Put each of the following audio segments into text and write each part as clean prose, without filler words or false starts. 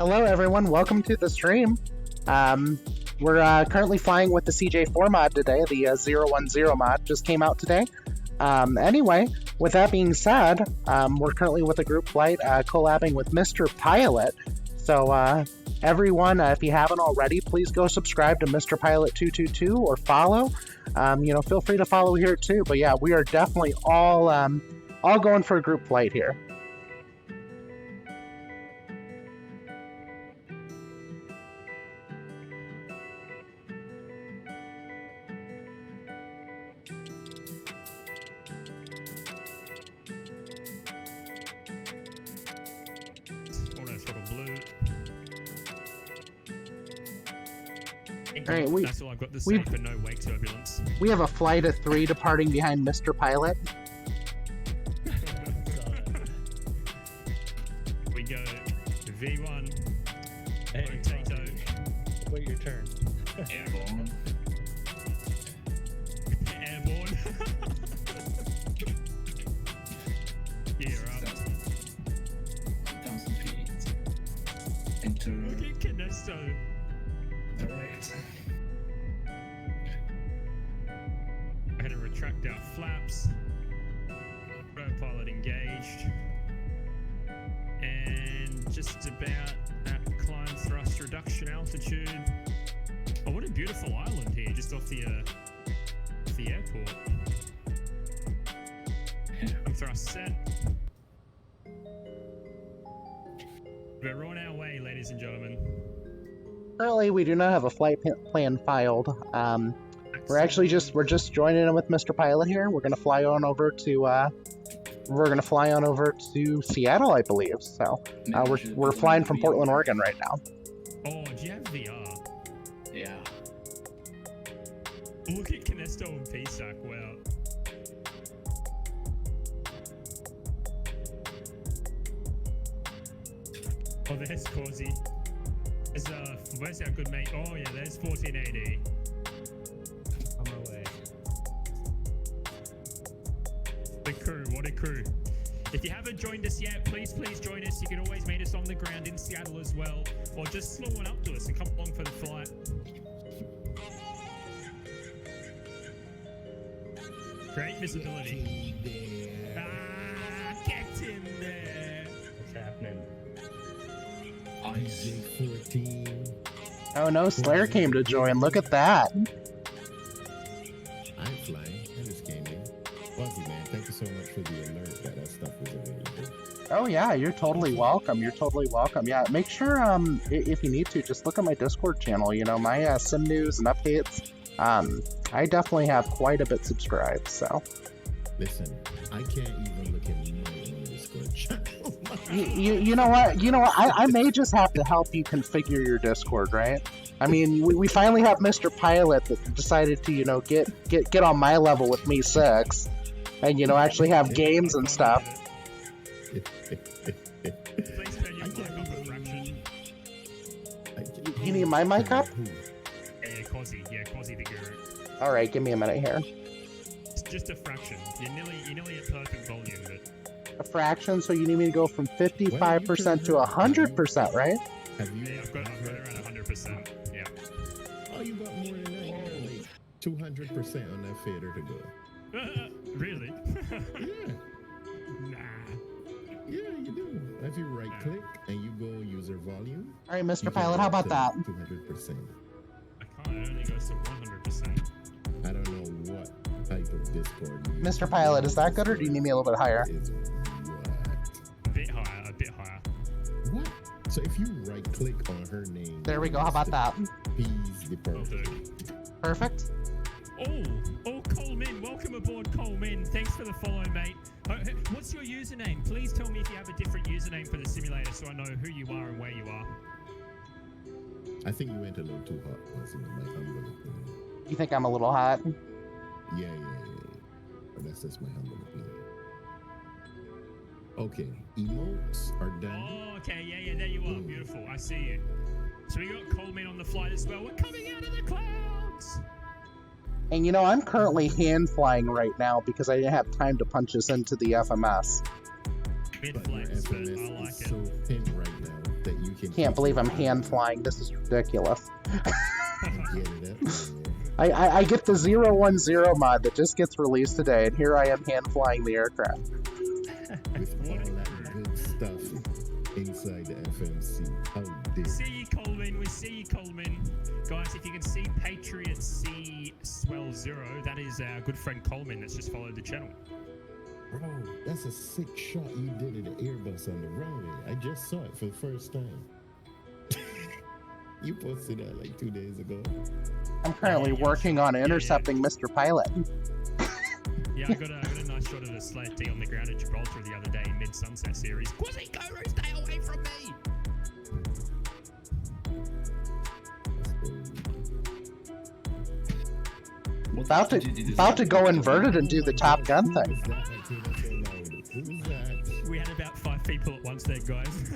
Hello everyone, welcome to the stream. We're currently flying with the CJ4 mod today, the 010 mod just came out today. Anyway, with that being said, we're currently with a group flight collabing with Mr. Pilot. So everyone, if you haven't already, please go subscribe to Mr. Pilot 222 or follow. Feel free to follow here too. But yeah, we are definitely all going for a group flight here. Alright, that's all I've got to say for no wake turbulence. We have a flight of 3 departing behind Mr. Pilot. We go V1. Hey, potato. Wait your turn. Airborne. Airborne. Gear up. 1,000 feet. Into. Look at Kinesto. Alright. I had to retract our flaps. Pilot engaged. And just about at climb thrust reduction altitude. Oh, what a beautiful island here, just off the airport. I'm thrust set. We're on our way, ladies and gentlemen. Currently, we do not have a flight plan filed. We're just joining in with Mr. Pilot here. We're gonna fly on over to Seattle, I believe. So we're flying from Portland, Oregon right now. Oh, do you have VR? Yeah. Look at Kinesto and PSAC, wow. Oh, there's Quasi. Where's our good mate? Oh yeah, there's 1480. On my way. The crew, what a crew. If you haven't joined us yet, please join us. You can always meet us on the ground in Seattle as well. Or just slow on up to us and come along for the flight. Great visibility. Get in there. What's happening? CJ4. Oh no, Slayer came to join. Look at that. I'm flying. I just came in. Quasi, man, thank you so much for the alert that stuff was available. Oh yeah, you're totally welcome. You're totally welcome. Yeah, make sure if you need to, just look at my Discord channel. You know, my sim news and updates. I definitely have quite a bit subscribed. So. Listen, I can't even look at my own Discord channel. You know what? I may just have to help you configure your Discord, right? I mean, we finally have Mr. Pilot that decided to, get on my level with me 6, and actually have games and stuff. Please turn your mic up a fraction. You need my mic up? Yeah, Quasi the guru. All right, give me a minute here. It's just a fraction. You're nearly at perfect volume, but. A fraction, so you need me to go from 55% to 100%, right? Have you? Yeah, I've got around 100%. Yeah. Oh, you got more than that. You got like 200% on that fader to go. Really? Yeah. Nah. Yeah, you do. If you right click and you go user volume. All right, Mr. Pilot, how about that? 200%. I can't. It only goes to 100%. I don't know what type of Discord you Mr. Pilot, is that good, or do you need me a little bit higher? Is what? A bit higher. What? So if you right click on her name. There we go, how about that? He's the Will do. Perfect. Oh, Coleman, welcome aboard, Coleman. Thanks for the follow, mate. What's your username? Please tell me if you have a different username for the simulator so I know who you are and where you are. I think you went a little too hot. Wasn't it? My humble opinion. You think I'm a little hot? Yeah. But that's just my humble opinion. Okay, emotes are done. Oh, okay, yeah, there you are. Beautiful, I see you. So we got Coleman on the flight as well. We're coming out of the clouds. And I'm currently hand flying right now because I didn't have time to punch this into the FMS. Mid But your flex, but FMS I like is it. so thin right now. that you can. Can't believe I'm hand flying. This is ridiculous. Get it up. I get the 010 mod that just gets released today, and here I am hand flying the aircraft. With all that good stuff inside the FMC. How dare See you, Coleman. We see you, Coleman. Guys, if you can see Patriot C-Swell0, that is our good friend Coleman that's just followed the channel. Bro, that's a sick shot you did at the Airbus on the runway. I just saw it for the first time. You posted that like 2 days ago. I'm currently working on intercepting Mr. Pilot. Yeah, I got a nice shot of a Slate D on the ground at Gibraltar the other day in mid-sunset series. Quasiguru, stay away from me! About to go inverted and do the Top Gun thing. Who's that? We had about 5 people at once there, guys.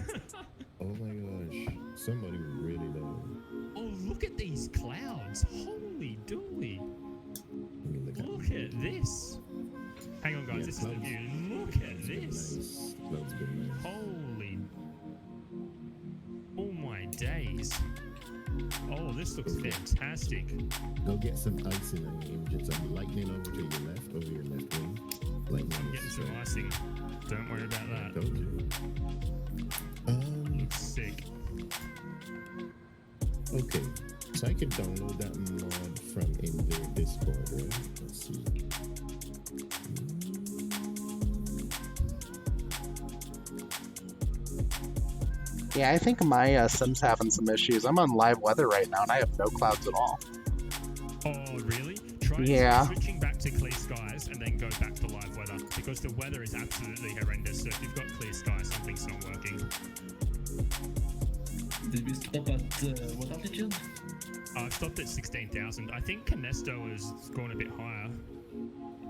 Oh my gosh. Somebody really low. Oh, look at these clouds. Holy dooly. Look at this. Hang on, guys. Yeah, this is the view. Look at this. Clouds been nice. Holy. Oh my days. Oh, this looks fantastic. Go get some icing on your images. Some lightning over to your left, over your left wing. Lightning. Getting some icing. Don't worry about that. Told you. Looks sick. Okay, so I can download that mod from in their Discord, right? Let's see. Yeah, I think my sim's having some issues. I'm on live weather right now, and I have no clouds at all. Oh, really? Try switching back to clear skies and then go back to live weather, because the weather is absolutely horrendous. So if you've got clear skies, something's not working. Did we stop at what altitude? I've stopped at 16,000. I think Canesto has gone a bit higher.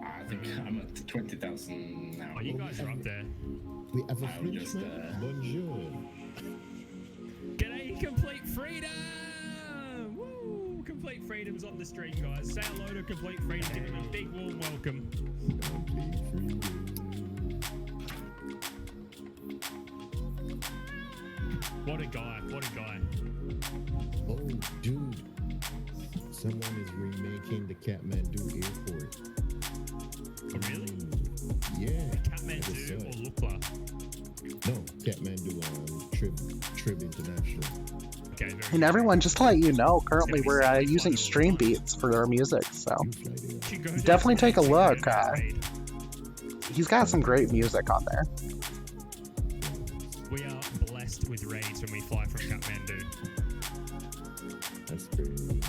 I think I'm at 20,000 now. Oh, you guys are up there. We have a I'll just, Frenchman. Bonjour. G'day, Complete Freedom! Woo! Complete Freedom's on the stream, guys. Say hello to Complete Freedom. Give him a big warm welcome. Complete freedom. What a guy, what a guy. Oh, dude. Someone is remaking the Kathmandu airport. Oh, really? Yeah. Kathmandu or Lukla? No, Kathmandu on Trib International. Okay, very And everyone, just to let you know, currently we're using stream beats for our music, so You fly there. You go definitely down take a to look. the raid. He's got some great music on there. We are blessed with raids when we fly from Kathmandu. That's crazy.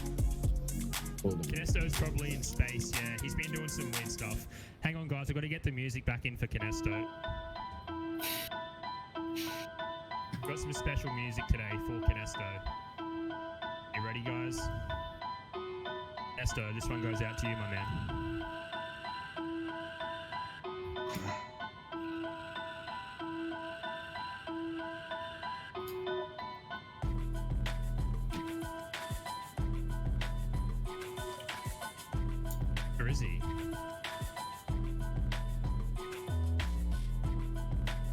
Hold on. Canesto's probably in space, yeah. He's been doing some weird stuff. Hang on, guys. I've got to get the music back in for Canesto. Got some special music today for Canesto. You ready, guys? Canesto, this one goes out to you, my man. Where is he?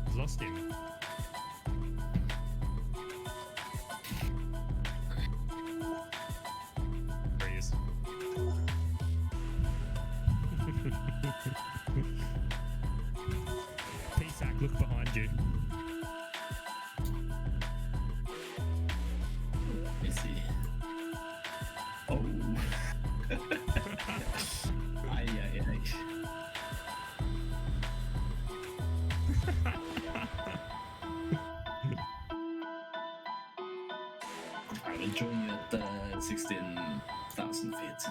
I've lost him. There he is. P-Sack, look behind you. Let me see. Oh. Ay, ay, ay. I will join you at 16,000 feet.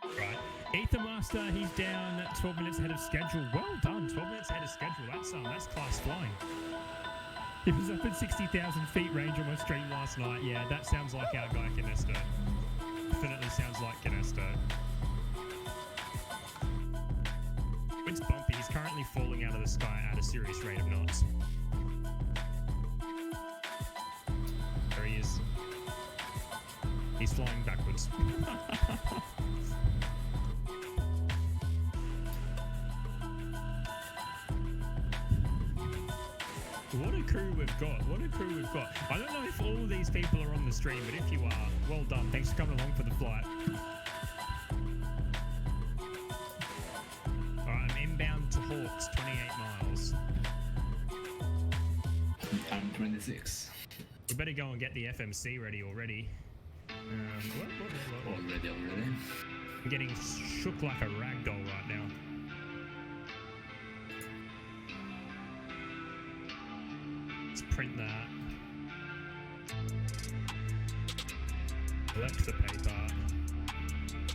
Right. Ether Master, he's down 12 minutes ahead of schedule. Well done, 12 minutes ahead of schedule. That's class flying. He was up at 60,000 feet range almost straight last night. Yeah, that sounds like our guy Canesto. Definitely sounds like Canesto. Wind's bumpy. He's currently falling out of the sky at a serious rate of knots. There he is. He's flying backwards. What a crew we've got. What a crew we've got. I don't know if all of these people are on the stream, but if you are, well done. Thanks for coming along for the flight. Alright, I'm inbound to Hawks, 28 miles. I'm 26. We better go and get the FMC ready already. What? Already. I'm getting shook like a ragdoll right now. Let's print that. Select the paper.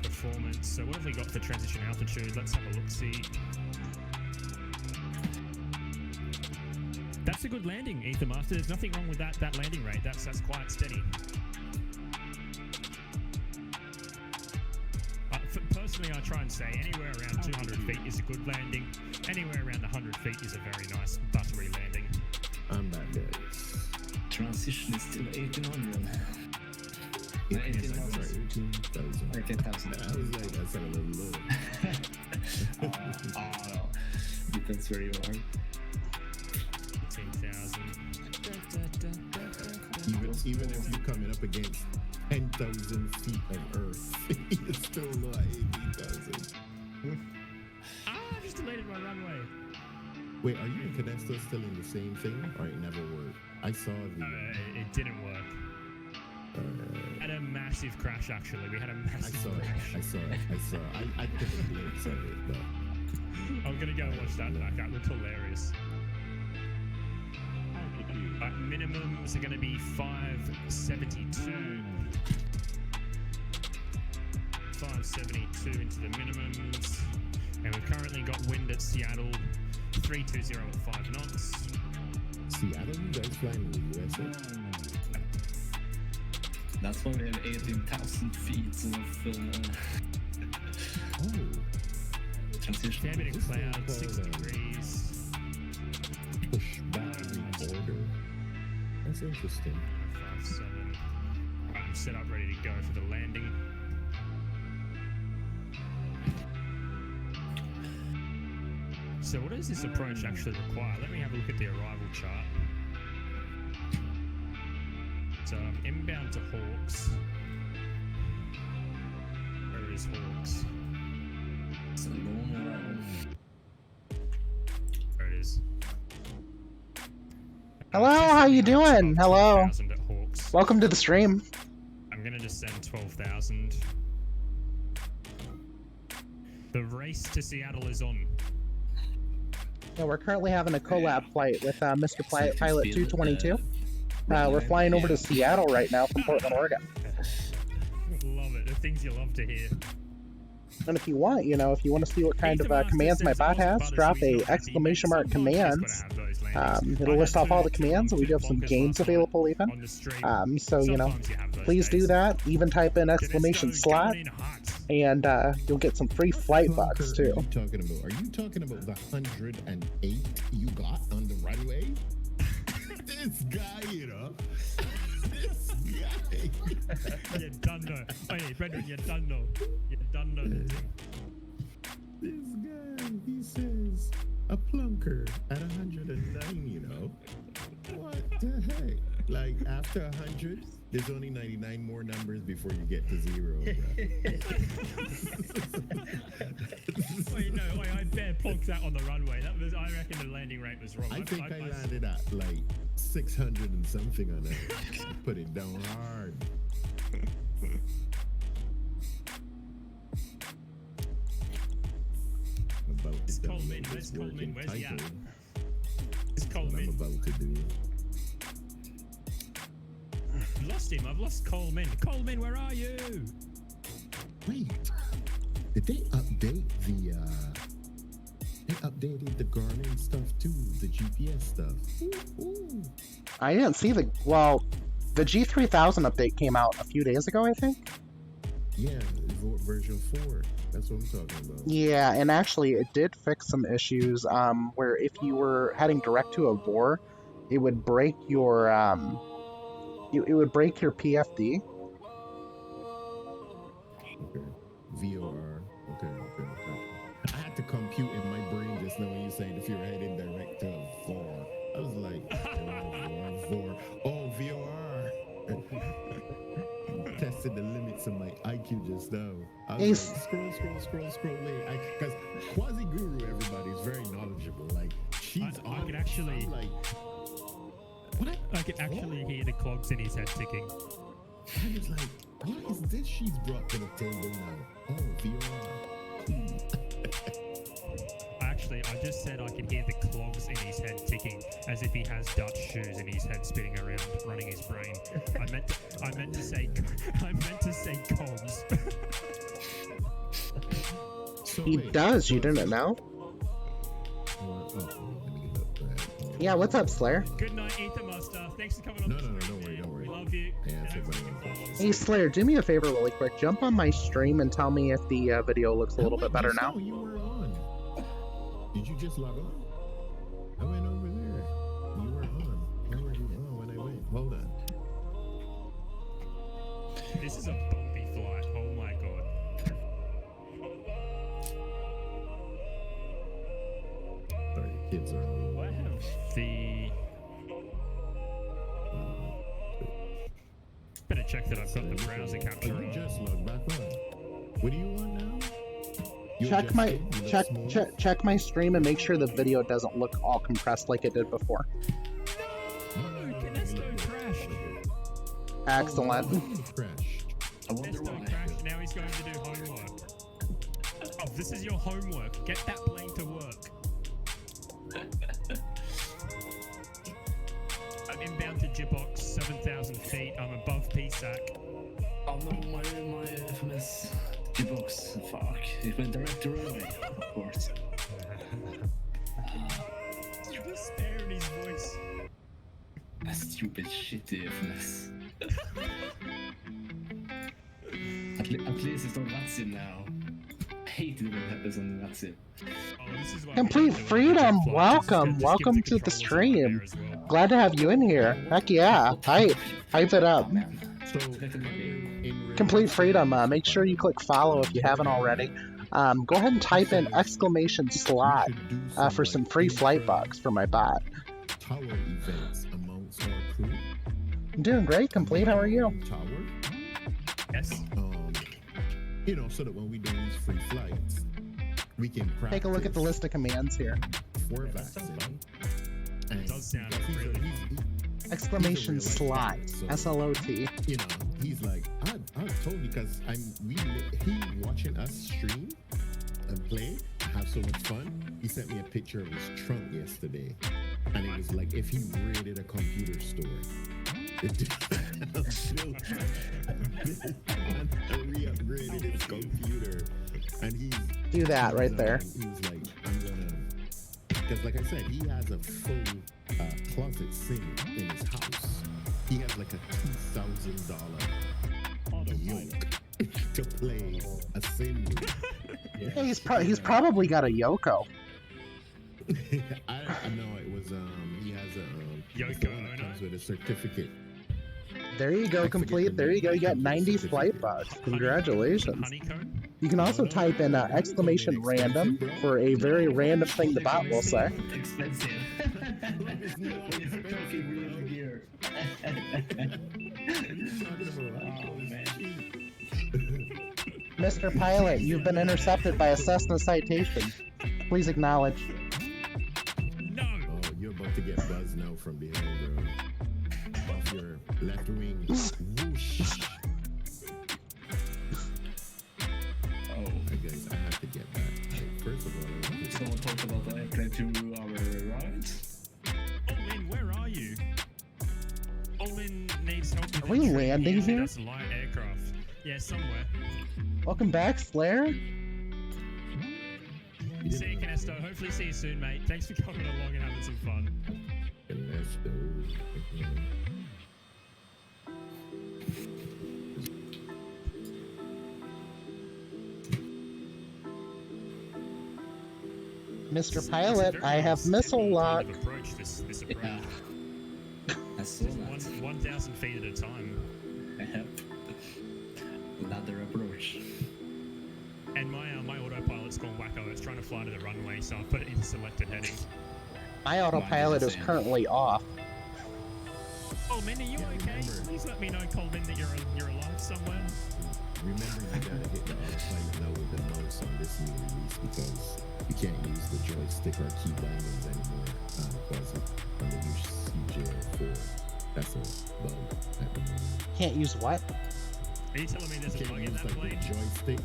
Performance. So what have we got for transition altitude? Let's have a look-see. That's a good landing, Ether Master. There's nothing wrong with that landing rate. That's quite steady. Personally, I try and say anywhere around 200 feet is a good landing. Anywhere around 100 feet is a very nice buttery landing. I'm that guys. Transition is still 1800. 18,000. 18,000. I was like, that's a little low. No. Depends where you are. 18,000. Even if you're coming up against 10,000 feet of Earth, you're still low at 18,000. I just deleted my runway. Wait, are you and Canesto still in the same thing, or it never worked? I saw the. It didn't work. Had a massive crash, actually. We had a massive crash. I saw it. I took a glimpse of it, but. I'm gonna go watch that back. That looked hilarious. Minimums are gonna be 572. 572 into the minimums. And we've currently got wind at Seattle, 320 at 5 knots. Seattle, you guys flying in the USA? That's why we have 18,000 feet of transition. Fair bit of cloud, 6 degrees. Push boundary border. That's interesting. 5-7. I'm set up, ready to go for the landing. So what does this approach actually require? Let me have a look at the arrival chart. So I'm inbound to Hawks. Where is Hawks? It's a long round. There it is. Hello, how you doing? Hello. 12,000 at Hawks. Welcome to the stream. I'm gonna just send 12,000. The race to Seattle is on. Yeah, we're currently having a collab flight with Mr. Pilot 222. We're flying over to Seattle right now from Portland, Oregon. Love it. The things you love to hear. And if you want, if you want to see what kind of commands my bot has, drop a exclamation mark commands. It'll list off all the commands, and we do have some games available even. So, please do that. Even type in exclamation slot, and you'll get some free flight bucks too. Are you talking about the 108 you got on the runway? This guy, this guy. You done know. Oh yeah, Brendan, you done know. You done know the thing. This guy, he says a plunker at 109, What the heck? Like after 100, there's only 99 more numbers before you get to 0. Wait, I bare plunked that on the runway. I reckon the landing rate was wrong. I think I landed at like 600 and something on that. Put it down hard. It's Coleman. Where's Coleman? Where's he at? It's What Coleman. I'm about to do. I've lost him. I've lost Coleman. Coleman, where are you? Wait, did they update the? They updated the Garmin stuff too, the GPS stuff. Ooh. I didn't see the G3000 update came out a few days ago, I think. Yeah, version 4. That's what I'm talking about. Yeah, and actually it did fix some issues where if you were heading direct to a VOR, it would break your PFD. Okay. VOR. Okay. I had to compute in my brain just now when you said if you're heading direct to a VOR. I was like, oh, VOR. Tested the limits of my IQ just now. I was Ace. like, scroll, wait. Because Quasiguru, everybody, is very knowledgeable. Like, she's I on. could actually- I'm like, what? I could actually hear the clogs in his head ticking. I was like, what is this she's brought to the table now? Oh, VOR. I just said I could hear the clogs in his head ticking, as if he has Dutch shoes in his head spinning around, running his brain. I meant to say cogs. So He wait, does. You so- didn't know? let me look that. Yeah. What's up, Slayer? Good night, Ether Master. Thanks for coming on No, the no, stream. don't worry, don't worry. We love you. I answered And hopefully my we can own follow question. Hey, Slayer, do me a favor really quick. Jump on my stream and tell me if the video looks a little bit better now. You were on. Did you just log on? I went over there. You were on. Where were you on when I went? Hold on. This is a bumpy flight. Oh my god. Sorry, kids are on. I have the. Better check that I've got the browser capture You on. just logged back on. What do you want now? You Check my adjusted? You check look check smooth? check my stream and make sure the video doesn't look all compressed like it did before. No, Canesto crashed. Excellent. Crashed. I wonder Canesto why. crashed. Now he's going to do homework. Oh, this is your homework. Get that plane to work. I'm inbound to Jibox, 7,000 feet. I'm above PSAC. Oh no, my FMS G-Box. Fuck. It went direct to runway, of course. The despair in his voice. A stupid shitty FMS. At least it's not Latsim now. I hated when it happens on Latsim. Oh, this is why Complete we don't do freedom. jet flights. Welcome. Just give Welcome the to the controls on stream. there as well. Glad to have you in here. Heck yeah. Hype it up. Oh man. So, in Complete freedom. Make sure you click follow if you haven't already. Go ahead and type in exclamation slot for some free flight bucks for my bot. Tower events amongst our crew. I'm doing great. Complete. How are you? Tower. Yes. You know, so that when we do these free flights, we can practice. Take a look at the list of commands here. For That sounds vaccine. fun. And It does sound because really Exclamation He's a real slot. life guy, so- SLOT. you know, he's like, I told you because he watching us stream and play, have so much fun. He sent me a picture of his trunk yesterday, and it was like if he raided a computer store. Re-upgraded his computer, and he's Do that right there. He was like, I'm gonna, because like I said, he has a full closet sink in his house. He has like a $2,000 yoke to play a sim with. Hey, he's probably got a Yoko. I know it was he has a Yoko it's the one that Ono? comes with a certificate. There you go, complete. There you go. You got 90 flight bucks. Congratulations. Honeycomb? You can also type in exclamation random for a very random thing the bot will say. Expensive. It's talking real gear. Oh man. Mr. Pilot, you've been intercepted by a Cessna citation. Please acknowledge. No! Oh, you're about to get buzzed now from behind, bro. Off your left wing. Whoosh. Oh. Hey guys, I have to get back. Hey, first of all, I want to Someone talked about the airplane 2 hour rides. Olin, where are you? Olin needs help with Are we the landing training. here? That's light aircraft. Yeah, somewhere. Welcome back, Slayer. See you, Canesto. Hopefully see you soon, mate. Thanks for coming along and having some fun. let's go. Mr. Pilot, I have missile lock. Approach this approach. Yeah. I saw that. 1,000 feet at a time. Yep. Ladder approach. And my autopilot's gone wacko. It's trying to fly to the runway, so I've put it into selected heading. My autopilot is currently off. Coleman, are you Yeah, okay? remember. Please let me know, Coleman, that you're alive somewhere. Remember, you gotta hit the autopilot now with the mouse on this new release because you can't use the joystick or key bindings anymore because on the new CJ4. That's a bug at the moment. Can't use what? Are you telling me there's You a bug can't in use that like plane? the joystick.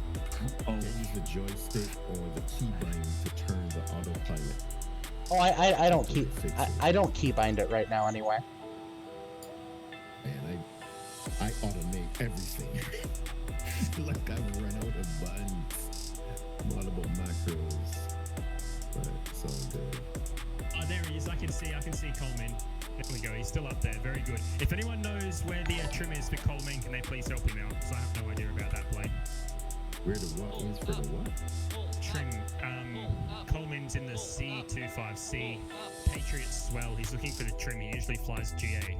Oh, You can't use the joystick or the key binding to turn the autopilot. Oh, I don't Until keep they fix it. I don't keybind it right now anyway. Man, I automate everything. Like I've run out of buttons. Multiple macros. But it's all good. Oh, there he is. I can see Coleman. There we go. He's still up there. Very good. If anyone knows where the trim is for Coleman, can they please help him out? Because I have no idea about that plane. Where the what is for the what? Trim. Coleman's in the C25C. Patriot Swell. He's looking for the trim. He usually flies GA.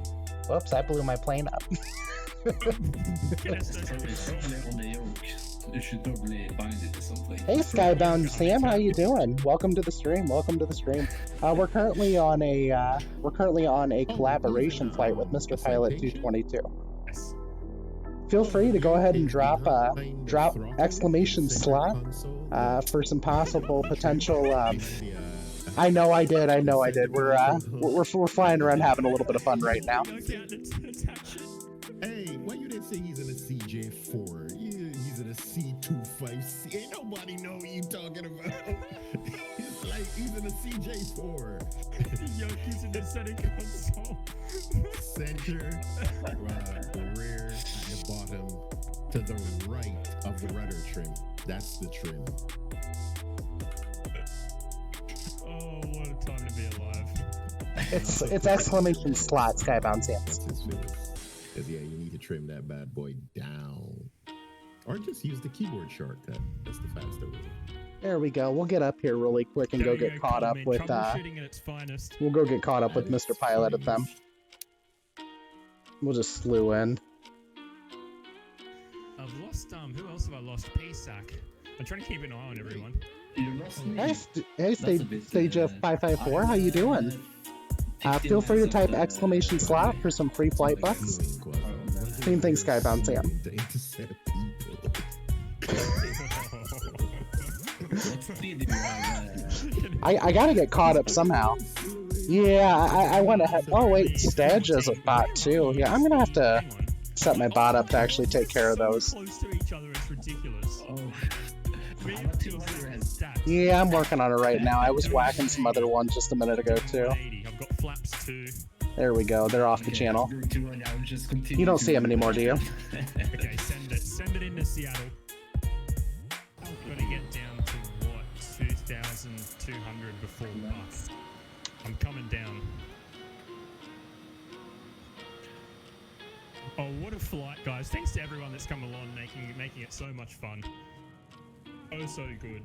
Whoops, I blew my plane up. it's probably on the yoke. You should probably bind it to something. Hey Skybound Sam, how you doing? Welcome to the stream. Welcome to the stream. We're currently on a collaboration flight with Mr. Pilot 222. Yes. Feel free to go ahead and drop Behind the drop throttle, exclamation center slot console, for some possible potential. yeah. I know I did. We're flying around having a little bit of fun right now. Hey, why you didn't say he's in a CJ4? He's in a C25C. Ain't nobody know what you talking about. It's like he's in a CJ4. Yoke is in the center console. Center, the rear, the bottom, to the right of the rudder trim. That's the trim. Oh, what a time to be alive. It's exclamation slot Skybound Sam. That's his face. Because yeah, you need to trim that bad boy down. Or just use the keyboard shortcut. That's the faster way. There we go. We'll get up here really quick and There go you get caught up Coleman. with Troubleshooting at its finest. we'll go get caught up with That is Mr. Pilot at them. We'll just slew in. I've lost who else have I lost? PSAC. I'm trying to keep an eye on everyone. You lost me. Hey, That's a bit, Stage554, how you doing? Feel free to type exclamation slot for some free flight bucks. Same thing, Skybound Sam. To intercept people. What speed do you have? I gotta get caught up somehow. Yeah, I went ahead. Oh wait, Stedge is a bot too. Yeah, I'm gonna have to Hang on. set my bot up to actually take care of those. So close to each other, it's ridiculous. Oh, We how have much 2 is separate it? stats. Yeah, I'm working on it right now. I was whacking some other ones just a minute ago too. 180. I've got flaps too. There we go. They're off the okay, channel. you're too early. I will just continue You don't to- see them anymore, do you? Okay, send it. Send it into Seattle. I've got to get down to what? 2,200 before bus. I'm coming down. Oh, what a flight, guys. Thanks to everyone that's come along, making it so much fun. Oh, so good.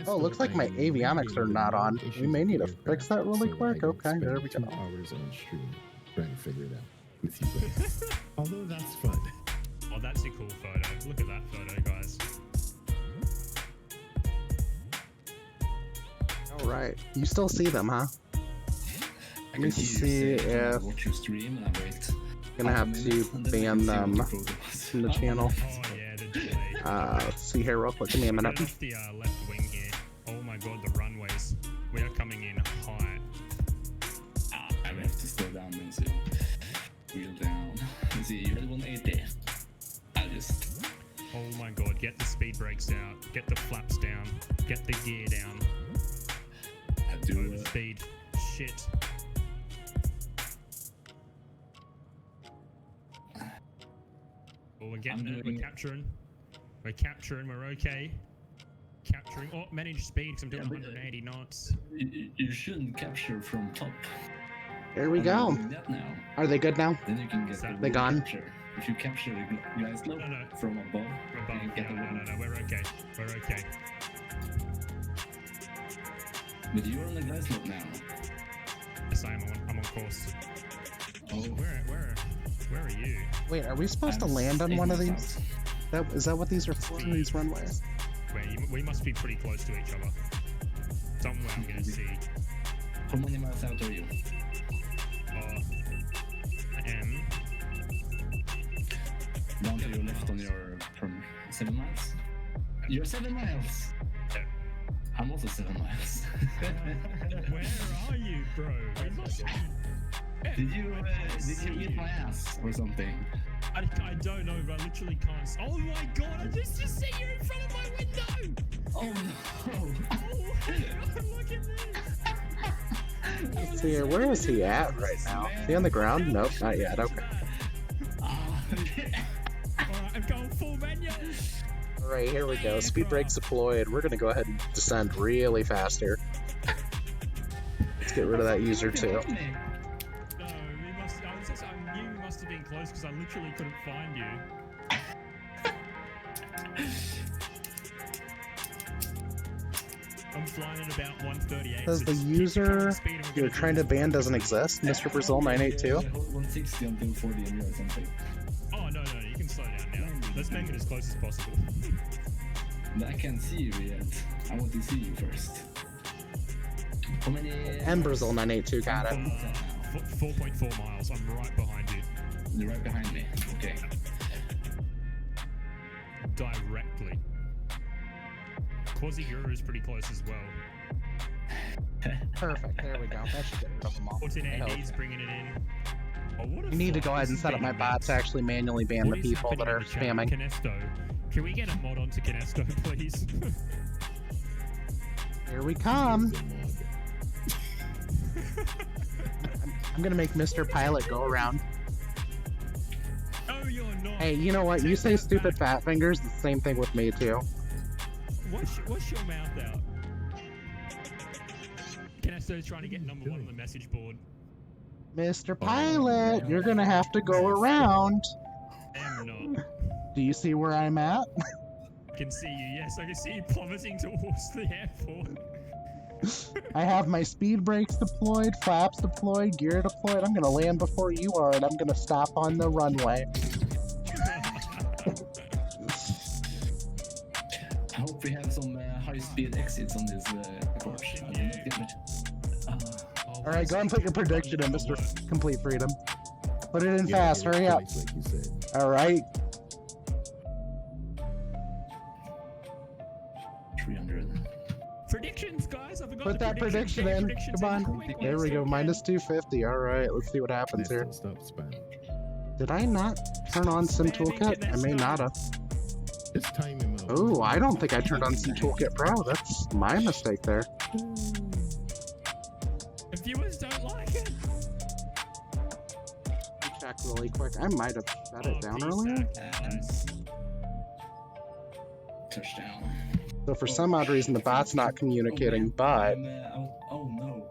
Oh, looks like my avionics are not on. We may need to fix that really quick. Okay, there we go. 2 hours on stream trying to figure it out with you guys. Although that's fun. Oh, that's a cool photo. Look at that photo, guys. All right. You still see them, huh? I Let me can hear you see say, if watch your stream and I wait. gonna have to ban them from the channel. Oh, yeah, the delay. Let's see here real quick. Give me a minute. Get off the left wing here. Oh my god, the runways. We are coming in high. I will have to slow down and see. Wheel down. Let's see, you had 180. I'll just. Oh my god, get the speed brakes out. Get the flaps down. Get the gear down. I do it. Overspeed. Shit. Oh, we're getting I'm it. We're doing it. capturing. We're capturing. We're okay. Capturing. Oh, manage speed because I'm doing Yeah, but, 180 knots. You shouldn't capture from top. There we I'm go. doing that now. Are they good now? Then you can get the They gone? capture. If you capture the glass slope No. from above, Above. you can get No. We're okay. We're okay. But you're on the glass slope now. Yes, I'm on course. Oh, Where are you? Wait, are we supposed to land on one of these? Is that what these are for? These runways? We must be pretty close to each other. Somewhere I'm gonna see. How many miles out are you? I am. Down to your left on your from 7 miles? You're 7 miles! Yeah. I'm also 7 miles. Where are you, bro? Did you eat my ass or something? I don't know, but I literally can't. Oh my god, I just see you in front of my window! Oh no! Oh my god, look at this! Let's see here. Where is he at right now? Is he on the ground? Nope, not yet. Okay. Alright, I'm going full manual! Alright, here we go. Speed brakes deployed. We're gonna go ahead and descend really fast here. Let's get rid of that user too. No, we must. I knew we must have been close because I literally couldn't find you. I'm flying at about 138. Says the user you're trying to ban doesn't exist, Mr. Brazil 982. 160 until 40 MU or something. Oh no, you can slow down now. Let's make it as close as possible. I can't see you yet. I want to see you first. How many? And Brazil 982 got it. 4.4 miles. I'm right behind you. You're right behind me. Okay. Directly. Quasiguru is pretty close as well. Perfect. There we go. That should get rid of them all. What's in I hope. Andy's bringing it in. Oh, what a You need to go fly. ahead This and is set up my being bot to nuts. actually manually ban What the is people that happening are in the chat? spamming. Canesto. Can we get a mod onto Canesto, please? Here we come. The mod. I'm gonna make Mr. Pilot go around. No, you're not. Hey, you know what? You say stupid fat fingers, the same thing with me too. What's your mouth out? Canesto's trying to get number 1 on the message board. Mr. Pilot, you're gonna have to go around. I'm not. Do you see where I'm at? I can see you, yes. I can see you plummeting towards the airport. I have my speed brakes deployed, flaps deployed, gear deployed. I'm gonna land before you are, and I'm gonna stop on the runway. I hope we have some high-speed exits on this course. Alright, go and put your prediction in, Mr. Complete Freedom. Put it in Yeah, fast, get it hurry up. twice, like you said. Alright. 300. Predictions, guys! I forgot Put the that prediction in. predictions Come on. quick, There we go, quick. minus 250. Alright, let's see what happens here. Nesto, stop spam. Did I not turn on Sim Spamming Toolkit? I may Canesto. not have. Just time him out. Oh, I don't think I turned on Sim Toolkit Pro. That's my mistake there. The viewers don't like it. Let me check really quick. I might have shut it down peace earlier. out, guys. Touchdown. So for some odd reason, the bot's not communicating, but Oh no.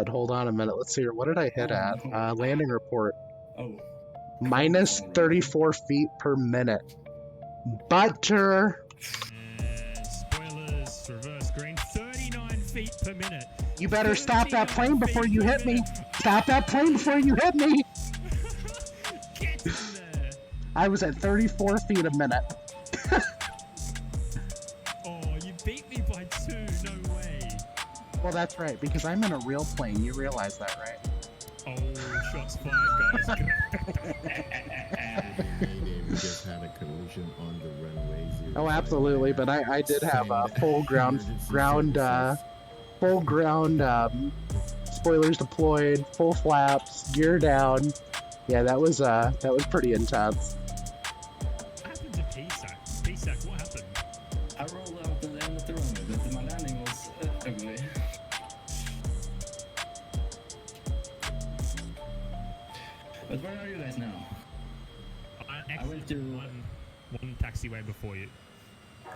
hold on a minute. Let's see here. What did I hit at? Landing report. Oh. Minus 34 feet per minute. Butter! And spoilers, reverse green, 39 feet per minute. You better stop that plane before you hit me! Stop that plane before you hit me! Get in there. I was at 34 feet a minute. Oh, you beat me by 2, no way. Well, that's right, because I'm in a real plane. You realize that, right? Oh, shots fired, guys. Mayday, we just had a collision on the runway. Oh, absolutely, but I did have a full spoilers deployed, full flaps, gear down. Yeah, that was pretty intense. What happened to PSAC? PSAC, what happened? I rolled out at the end of the runway, but my landing was ugly. But where are you guys now? I went to- one taxiway before you.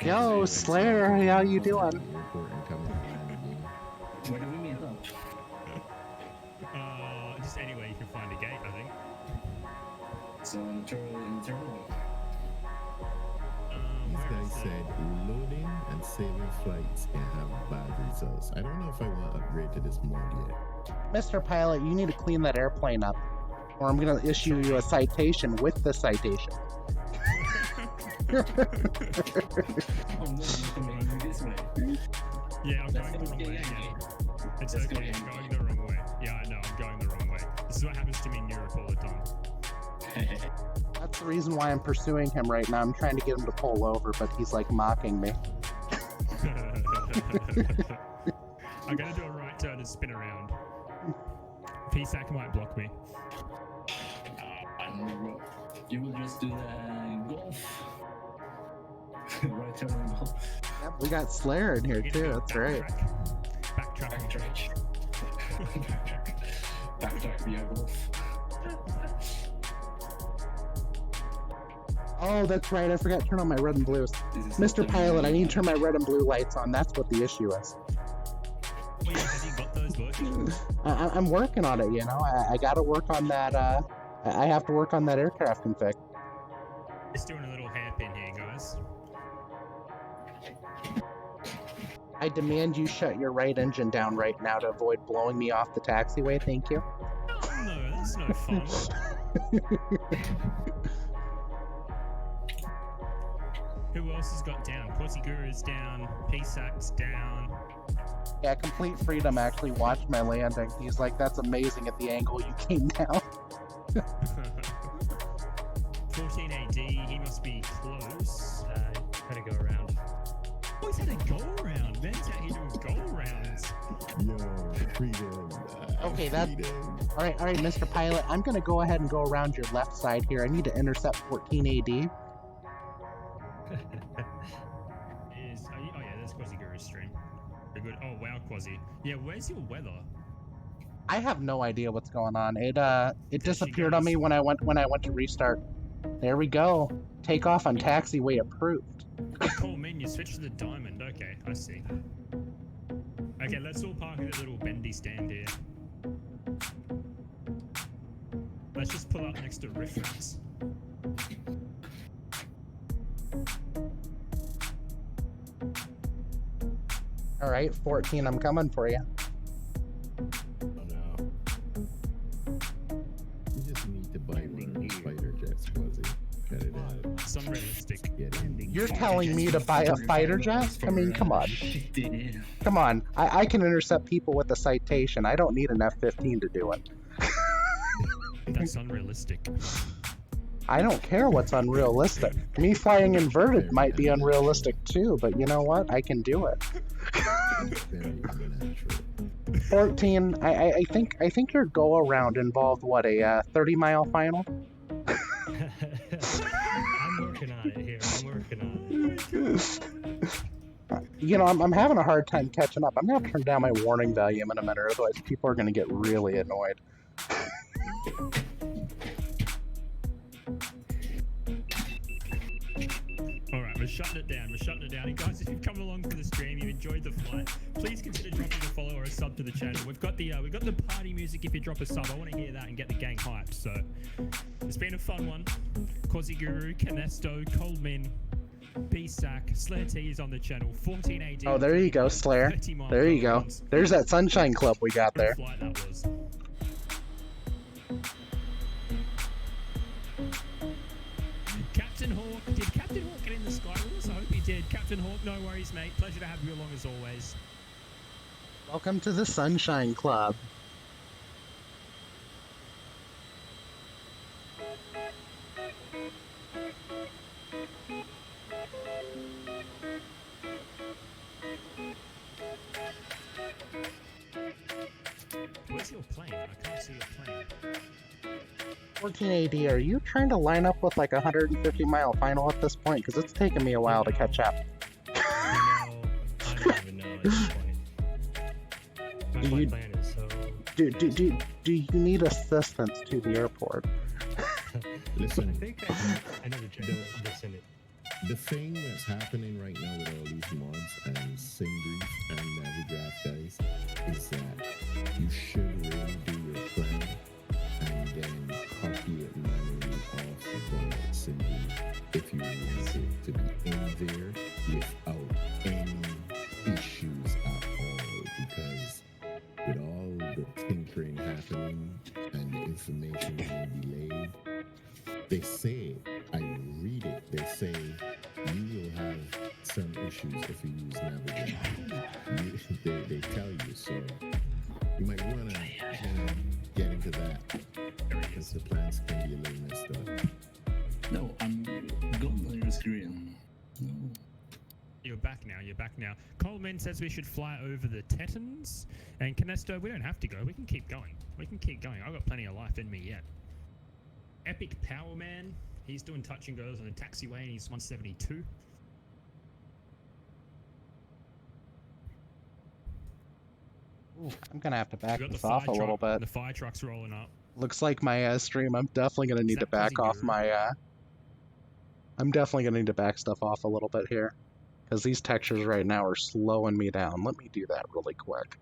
Yo, Slayer, how you doing? Airport and coming to landing. Where do we meet up? Just anywhere you can find a gate, I think. So in the terminal. These Where guys is it? said loading and saving flights can have bad results. I don't know if I want to upgrade to this mod yet. Mr. Pilot, you need to clean that airplane up, or I'm gonna issue you a citation with the citation. Oh no, you're coming this way. Yeah, I'm That's going the wrong okay, way yeah. again. It's Let's okay, go. I'm going the wrong is what happens to me in Europe all the time. That's the reason why I'm pursuing him right now. I'm trying to get him to pull over, but he's like mocking me. I'm gonna do a right turn and spin around. PSAC might block me. I know, bro. You will just do the golf. Right turn and golf. Yep, we got Slayer in here We're gonna too. do That's right. Backtrack. Backtrack via golf. Oh, that's right. I forgot to turn on my red and blues. Mr. Pilot, I need to turn my red and blue lights on. That's what the issue is. Oh yeah, have you got those working? I'm working on it, you know. I gotta work on that, I have to work on that aircraft config. Just doing a little hairpin here, guys. I demand you shut your right engine down right now to avoid blowing me off the taxiway. Thank you. Oh no, that's no fun. Who else has got down? Quasiguru is down. PSAC's down. Yeah, Complete Freedom actually watched my landing. He's like, that's amazing at the angle you came down. 14 AD, he must be close. Had to go around. Oh, he's had a go around. Men's out here doing go rounds. Yo, freedom. Okay, that's... freedom. Alright, Mr. Pilot, I'm gonna go ahead and go around your left side here. I need to intercept 14 AD. Oh yeah, that's Quasiguru's stream. Very good. Oh wow, Quasi. Yeah, where's your weather? I have no idea what's going on. It disappeared goes. on me when I went to restart. There we go. Takeoff on taxiway approved. Cool, man, you switched to the diamond. Okay, I see. Okay, let's all park at a little bendy stand here. Let's just pull up next to riff racks. All right, 14, I'm coming for you. Oh no. You just need to buy one of these fighter jets, Quasi. Cut it out. Some realistic. Get in. You're telling me to buy a fighter jet? I mean, come on. Damn. Come on. I can intercept people with a citation. I don't need an F-15 to do it. That's unrealistic. I don't care what's unrealistic. Me flying inverted might be unrealistic too, but you know what? I can do it. Very unnatural. 14, I think your go around involved what, a 30-mile final? I'm working on it here. I'm working on it. You know, I'm having a hard time catching up. I'm gonna have to turn down my warning volume in a minute, otherwise people are gonna get really annoyed. Alright, we're shutting it down. And guys, if you've come along for the stream, you enjoyed the flight, please consider dropping a follow or a sub to the channel. We've got the party music if you drop a sub. I want to hear that and get the gang hyped. So it's been a fun one. Quasiguru, Canesto, Coldmin, B-Sack, Slayer T is on the channel. 14 AD. Oh, there you go, Slayer. There you go. There's that Sunshine Club we got there. Flight that was. Captain Hawk, did Captain Hawk get in the sky with us? I hope he did. Captain Hawk, no worries, mate. Pleasure to have you along as always. Welcome to the Sunshine Club. Where's your plane? I can't see your plane. 14 AD, are you trying to line up with like a 150-mile final at this point? Because it's taken me a while to catch up. I don't even know at this point. My Do you- plan is so... Do you need assistance to the airport? I Listen, think I know the Senate. the thing that's happening right now with all these mods and SimBrief and Navigraph guys is that you should really do your plan and then copy it manually off the SimBrief if you want it to be in there without any issues at all, because with all the tinkering happening and the information being delayed, they say, I read it, they say you will have some issues if you use Navigator. They tell you, so you might want to get into that. back now. Coleman says we should fly over the Tetons. And Canesto, we don't have to go. We can keep going. We can keep going. I've got plenty of life in me yet. Epic Power Man. He's doing touch and goes on the taxiway and he's 172. Ooh, I'm gonna have to back We've got this the off a fire little truck, bit. the fire truck's rolling up. Looks like my stream. I'm definitely gonna need to that back off Quasiguru? my. I'm definitely gonna need to back stuff off a little bit here, because these textures right now are slowing me down. Let me do that really quick.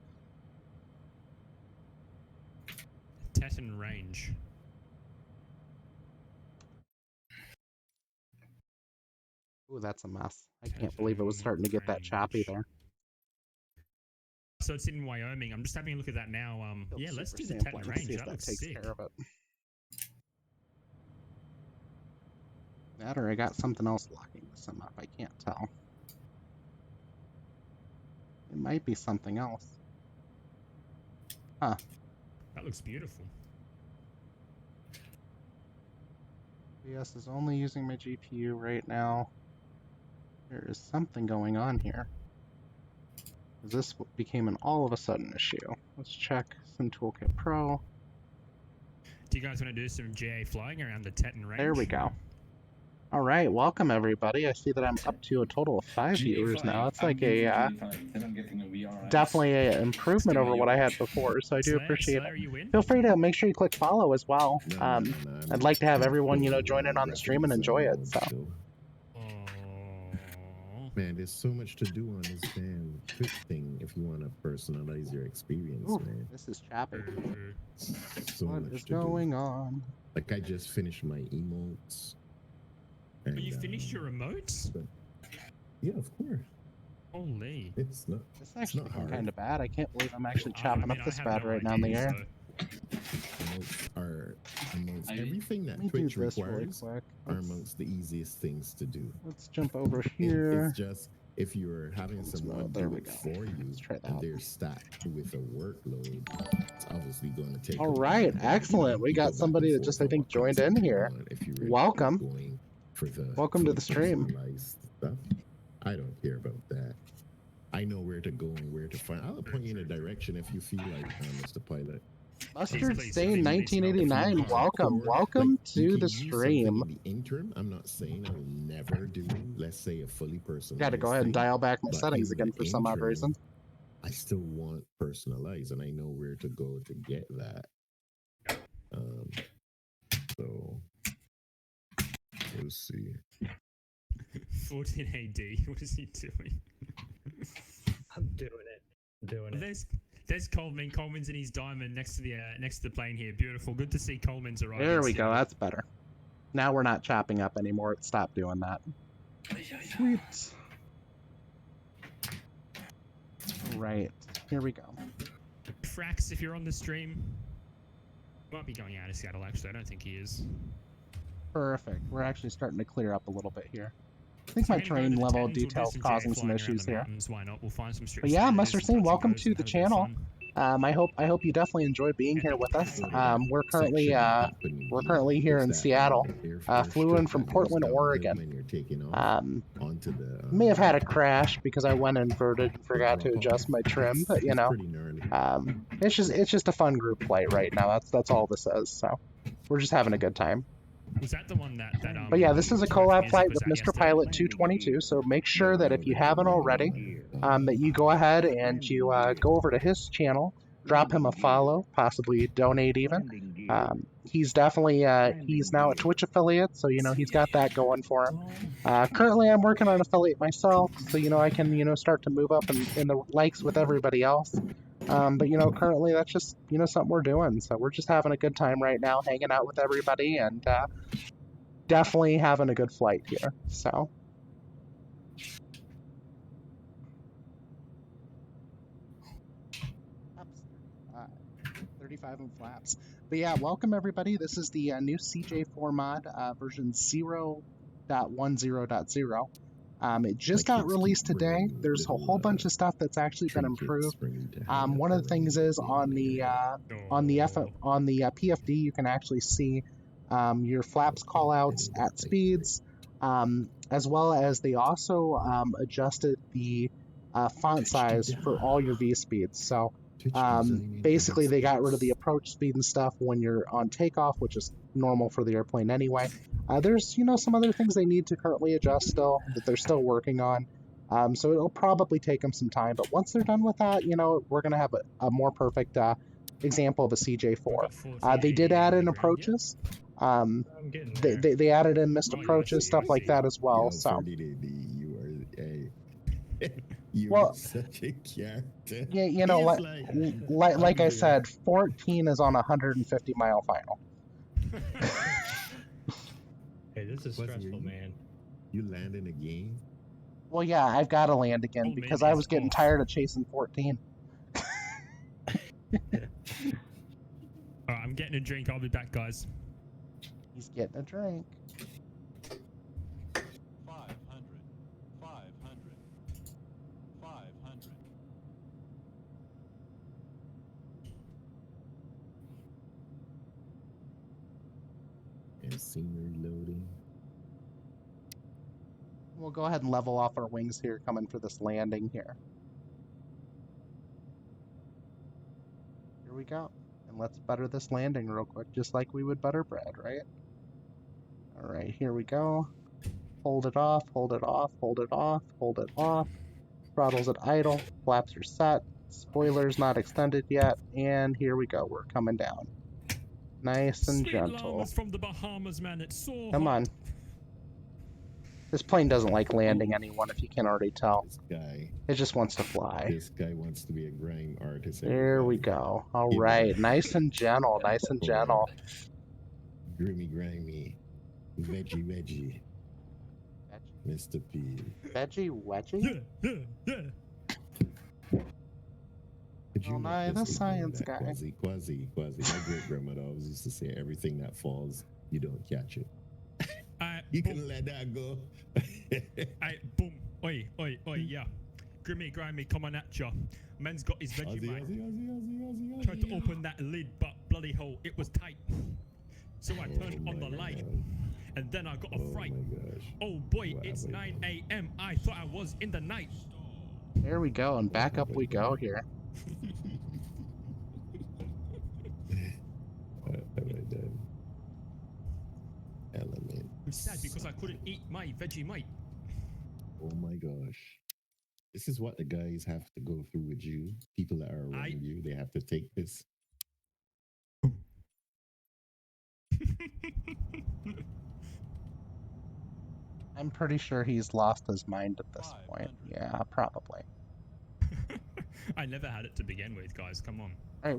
Teton range. Ooh, that's a mess. I can't believe it was starting to get that choppy there. So it's in Wyoming. I'm just having a look at that now. Yeah, let's do the Super Teton sampling, range. see if That that looks takes sick. care of it. That or I got something else locking this one up. I can't tell. It might be something else. Huh. That looks beautiful. OBS is only using my GPU right now. There is something going on here. This became an all of a sudden issue. Let's check Sim Toolkit Pro. Do you guys want to do some GA flying around the Teton range? There we go. All right, welcome everybody. I see that I'm up to a total of 5 viewers now. That's like a definitely an improvement over what I had before, so I do appreciate it. Feel free to make sure you click follow as well. I'd like to have everyone, you know, join in on the stream and enjoy it. So. Man, there's so much to do on this damn Twitch thing if you want to personalize your experience, Ooh, man. this is choppy. So What much is to going do. on? Like, I just finished my emotes. But you finished your remotes? Yeah, of course. Holy. It's not. This is actually not hard. kind of bad. I can't believe I'm actually I chopping mean, up this I have bad no right now in the idea, air. Emotes are amongst everything that Let me do Twitch this really requires quick. are amongst the easiest things to do. Let's jump over here. It's just if you're having someone there do we it go. for you Let's try that. and they're stacked with a workload, it's obviously going to take. All right, excellent. We got somebody that just I think joined in here. Welcome. Welcome to the stream. Stuff. I don't care about that. I know where to go and where to find. I'll point you in a direction if you feel like, Mr. Pilot. Mustard Stain 1989. Welcome. Welcome to the stream. In the interim, I'm not saying I will never do, let's say, a fully personalized. Got to go ahead and thing, dial back my but settings in again the for some odd interim, reason. I still want personalized, and I know where to go to get that. So we'll see. 14 AD. What is he doing? I'm doing it. I'm doing it. There's Coleman. Coleman's in his diamond next to the plane here. Beautiful. Good to see Coleman's arriving. There we go. That's better. Now we're not chopping up anymore. Stop doing that. Sweet. Right. Here we go. Frax, if you're on the stream, might be going out of Seattle. Actually, I don't think he is. Perfect. We're actually starting to clear up a little bit here. I think my terrain level detail is causing some issues here. Why not? We'll find some but yeah, Mustard Stain, welcome to the channel. I hope you definitely enjoy being here with us. We're currently here in Seattle. Flew in from Portland, Oregon. May have had a crash because I went inverted and forgot to adjust my trim, but you know, it's just a fun group flight right now. That's all this is. So we're just having a good time. Was that the one that but yeah, this is a collab flight with Mr. Pilot 222, so make sure that if you haven't already, that you go ahead and you go over to his channel, drop him a follow, possibly donate even. He's definitely, he's now a Twitch affiliate, so, you know, he's got that going for him. Currently, I'm working on affiliate myself, so, you know, I can, you know, start to move up in the likes with everybody else. But, you know, currently that's just, you know, something we're doing. So we're just having a good time right now, hanging out with everybody, and definitely having a good flight here. So. 35 in flaps. But yeah, welcome everybody. This is the new CJ4 mod version 0.10.0. It just got released today. There's a whole bunch of stuff that's actually been improved. One of the things is on the PFD, you can actually see your flaps callouts at speeds, as well as they also adjusted the font size for all your V speeds. So Twitch designing basically, they got rid of the aspects. approach speed and stuff when you're on takeoff, which is normal for the airplane anyway. There's some other things they need to currently adjust still that they're still working on. So it'll probably take them some time, but once they're done with that, we're gonna have a more perfect example of a CJ4. They did add in approaches. I'm getting there. They added in missed Oh, approaches, stuff like that as well. Yo, So 30 you are you Well, are such a character. yeah, He's like I yeah. said, 14 is on a 150-mile final. Hey, this is What's stressful, your- man. You land in a game. Well, yeah, I've got to land again Oh, because man, I it's was getting off. tired of chasing 14. Alright, I'm getting a drink. I'll be back, guys. He's getting a drink. 500, 500. And scenery loading. We'll go ahead and level off our wings here, coming for this landing here. Here we go. And let's butter this landing real quick, just like we would butter bread, right? All right, here we go. Hold it off, hold it off, hold it off, hold it off. Throttles at idle, flaps are set, spoilers not extended yet, and here we go, we're coming down. Nice and Sweet gentle. llamas from the Bahamas, man. It's so Come hot. on. This plane doesn't like landing anyone, if you can't already tell. It just wants to fly. This guy wants to be a grime artist. There we go. All right, nice and gentle, nice and gentle. Grimy, veggie, Mr. P. Veggie wedgie? Yeah. Could you Well, make now this the into science that guy. Quasi. My great grandmother always used to say, everything that falls, you don't catch it. You Boom. can let that go. Boom. Oi, yeah. Grimy, come on at ya. Man's got his Vegemite. Aussie. Tried to open that lid, but bloody hell, it was tight. So I turned on the light, and then I got a fright. Oh my gosh. Oh boy, What it's happened? 9 a.m. I thought I was in the night. There we go, and back up we go here. What have I done? Element. I'm sad because I couldn't eat my Vegemite. Oh my gosh. This is what the guys have to go through with you. People that are around you, they have to take this. I'm pretty sure he's lost his mind at this point. Yeah, probably. I never had it to begin with, guys. Come on. All right,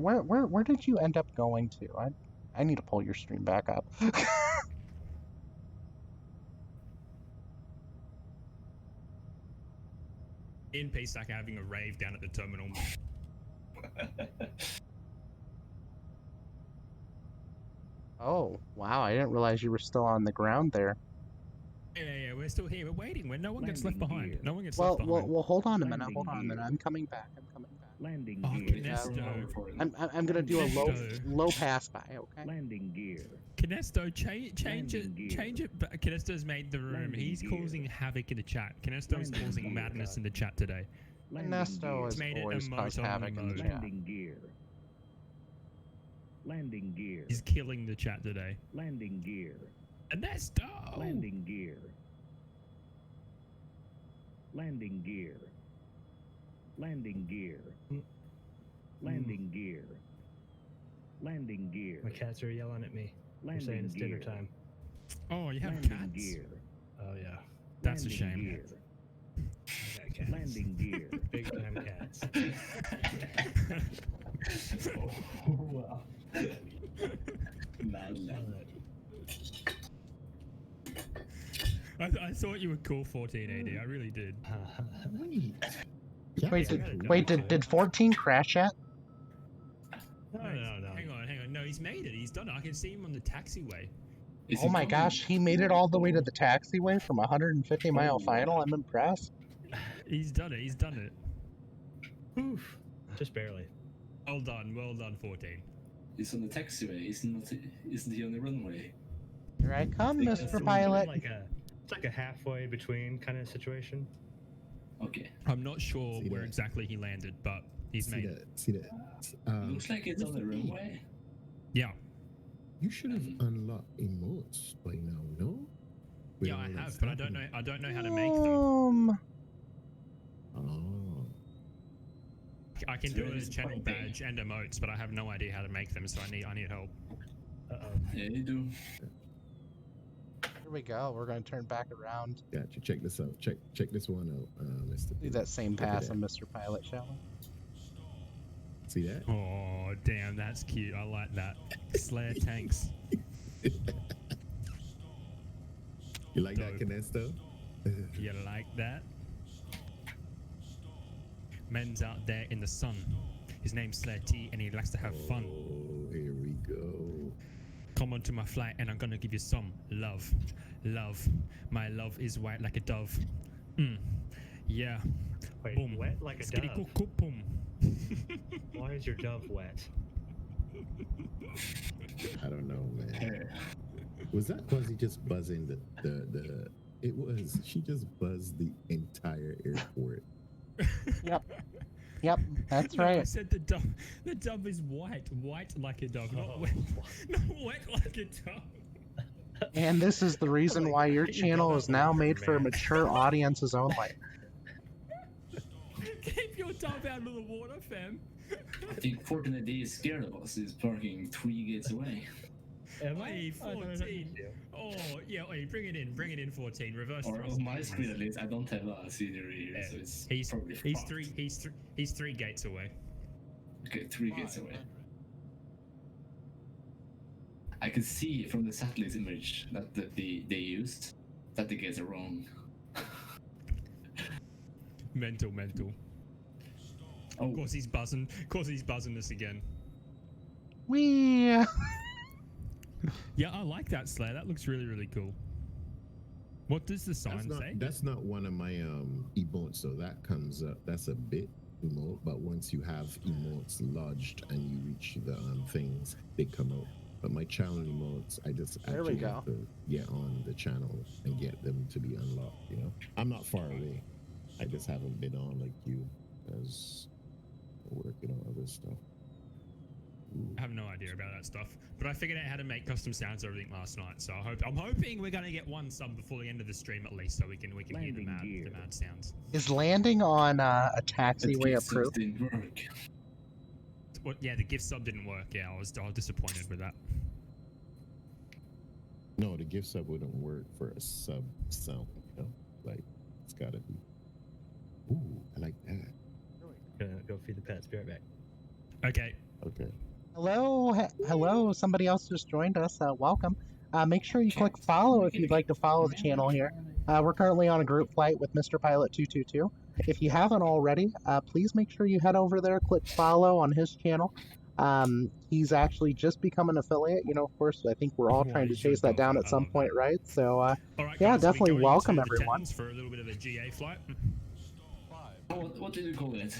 where did you end up going to? I need to pull your stream back up. In Paystack having a rave down at the terminal. Oh, wow, I didn't realize you were still on the ground there. Yeah, we're still here. We're waiting. When no one gets left Landing behind. gear. No one gets Well, left behind. hold on a minute. Landing Hold on a minute. gear. I'm coming back. Landing Oh, gear. Kinesto. I'm gonna do a Kinesto. low pass by. Okay. Landing gear. Kinesto, change it. Landing gear. Change it. Kinesto's made the room. Landing He's gear. causing havoc in the chat. Kinesto's Landing causing gear. madness in the chat today. Landing Nesto gear. has made it always a caused motor havoc in the mode. chat. Landing gear. Landing gear. He's killing the chat today. Landing gear. Ernesto! Landing gear. Landing gear. Landing gear. Landing gear. Landing gear. My cats are yelling at me. They're saying Landing it's dinner gear. time. Oh, you have Landing cats? gear. Oh yeah, That's a Landing shame. gear. I got cats. Landing gear. Big time cats. Wow. I thought you were cool 1480. I really did. Wait, did 14 crash yet? No. Hang on. No, he's made it. He's done it. I can see him on the taxiway. Is Oh he my coming? gosh, he made it all the way to the taxiway from a 150-mile final. I'm impressed. He's done it. He's done it. Oof. Just barely. Well done, 14. He's on the taxiway. Isn't he on the runway? Here I come, It's Mr. Pilot. like a halfway between kind of situation. Okay. I'm not sure See where that? exactly he landed, but he's See made. that? See that? Looks like it's on the runway. Yeah, You should have unlocked emotes by now, no? With yeah, all I that's have, but I don't know. happening. I don't know how to make them. Oh. I can It's do it very as channel disappointing. badge and emotes, but I have no idea how to make them, so I need help. Yeah, you do. Here we go. We're going to turn back around. Gotcha. Check this out. Check this one out, Mr. Do P. that same Look at pass that. on Mr. Pilot, shall we? See that? Oh, damn, that's cute. I like that. Slayer tanks. You like that, Dope. Canesto? You like that? Men's out there in the sun. His name's Slayer T, and he likes to have fun. Oh, here we go. Come onto my flight, and I'm gonna give you some love. Love. My love is white like a dove. Yeah. Wait, Boom. wet like a Skitty dove? cook, boom. Why is your dove wet? I don't know, man. Was that Quasi just buzzing the it was. She just buzzed the entire airport. Yep, that's No, I right. said the dove is white like a dove, not wet, not wet like a dove. And this is the reason why your channel is now made for mature audiences only. Keep your dove out of the water, fam. I think Fortnite D is scared of us. He's parking 3 gates away. Am I? Hey, I don't know 14. you. Oh, yeah, wait, bring it in, 14. Reverse Or thrust. on my please. screen at least, I don't have a scenery here, so it's probably He's fucked. he's three gates away. Okay, 3 gates away. I can see from the satellite image that they used that the gates are wrong. Mental. Oh, Of course he's buzzing us again. Wee. Yeah, I like that Slayer. That looks really, really cool. What does the sign say? That's not one of my emotes, so that comes up. That's a bit emote, but once you have emotes lodged and you reach the things, they come out. But my channel emotes, I just There we actually go. have to get on the channel and get them to be unlocked. You know, I'm not far away. I just haven't been on like you, as working on other stuff. Ooh. I have no idea about that stuff, but I figured out how to make custom sounds and everything last night. So I'm hoping we're gonna get one sub before the end of the stream at least, so we can hear the Landing gear. mad sounds. Is landing on a that taxiway gift approved? didn't work. What? Yeah, the gift sub didn't work. Yeah, I was disappointed with that. No, the gift sub wouldn't work for a sub sound. You know, like it's gotta be. Ooh, I like that. Gonna go feed the pets. Be right back. Okay. Okay. Hello, somebody else just joined us. Welcome. Make sure you click follow if you'd like to follow the channel here. We're currently on a group flight with Mr. Pilot 222. If you haven't already, please make sure you head over there, click follow on his channel. He's actually just become an affiliate. You know, of course, I think we're all Why trying to is your chase that dog down fat? at I some love point, that. right? So, All right, yeah, guys, are we definitely going welcome to the everyone. Tetons for a little bit of a GA flight. What did you call it?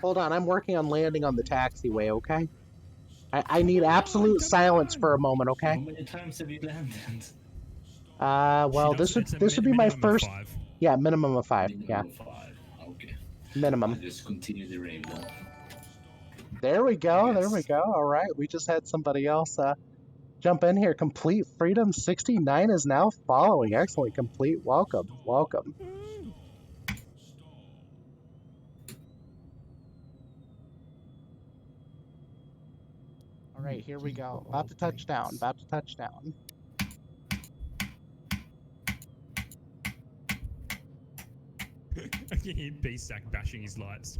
Hold on, I'm working on landing on the taxiway, okay? I need absolute silence for a moment, okay? How many times have you landed? Well, this would be my first. Yeah, minimum of 5. Yeah, Minimum of 5. Okay. minimum. I'll just continue the rainbow. There we go. There Yes. we go. All right, we just had somebody else jump in here. Complete Freedom 69 is now following. Excellent. Complete. Welcome. Welcome. All right, here we go. About to touch down. About to touch down. I can hear B-Stack bashing his lights.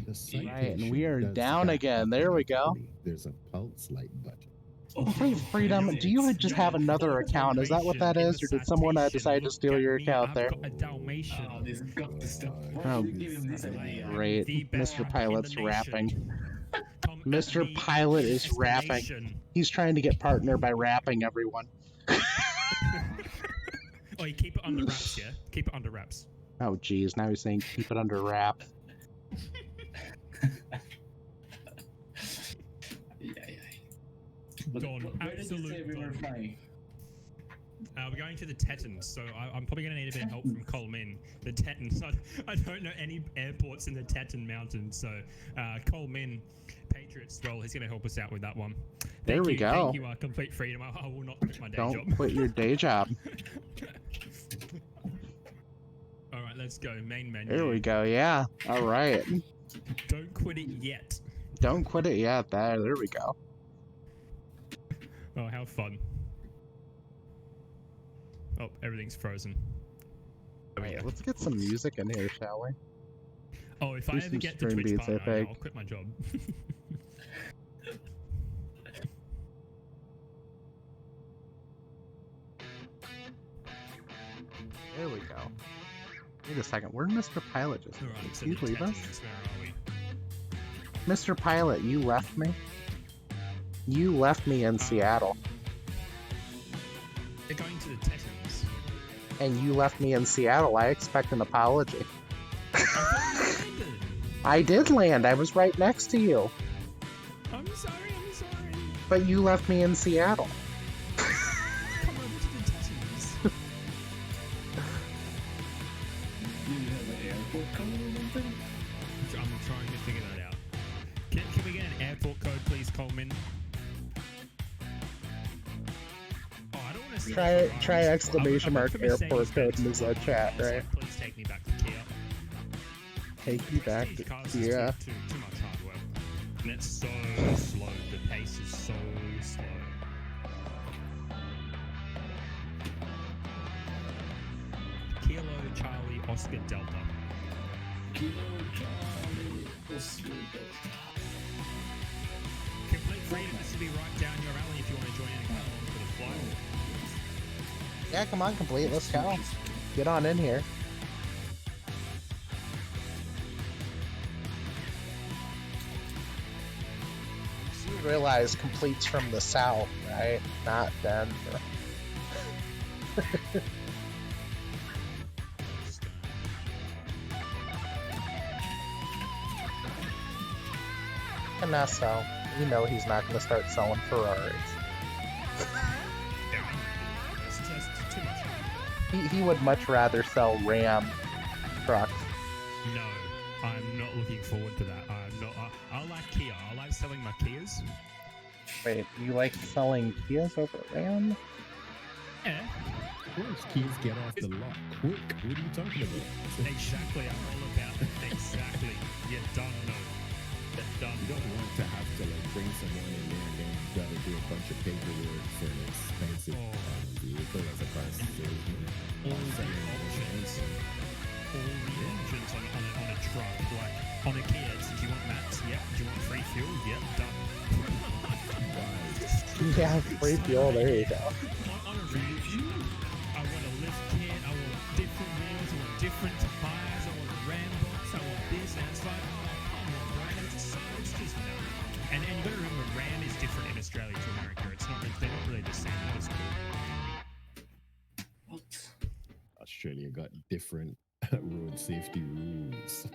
The site Right, and page we are does down that again. There we go. automatically. There's a pulse light button. Complete Freedom, do you just have another account? Is that what that is, or did someone decide to steal your account there? I've got a Dalmatian. Oh, this has got to stop. Why Oh, did you give him this idea? Great. The best Mr. in the Pilot's nation. rapping. Come at Mr. me, Pilot is rapping. destination. He's trying to get partner by rapping everyone. Oh, you keep it under wraps, yeah? Keep it under wraps. Oh, geez. Now he's saying keep it under wrap. But Don, where did you say absolute we were Don. flying? We're going to the Tetons, so I'm probably going to need a bit of help from Coleman. The Tetons. I don't know any airports in the Teton Mountains, so Coleman, Patriots, well, he's going to help us out with that one. There we go. Thank you, Complete Freedom. I will not quit my day job. Don't quit your day job. All right, let's go. Main menu. There we go. Yeah. All right. Don't quit it yet. Don't quit it yet. There we go. Oh, how fun. Oh, everything's frozen. Wait, let's get some music in here, shall we? Oh, if Do I ever some get the stream Twitch beats, I partner, think. I'll quit my job. There we go. Wait a second. Where'd Mr. Pilot just go? Alright, so Did the he leave us? Tetons, where are we? Mr. Pilot, you left me? You left me in Seattle. They're going to the Tetons. And you left me in Seattle. I expect an apology. I did land. I was right next to you. I'm sorry. But you left me in Seattle. Come over to the Tetons. Do you have an airport code or something? I'm trying to figure that out. Can we get an airport code, please, Coleman? Oh, I don't want to Try exclamation mark airport code in the chat, right? Please take me back to Kia. Take you back to Kia. Too much hard work. And it's so slow. The pace is so slow. Kilo Charlie Oscar Delta. Kilo Charlie Oscar Delta. Complete freedom. This will be right down your alley if you want to join in and come along for the flight. Yeah, come on, complete. Let's go. Get on in here. You realize complete's from the south, right? Not Denver. Canesso, you know he's not going to start selling Ferraris. It's just too much. He would much rather sell Ram trucks. No, I'm not looking forward to that. I'm not. I like Kia. I like selling my Kias. Wait, you like selling Kias over Ram? Yeah, Of course, keys get off the lot quick. What are you talking about? exactly. I'm all about it. Exactly. You don't know. You're done. You don't want to have to like bring someone in there and then you gotta do a bunch of paperwork for an expensive vehicle as a car salesman. All the options. All the options on a truck. Like on a Kia, do you want mats? Yep. Do you want free fuel? Yep. Done. Yeah, free fuel, there you go. On a range, I want a lift kit, I want different wheels, I want different tires, I want a Ram box, I want this, and it's like, oh, come on, right? It's just no. And you gotta remember, Ram is different in Australia to America. It's not, they're not really the same. That was cool. What? Australia got different road safety rules.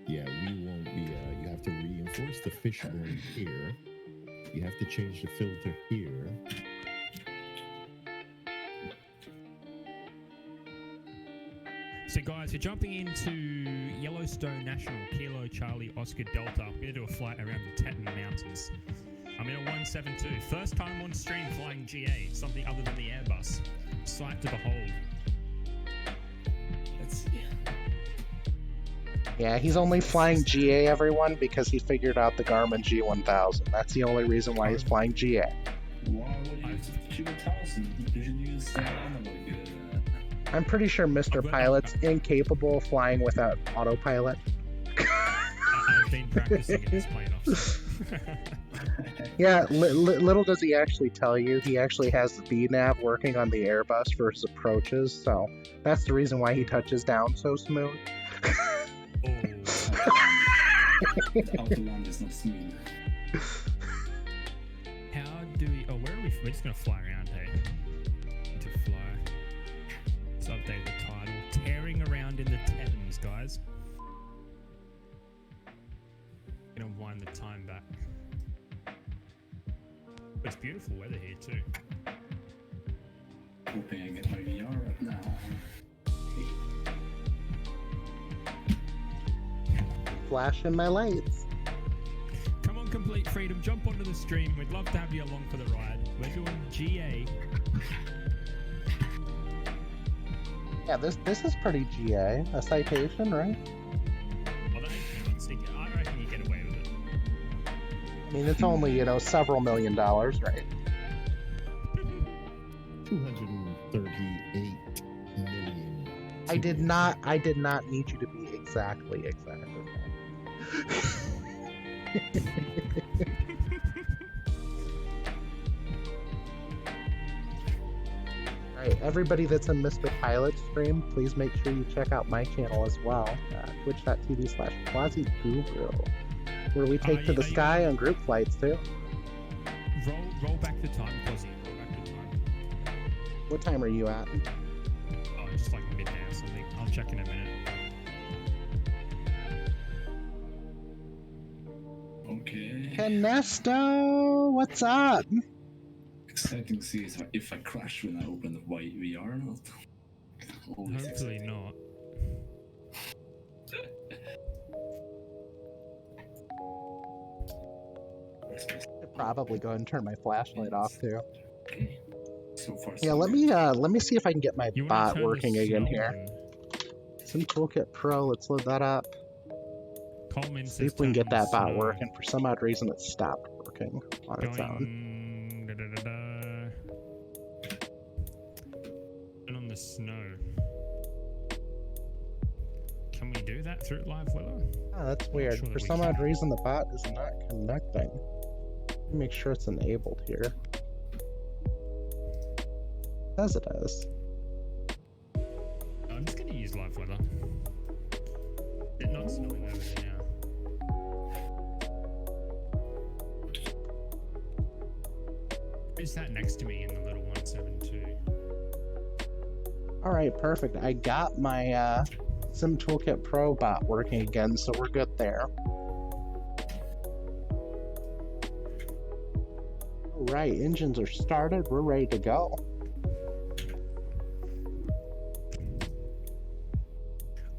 Yeah, we won't be. You have to reinforce the fishbone here. You have to change the filter here. So guys, we're jumping into Yellowstone National, Kilo Charlie Oscar Delta. We're gonna do a flight around the Teton Mountains. I'm in a 172. First time on stream flying GA, something other than the Airbus. Sight to behold. Let's see. Yeah, he's only flying GA, everyone, because he figured out the Garmin G1000. That's the only reason why he's flying GA. Why would you use G1000? You should use analog. I'm pretty sure Mr. Pilot's incapable of flying without autopilot. I've been practicing in this plane off. Yeah, little does he actually tell you, he actually has the VNav working on the Airbus for his approaches, so that's the reason why he touches down so smooth. The autoland is not smooth. How do we... Oh, where are we... We're just going to fly around, hey? To fly. Let's update the title. Tearing around in the Tetons, guys. Gonna wind the time back. But it's beautiful weather here, too. Hoping I get my VR up now. Flashing my lights. Come on, Complete Freedom, jump onto the stream. We'd love to have you along for the ride. We're doing GA. Yeah, this is pretty GA. A citation, right? Although, I reckon you get away with it. I mean, it's only, you know, several $1 million, right? 238 million. I did not need you to be exactly. Alright, everybody that's in Mr. Pilot's stream, please make sure you check out my channel as well, twitch.tv/Quasiguru, where we take to the sky on group flights too. Roll back the time, Quasi. Roll back the time. What time are you at? Oh, just like midday or something. I'll check in a minute. Okay. Canesto, what's up? Exciting to see if I crash when I open the VR or not. Always Hopefully exciting. not. Should probably go ahead and turn my flashlight off too. Okay. So far, Yeah, so let me see if I can get my You wanna bot turn the working again snow here. on? Sim Toolkit Pro, let's load that up. Coleman See says if we can get turn on that bot snow. working. For some odd reason, it stopped working on its own. Going... And on the snow. Can we do that through live weather? Oh, that's weird. sure that For we some can. odd reason, the bot is not connecting. Let me make sure it's enabled here. As it is. I'm just gonna use live weather. It's not snowing over there now. Is that next to me in the little 172? Alright, perfect. I got my Sim Toolkit Pro bot working again, so we're good there. Alright, engines are started. We're ready to go.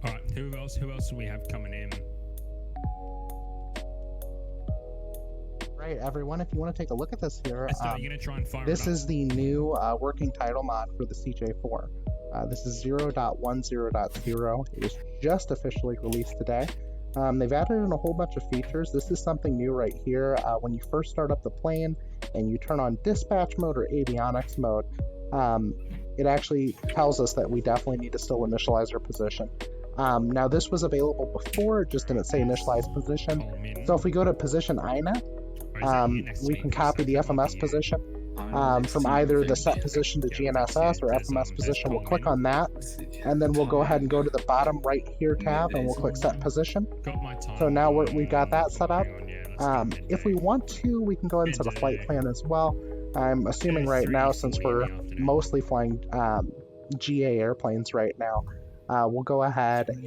Alright, who else do we have coming in? Right, everyone, if you want to take a look at this here, Esther, are you gonna try and fire this it up? is the new working title mod for the CJ4. This is 0.10.0. It was just officially released today. They've added in a whole bunch of features. This is something new right here. When you first start up the plane and you turn on dispatch mode or avionics mode, it actually tells us that we definitely need to still initialize our position. Now this was available before, it just didn't say initialize position. So if we go to position INET, we can copy the FMS position from either the set position to GNSS or FMS position. We'll click on that, and then we'll go ahead and go to the bottom right here tab, and we'll click set position. Got my time. So now we've got that set up. Hang on, yeah, let's go If we midday. want to, we can go ahead and set a flight plan as well. I'm assuming right now, since we're mostly flying GA airplanes right now, we'll go ahead and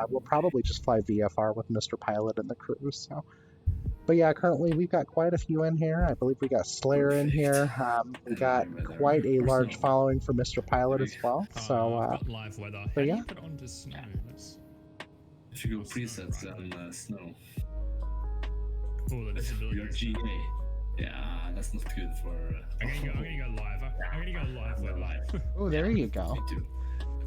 we'll probably just fly VFR with Mr. Pilot and the crew. So, but yeah, currently we've got quite a few in here. I believe we got Slayer in here. We got quite a large following for Mr. Pilot as well. So, I've got live weather. How but do yeah. you put it onto snow? If you go presets and snow, Oh, the your disability. GA. Yeah, that's not good for. I'm gonna go live. I'm gonna go live weather. oh, there you go. Me too.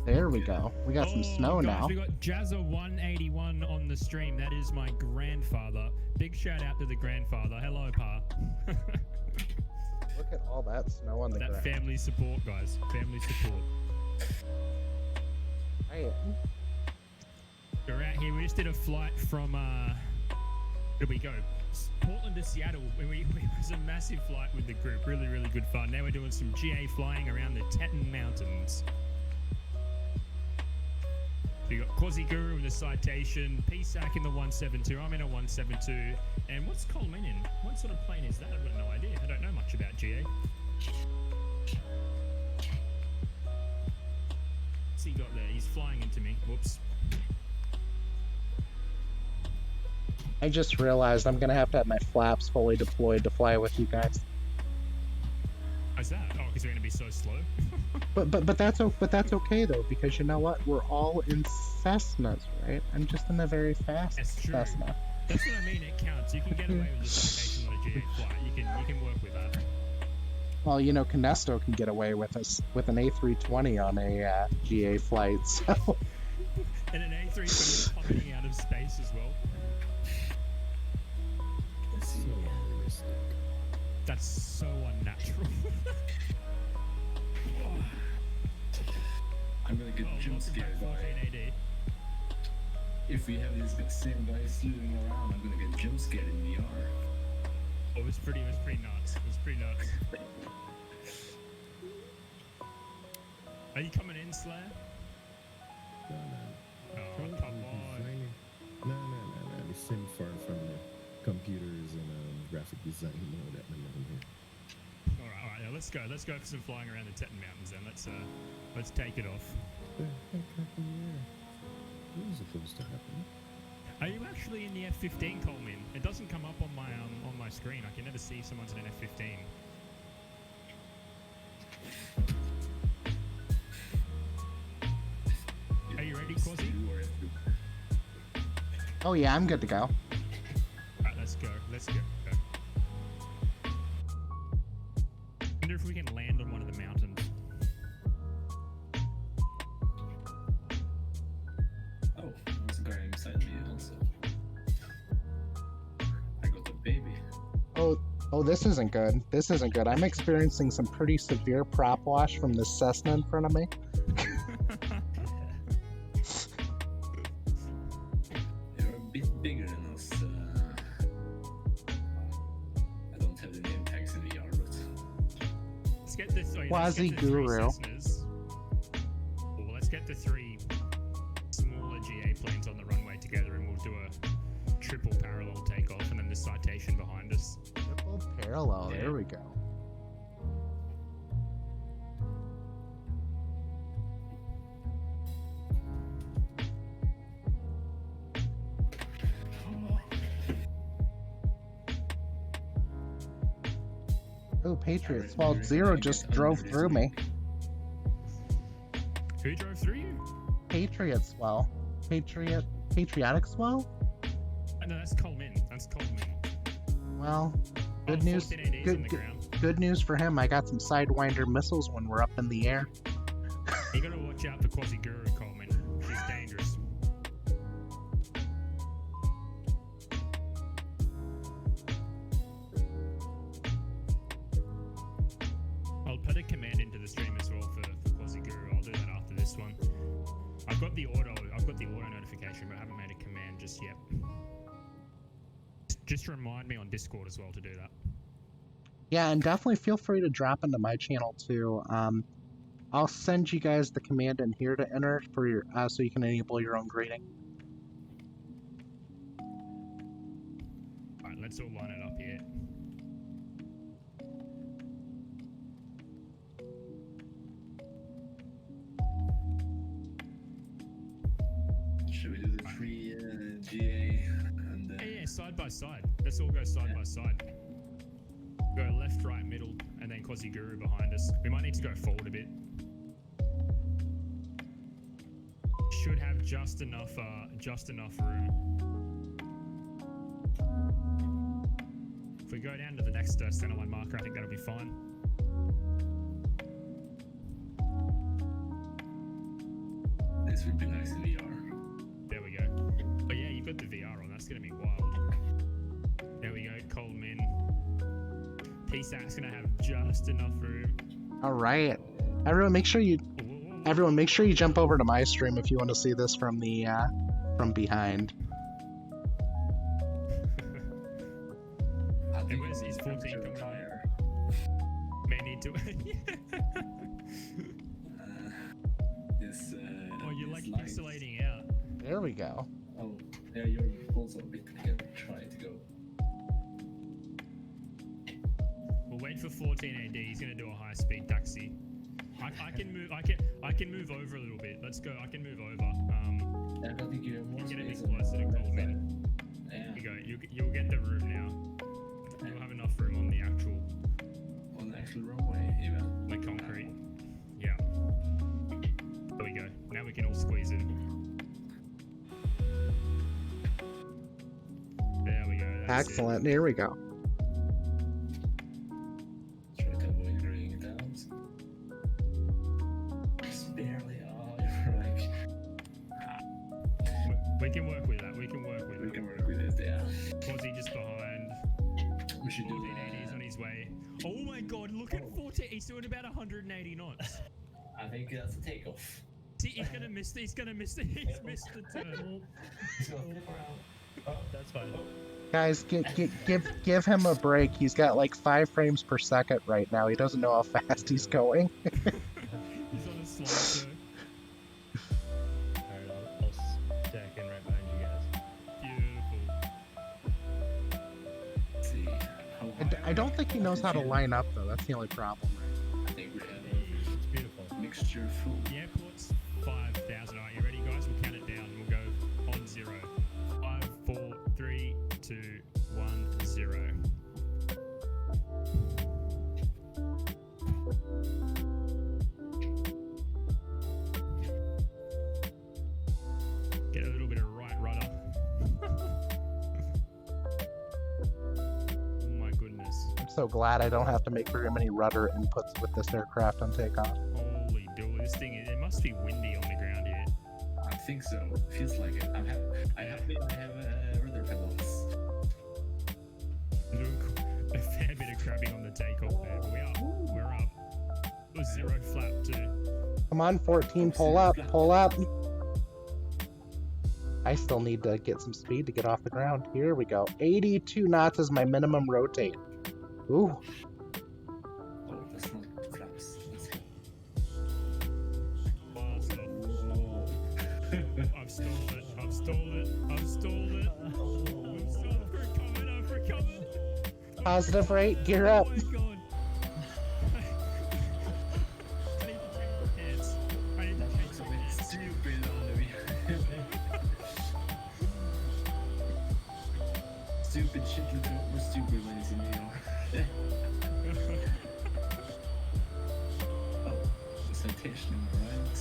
There we go. We got some snow guys, now. We got Jazza181 on the stream. That is my grandfather. Big shout out to the grandfather. Hello, Pa. Look at all that snow on the That ground. family support, guys. Family support. Right. We're out here. We just did a flight from where did we go? Portland to Seattle. It was a massive flight with the group. Really, really good fun. Now we're doing some GA flying around the Teton Mountains. We got Quasiguru in the citation, PSAC in the 172. I'm in a 172. And what's Coleman in? What sort of plane is that? I've got no idea. I don't know much about GA. What's he got there? He's flying into me. Whoops. I just realized I'm gonna have to have my flaps fully deployed to fly with you guys. How's that? Oh, because they're going to be so slow? But that's okay though, because you know what? We're all in Cessnas, right? I'm just in a very fast That's true. Cessna. That's what I mean. It counts. You can get away with this location on a G8 flight. You can work with that. Well, you know, Canesto can get away with an A320 on a GA flight, so. And an A320 plummeting out of space as well. So realistic. That's so unnatural. I'm gonna get jump scared by. 14 AD. If we have these same guys slewing around, I'm gonna get jump scared in VR. Oh, it was pretty nuts. It was pretty nuts. Are you coming in, Slayer? No. Oh, come on. No. It's sim far from the computers and graphic design mode at the moment. Alright, yeah, let's go. Let's go for some flying around the Teton Mountains then. Let's take it off. The heck happened here? What was supposed to happen? Are you actually in the F-15, Coleman? It doesn't come up on my screen. I can never see someone's in an F-15. Are you ready, Quasi? Oh yeah, I'm good to go. Alright, let's go. I wonder if we can land on one of the mountains. Oh, there's a guy inside me also. I got a baby. Oh, this isn't good. This isn't good. I'm experiencing some pretty severe prop wash from this Cessna in front of me. You're a bit bigger than us. I don't have the name tags in VR, but Let's get this. Quasiguru. Well, let's get the 3 smaller GA planes on the runway together, and we'll do a triple parallel takeoff, and then the citation behind us. Triple parallel. Yeah. There we go. Oh, Patriots. Well, Zero just drove through me. Who drove through you? Patriots. Well, Patriotic swell. Oh, no, that's Coleman. Well, good Oh, news. 14 ADs on the ground. Good news for him. I got some Sidewinder missiles when we're up in the air. You gotta watch out for Quasiguru, Coleman. She's dangerous. I'll put a command into the stream as well for Quasiguru. I'll do that after this one. I've got the auto notification, but I haven't made a command just yet. Just remind me on Discord as well to do that. Yeah, and definitely feel free to drop into my channel too. I'll send you guys the command in here to enter for your so you can enable your own greeting. Alright, let's all line it up here. should we do the 3 GA and Yeah, side by side. Let's all go side by side. Go left, right, middle, and then Quasiguru behind us. We might need to go forward a bit. Should have just enough room. If we go down to the next centerline marker, I think that'll be fine. this would be nice in VR. There we go. Oh yeah, you've got the VR on. That's gonna be wild. There we go. Coleman. PSAC's gonna have just enough room. All right, everyone, make sure you jump over to my stream if you want to see this from the from behind. I think Is 14 coming higher. May need to. This. Oh, you're like this lights. pixelating out. There we go. Oh, yeah, you're also a bit clear. Try to go. We'll wait for 14 AD. He's gonna do a high speed taxi. I can move. I can move over a little bit. Let's go. I can move over. I think you have more Get a bit space on closer to the Coleman. side. Yeah, Here you go. You'll get the room now. You'll have enough room on the actual on the actual runway, even. the concrete. Yeah. that's Excellent. Here we go. Try to avoid bringing it down. Just barely. Oh, you're like. We can work with that. We can work with We it. can work with it, yeah. Quasi just behind. We should do 1480 is on his way. Oh my god, look at 14. He's doing about 180 knots. I think that's a takeoff. See, he's gonna miss. He's gonna miss. He's missed the turn. He's gonna flip around. Oh, That's fine. Guys, give him a break. He's got like 5 frames per second right now. He doesn't know how fast he's going. He's on a slide, Alright, I'll stack in right behind you guys. Beautiful. let's see. I don't think he knows how to line up though. That's the only problem. I think we have It's beautiful. a mixture full. The airport's 5,000. Alright, you ready, guys? We'll count it down. We'll go on 0. 5, 4, 3, 2, 1, 0. Get a little bit of right rudder. Oh my goodness. I'm so glad I don't have to make very many rudder inputs with this aircraft on takeoff. Holy dooly. This thing, it must be windy on the ground here. I think so. Feels like it. I have rudder pedals. Look, a fair bit of crabbing on the takeoff there. But we're up. It was 0 flap too. Come on, 14, pull up, pull up. I still need to get some speed to get off the ground. Here we go. 82 knots is my minimum rotate. Ooh. Oh, that's not flaps. Let's go. Oh, stop. I've stalled it. I've stalled it. I've stalled it. I'm recovered. I've recovered. Positive rate, gear up. Oh my god. I need to change my pants. I need to That change looks a my bit pants. stupid on the Stupid shit looks more stupid when it's in the air. Oh, the citation, right?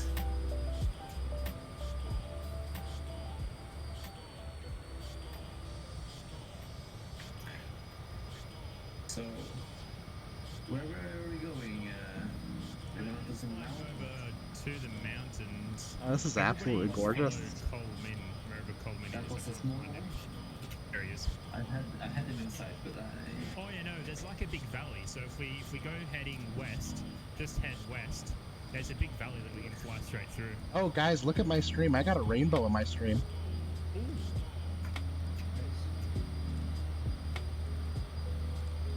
So, where are we going? We're going to some mountains. Over to the mountains. Oh, this is absolutely gorgeous. Coleman, wherever Coleman That is. was a small one. There he is. I had him inside, but Oh yeah, no, there's like a big valley. So if we go heading west, just head west. There's a big valley that we can fly straight through. Oh, guys, look at my stream. I got a rainbow in my stream. Ooh.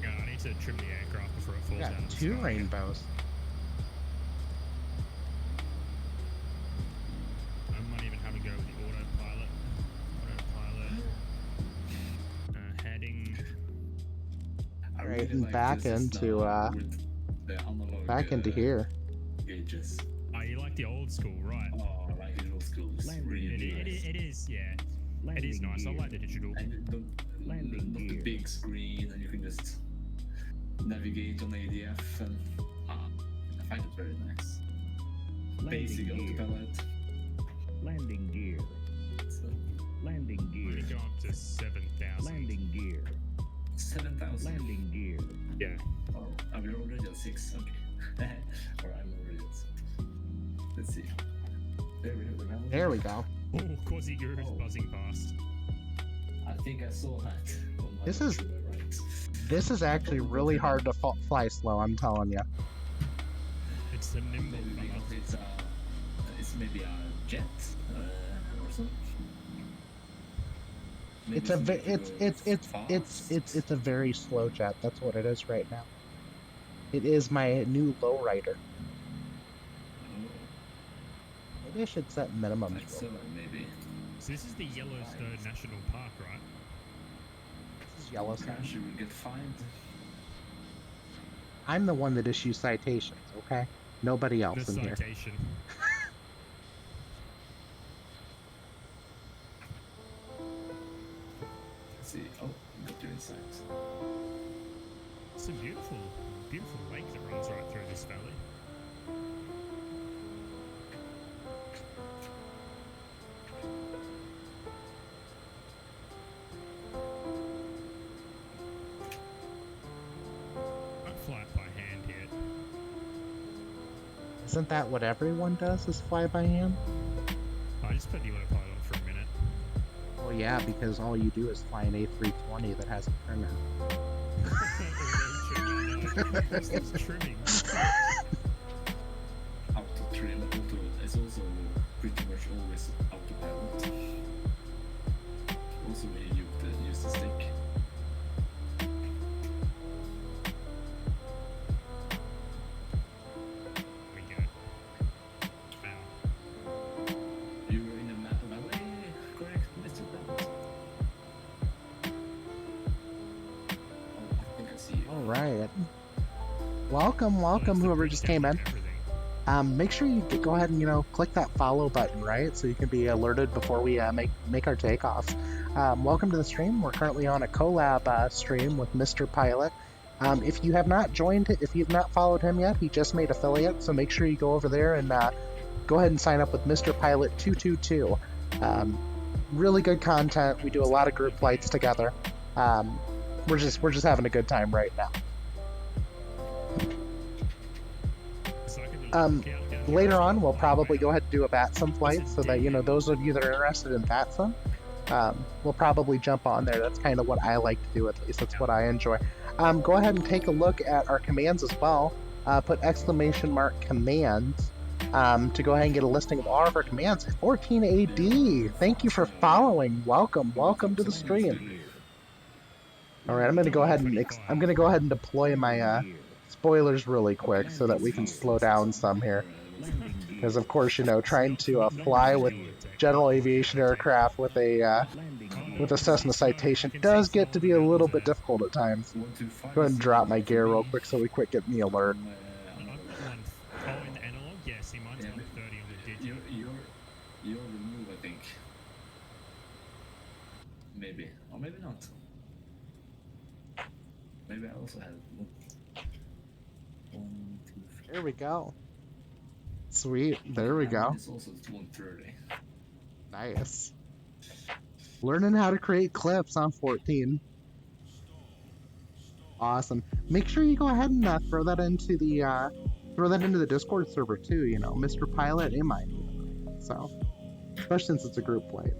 Yeah, I need to trim the aircraft before it falls I down. got the 2 sky. rainbows. I might even have a go with the autopilot. Heading. I Right, really and like back this into, now with the analog, Back into here. gauges. Oh, you like the old school, right? Oh, I like digital schools. Landing Really It nice. is, yeah. It Landing is nice. I gear. like the digital. And Landing not the gear. big screen, and you can just navigate on ADF, and I find it very nice. Basic Landing gear. autopilot. Landing gear. So, Landing I'm gear. gonna go up to 7,000. Landing gear. 7,000. Landing gear. Yeah. Oh, we're already at 6. Okay. Or I'm already at 6. Let's see. There we have the valley. There we go. Oh, Quasiguru is Oh. buzzing past. I think I saw that. On my This is- computer, right. This is actually really hard to fly slow, I'm telling you. It's the nimble Maybe fella. because it's maybe a jet or something. Maybe It's a something to go fast. it's a very slow jet. That's what it is right now. It is my new lowrider. Oh, Maybe I should set minimums. like 7 maybe. So this is the Yellowstone National Park, right? This is Yellowstone. Crash, you will get fined. I'm the one that issues citations, okay? Nobody else The in here. citation. Let's see. Oh, got your insight. It's a beautiful, beautiful lake that runs right through this valley. Isn't that what everyone does, is fly by hand? I just put the autopilot on for a minute. Well, yeah, because all you do is fly an A320 that has a trimmer. Who's this trimming? Auto trim auto is also pretty much always autopilot. Also when you use the stick. We go. Wow. You were in a map valley, correct, Mr. Bennett? Oh, I think I see you. All right. Welcome, whoever just came in. Make sure you go ahead and, you know, click that follow button, right? So you can be alerted before we make our takeoffs. Welcome to the stream. We're currently on a collab stream with Mr. Pilot. If you have not joined, if you've not followed him yet, he just made affiliate, so make sure you go over there and go ahead and sign up with Mr. Pilot 222. Really good content. We do a lot of group flights together. We're just having a good time right now. Later on, we'll probably go ahead and do a VATSIM flight, so that, you know, those of you that are interested in VATSIM, we'll probably jump on there. That's kind of what I like to do, at least. That's what I enjoy. Go ahead and take a look at our commands as well. Put !commands to go ahead and get a listing of all of our commands. 14AD, thank you for following. Welcome to the stream. All right, I'm gonna go ahead and deploy my spoilers really quick so that we can slow down some here. Because of course, you know, trying to fly with general aviation aircraft with a Cessna Citation does get to be a little bit difficult at times. Go ahead and drop my gear real quick so we quit getting the alert. I've got one. Oh, in the analog? Yeah, see, mine's 130 on the digital. You're the move, I think. Maybe. Or maybe not. Maybe I also have one. 1, 2, 3. There we go. Sweet. There we go. It's also 130. Nice. Learning how to create clips on 14. Awesome. Make sure you go ahead and throw that into the Discord server too. You know, Mr. Pilot and mine. So, especially since it's a group flight.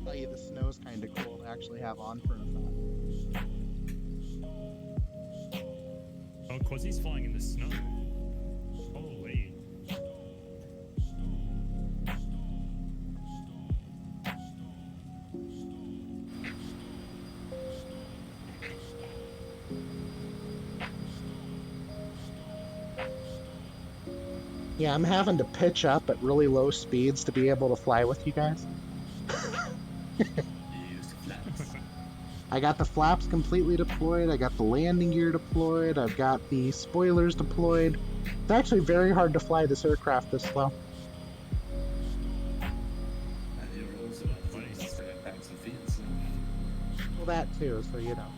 Tell you, the snow's kind of cool to actually have on for an effect. Oh, Quasi's flying in the snow. Holy. Yeah, I'm having to pitch up at really low speeds to be able to fly with you guys. You use the flaps. I got the flaps completely deployed, I got the landing gear deployed, I've got the spoilers deployed. It's actually very hard to fly this aircraft this slow. And you're also at 7,000 feet, so... Well, that too, so you know.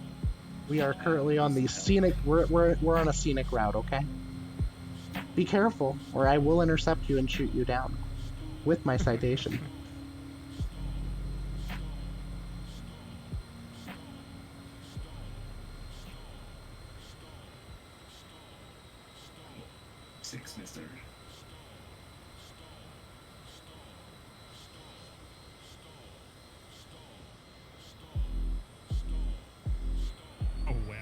We are currently on the scenic, we're on a scenic route, okay? Be careful, or I will intercept you and shoot you down. With my citation. Six, mister. Oh, wow.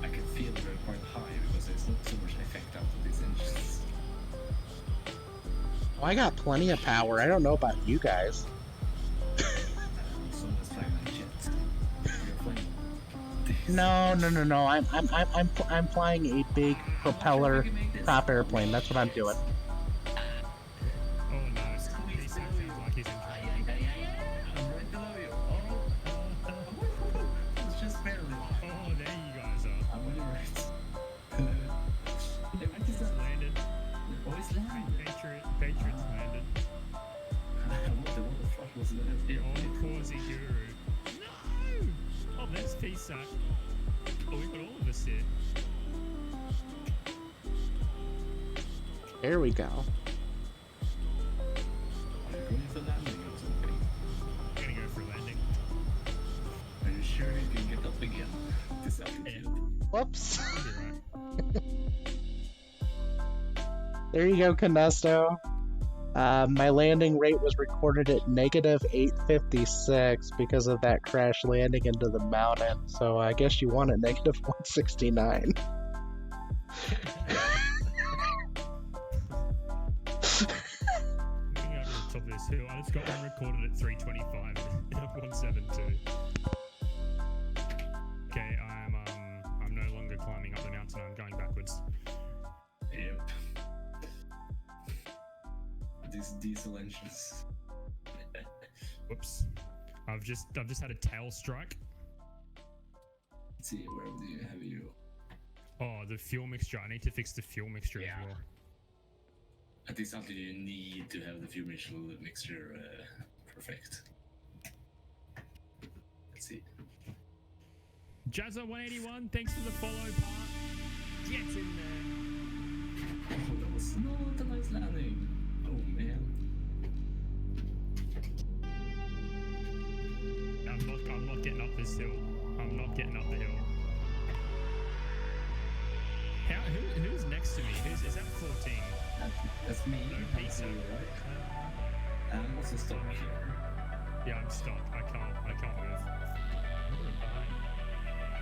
I can feel they're quite high because there's not so much effect out of these engines. Oh, I got plenty of power, I don't know about you guys. Someone's flying on jets. You're flying. No. I'm flying a big propeller prop airplane. That's what I'm doing. Oh, no. He sounds like he's in trouble. I'm right below you. It's just barely. Oh, there you guys are. I'm on your right. I just landed. Oh, it's landing. Patriots landed. What the fuck was that? Oh, Quasiguru. No! Oh, that's P-Suck. Oh, we've got all of us here. There we go. Are you going for landing or something? I'm gonna go for landing. Are you sure you can get up again? This altitude. Whoops. You're right. There you go, Canesto. My landing rate was recorded at negative 856 because of that crash landing into the mountain. So I guess you won at negative 169. Looking over the top of this hill, I just got one recorded at 325 and 172. Okay, I'm no longer climbing up the mountain. I'm going backwards. Yep. These diesel engines. Whoops. I've just had a tail strike. Let's see, where do you have you? Oh, the fuel mixture. I need to fix the fuel mixture as well. At this altitude, you need to have the fuel mixture perfect. Let's see. Jazza181, thanks for the follow, part. Get in there. Oh, that was not a nice landing. Oh man. I'm not getting up this hill. I'm not getting up the hill. Who's next to me? Is that 14? That's me. No pizza. Right? I'm also stuck here. Yeah, I'm stuck. I can't move.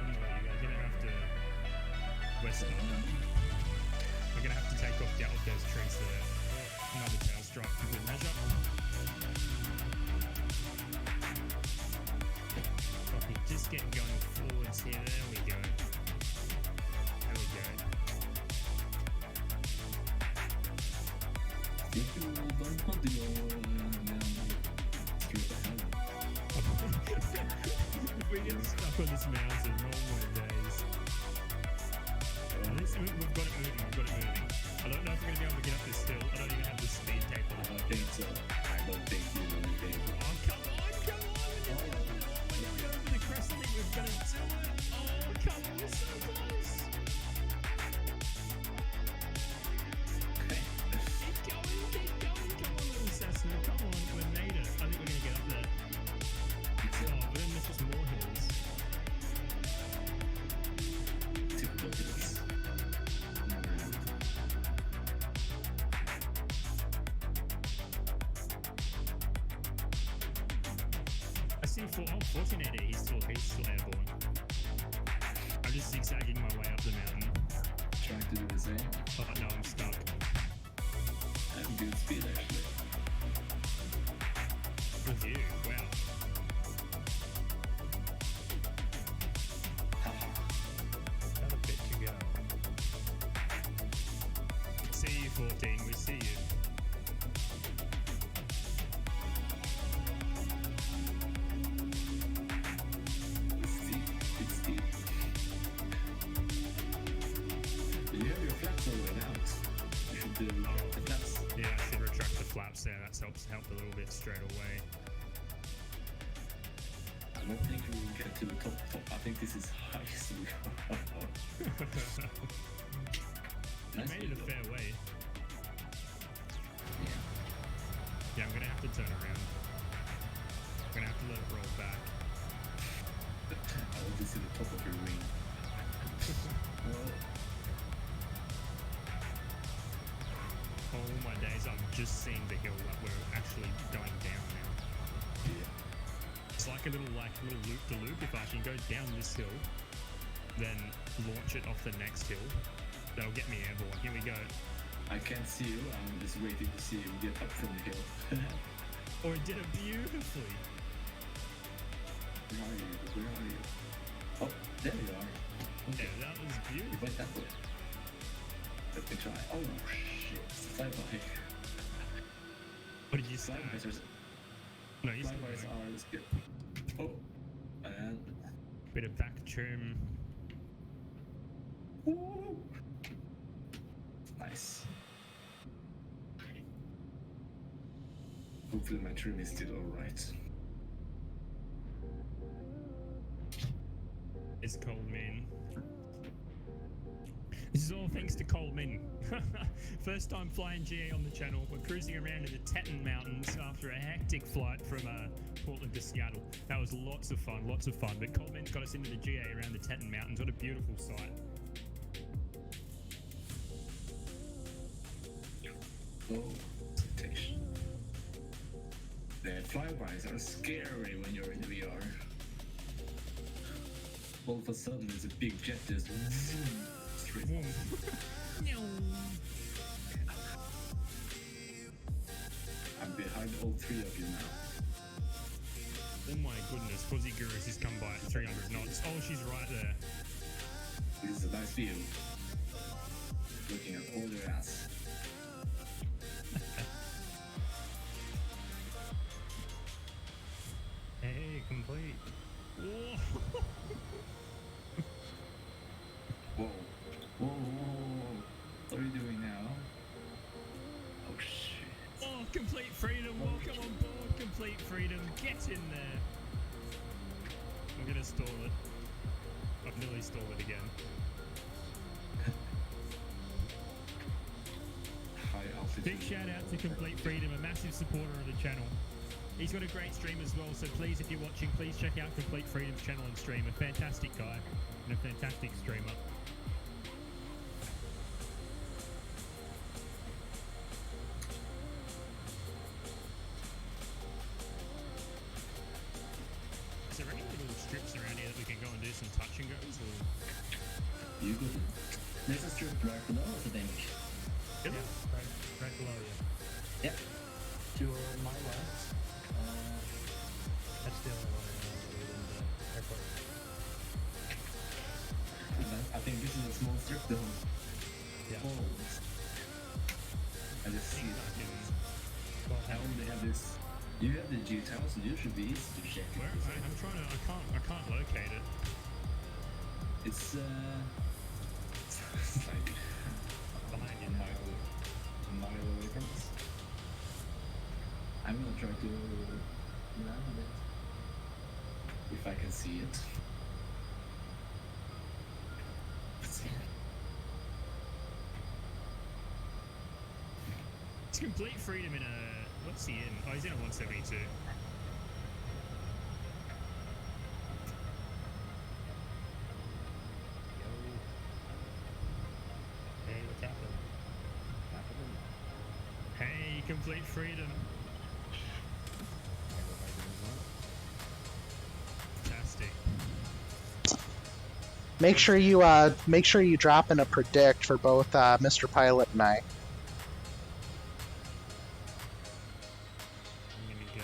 You're gonna have to west on. We're gonna have to take off those trees there. Another tail strike for good measure. Okay, just getting going forwards here. There we go. There we go. If you don't continue straight ahead. If we get stuck on this mountain, oh my days. We've got it moving. I don't know if we're going to be able to get up this hill. I don't even have the speed tape on. I don't think so. I don't think you will be able. Oh, come on. We're going over the crest. I think we're going to do it. Oh, come on. We're so close. Keep going. Come on, little Cessna. Come on. We made it. I think we're going to get up there. Oh, we're going to miss us more hills. Typical hills. I see 1480. He's still airborne. I'm just zigzagging my way up the mountain. Trying to do the same. Oh no, I'm stuck. I have good speed actually. With you, wow. Another bit to go. See you, 14. We see you. It's steep. You have your flaps all the way out. You should do the flaps. Yeah, I should retract the flaps there. That helped a little bit straight away. I don't think we will get to the top. I think this is high as we go. You Nice made it a video. fair way. Yeah. Yeah, I'm gonna have to turn around. I'm gonna have to let it roll back. I want to see the top of your wing. Well, Oh my days, I'm just seeing the hill that we're actually going down now. yeah. It's like a little loop-de-loop. If I can go down this hill, then launch it off the next hill, that'll get me airborne. Here we go. I can't see you. I'm just waiting to see you get up from the hill. Oh, it did it beautifully. Where are you? Oh, there you are. Yeah, that was You beautiful. went that way. Let me try. Oh shit! Flyby. What did you say? Flybys are. No, you said Flybys are good. Oh, and. bit of back trim. Ooh. Nice. Hopefully my trim is still alright. It's cold, man. This is is all thanks to Coleman. First time flying GA on the channel. We're cruising around in the Teton Mountains after a hectic flight from Portland to Seattle. That was lots of fun, lots of fun. But Coleman's got us into the GA around the Teton Mountains. What a beautiful sight. Oh, temptation. The flybys are scary when you're in VR. All of a sudden, there's a big jet just zoom straight I'm behind all three of you now. Oh my goodness, Quasiguru has just come by at 300 knots. Oh, she's right there. This is a nice view. Looking at all their ass. Hey, complete. Whoa. Whoa. Whoa, whoa, whoa. What are you doing now? Oh shit. Oh, complete freedom. Welcome on board, complete freedom. Get in there. I'm gonna stall it. I've nearly stalled it again. High altitude. Big shout out to Complete Freedom, a massive supporter of the channel. He's got a great stream as well, so please, if you're watching, please check out Complete Freedom's channel and stream. A fantastic guy and a fantastic streamer. Is there any little strips around here that we can go and do some touch and goes? Or? You good? There's a strip right below us, I think. Yeah, right below you. Yep. To my left. That's the only one I know other than the airport. I think this is a small strip though. Yeah. Oh. I just see it. Well, I only have this. You have the G-Tower, so you should be easy to check it. Where is it? I'm trying to. I can't locate it. It's it's like Behind you. a mile away from us. I'm gonna try to land it if I can see it. Let's see. It's Complete Freedom in a. What's he in? Oh, he's in a 172. hey, what's happening? Hey, Complete Freedom. Fantastic. Make sure you drop in a predict for both Mr. Pilot and I. I'm gonna go.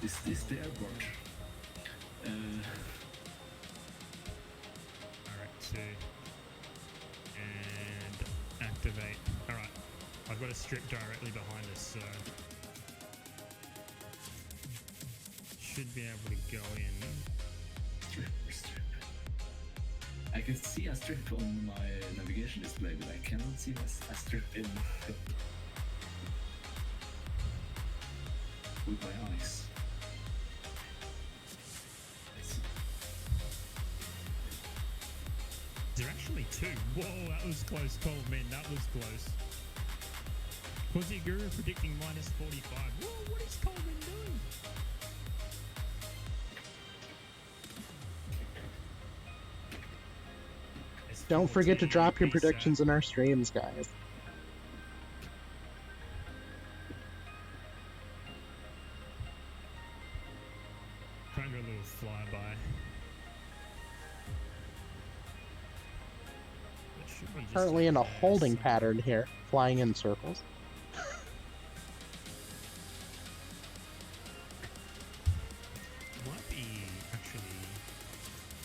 Is this the airport? Direct to. And activate. Alright. I've got a strip directly behind us, so. Should be able to go in. Strip. I can see a strip on my navigation display, but I cannot see a strip in with my eyes. Let's see. Is there actually two? Whoa, that was close, Coleman. That was close. Quasiguru predicting minus 45. Whoa, what is Coleman doing? Don't forget to drop your predictions in our streams, guys. Trying to do a little flyby. That should be just Currently in a over there holding somewhere. pattern here, flying in circles. Might be actually.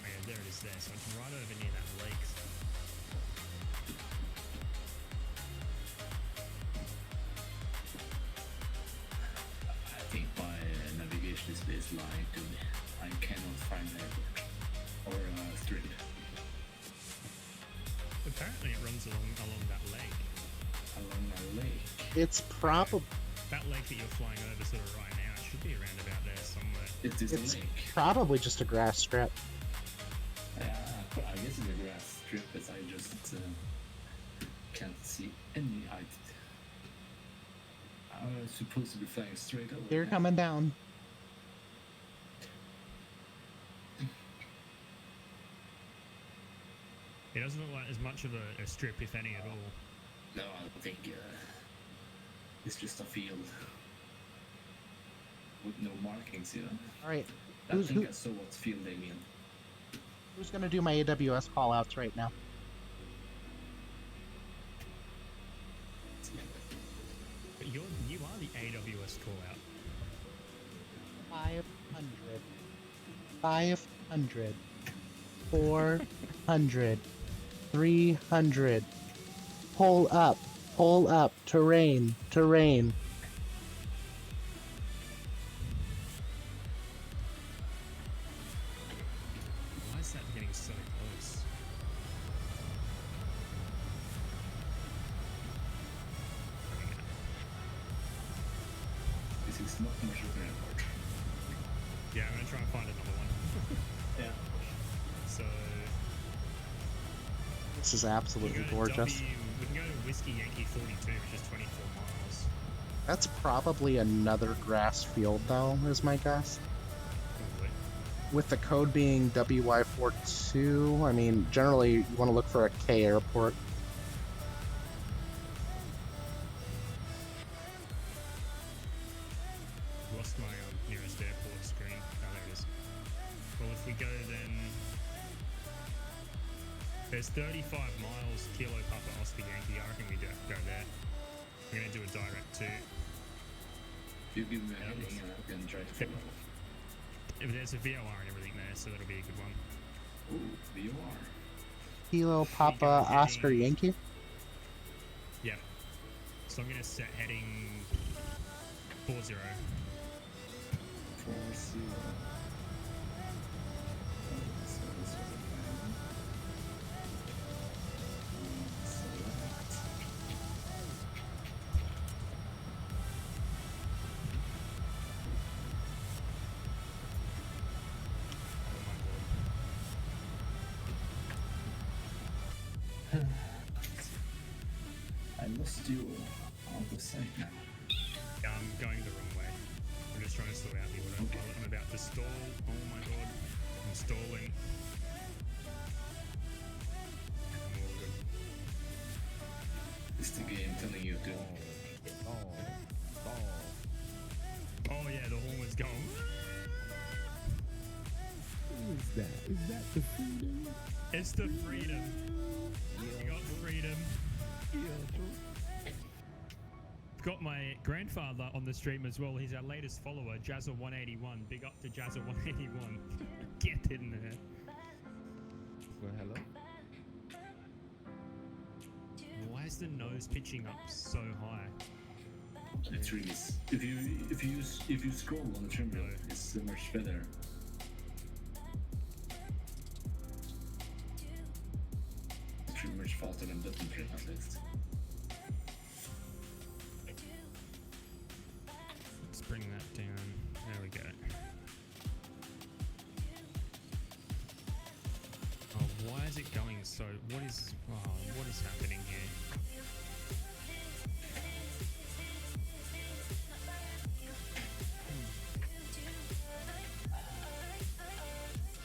Oh yeah, there it is there. So it's right over near that lake. I think my navigation display is lying to me. I cannot find an airport or a strip. Apparently it runs along that lake. Along a lake. It's probably That lake that you're flying over sort of right now, it should be around about there somewhere. It is It's- a lake. probably just a grass strip. Yeah, I guess it's a grass strip. strip, but I just can't see any height. I'm supposed to be flying straight over. You're coming down. It doesn't look like as much of a strip, if any, at all. No, I don't think it's just a field with no markings, you know. All right. I think I saw what field they mean. Who's gonna do my AWS callouts right now? But you are the AWS callout. 500. 500. 400. 300. Pull up, terrain, terrain. Why is that getting so close? This is not much of an airport. Yeah, I'm gonna try and find another one. Yeah. So This is we absolutely can go to gorgeous. we can go to Whiskey Yankee 42, which is 24 miles. That's probably another grass field, though, is my guess. Probably. With the code being WY42, I mean, generally you want to look for a K airport. Lost my nearest airport screen. Oh, there it is. Well, if we go then... There's 35 miles, Kilo Papa Oscar Yankee. I reckon we go there. We're going to do a direct to... You give me a heading and I can try to follow. There's a VOR and everything there, so that'll be a good one. Ooh, VOR. Kilo Papa Oscar Yankee. Yep. So I'm going to set heading 40. 40. I lost you on the site now. Yeah, I'm going the wrong way. I'm just trying to sort out the autopilot. I'm about to stall. Oh my god. I'm stalling. I'm all good. It's the game telling you to. Oh yeah, the horn was going. Who is that? Is that the freedom? It's the freedom. We got freedom. Got my grandfather on the stream as well. He's our latest follower, Jazza181. Big up to Jazza181. Get in there. Well, hello. Why is the nose pitching up so high? The trees. If you scroll on the trim wheel, it's much better. It's much faster than button trim at least. Let's bring that down. There we go. Oh, why is it going so? What is happening here?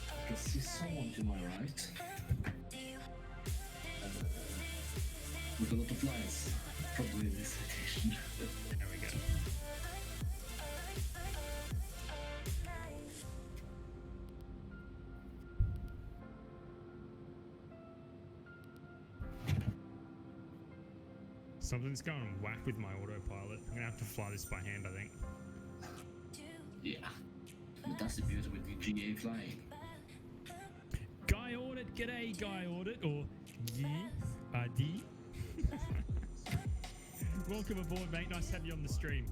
I can see someone to my right. With a lot of lines. Probably this citation. There we go. Something's going whack with my autopilot. I'm gonna have to fly this by hand, I think. Yeah. But that's the beauty with the GA flying. Guy Audit, g'day Guy Audit, or D. Welcome aboard, mate. Nice to have you on the stream.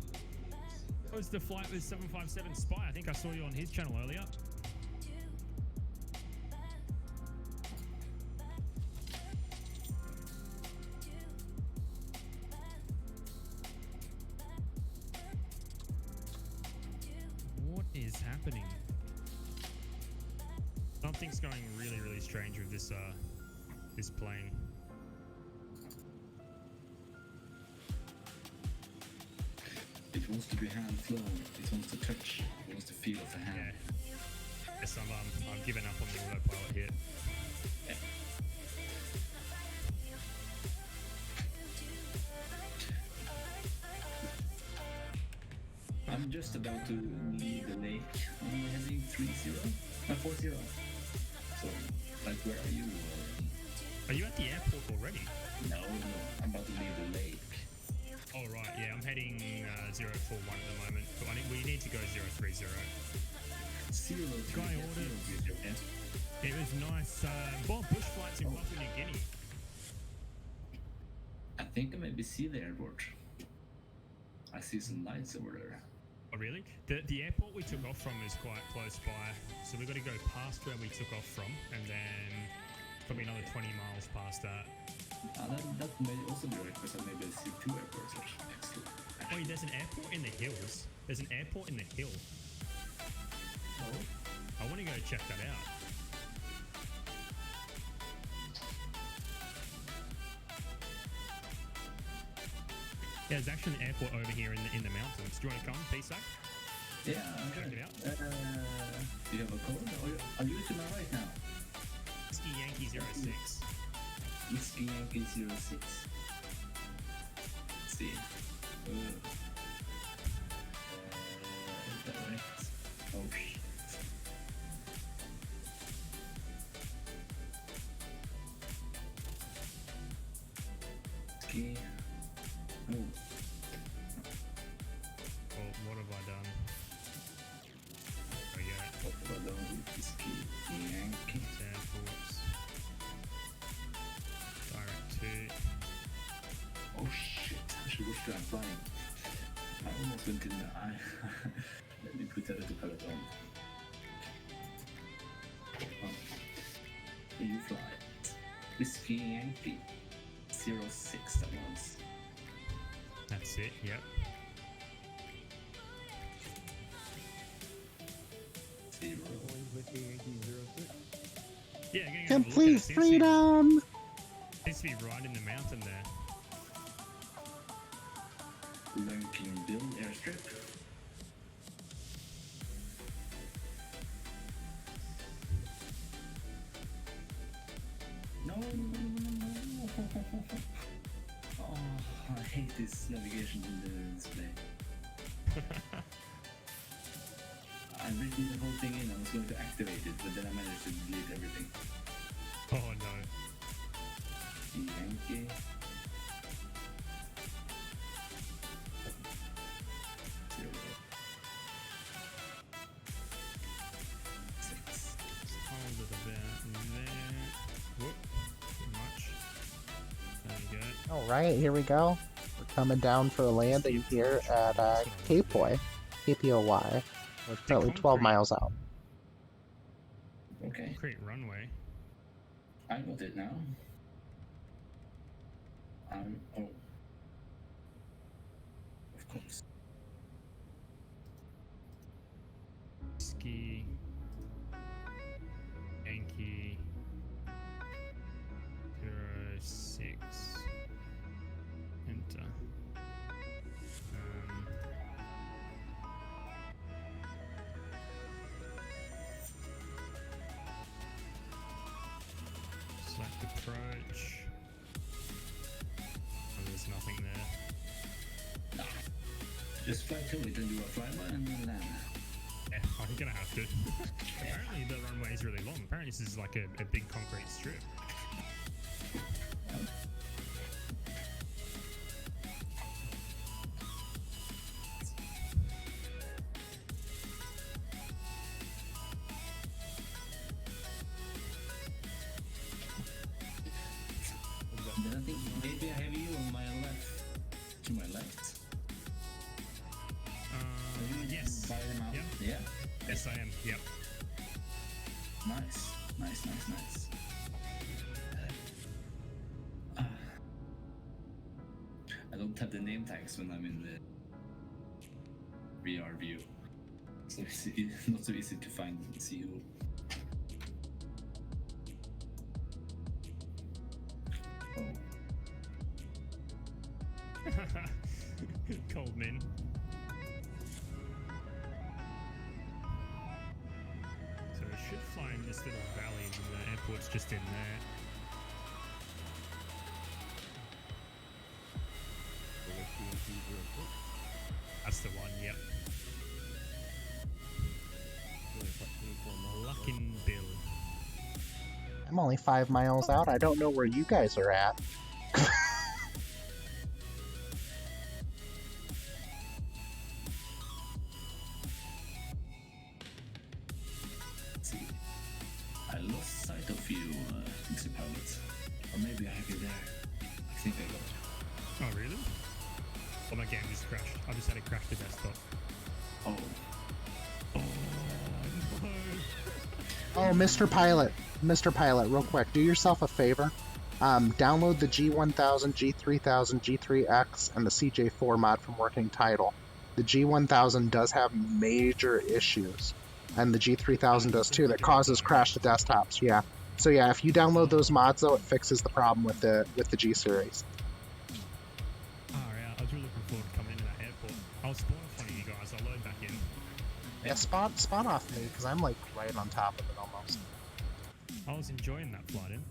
That was the flight with 757 Spy. I think I saw you on his channel earlier. What is happening? Something's going really, really strange with this this plane. It wants to be hand flown. It wants to touch. It wants to feel of the hand. Yeah. Yes, I'm giving up on the autopilot here. I'm just about to leave the lake. I'm heading 3-0? 4-0. So, like, where are you? Are you at the airport already? No, I'm about to leave the lake. Oh, right, yeah, I'm heading 041 at the moment. But we need to go 030. 0-3. Guy ordered. It was nice. Bush flights in Papua New Guinea. I think I maybe see the airport. I see some lights over there. Oh, really? The airport we took off from is quite close by, so we've got to go past where we took off from, and then probably another 20 miles past that. That may also be right, because I maybe see 2 airports actually. Oh, there's an airport in the hills. There's an airport in the hill. Oh? I want to go check that out. Yeah, there's actually an airport over here in the mountains. Do you want to come, P-Sack? Yeah, Check it out. Do you have a code? Are you to my right now? Whiskey Yankee 06. Whiskey Yankee 06. Let's see. Direct. Oh shit. Whiskey. Oh. Well, what have I done? There we go. What have I done with Whiskey Yankee? Airports. Direct to. Oh shit, I should watch that flying. I almost went in the eye. Let me put that at the pallet on. Oh. You fly. Whiskey Yankee 06, that was. That's it, yep. Zero. Yeah, getting a Complete look at it. freedom! Seems to be right in the mountain there. Lincoln Bill airstrip. No. Oh, I hate this navigation in the display. I've written the whole thing in. I was going to activate it, but then I managed to delete everything. Oh no. Yankee. Zero. 6. Hold it about there. Whoop. Too much. There you go. Alright, here we go. We're coming down for a landing here at KPOY. KPOY. We're currently 12 miles out. Okay, Concrete runway. I got it now. Oh. Of course. Ski. Yankee. 06. Enter. Select approach. Oh, there's nothing there. Just fly to it and do a flyby and then land. Yeah, I'm gonna have to. Apparently the runway is really long. Apparently this is like a big concrete strip. Then I think maybe I have you on my left. To my left. Yes. Buy them out. Yep. Yeah. Yes, I am. Yep. Nice. Nice. I don't have the name tags when I'm in the VR view. So it's not so easy to find and see who. should fly in this little valley, and the airport's just in there. That's the one, yep. Luckin' Bill. I'm only 5 miles out. I don't know where you guys are at. See, I lost sight of you, Mr. Pilot. Or maybe I have you there. I think I got you. Oh, really? Oh, my game just crashed. I just had to crash the desktop. Oh. Oh, no. Oh, Mr. Pilot, real quick, do yourself a favor. Download the G1000, G3000, G3X, and the CJ4 mod from Working Title. The G1000 does have major issues, and the G3000 does too, that causes crash to desktops, yeah. So yeah, if you download those mods though, it fixes the problem with the G series. Alright, I was really looking forward to coming into that airport. I'll spawn in front of you guys, I'll load back in. Yeah, spawn off me, because I'm like right on top of it almost. I was enjoying that flight in.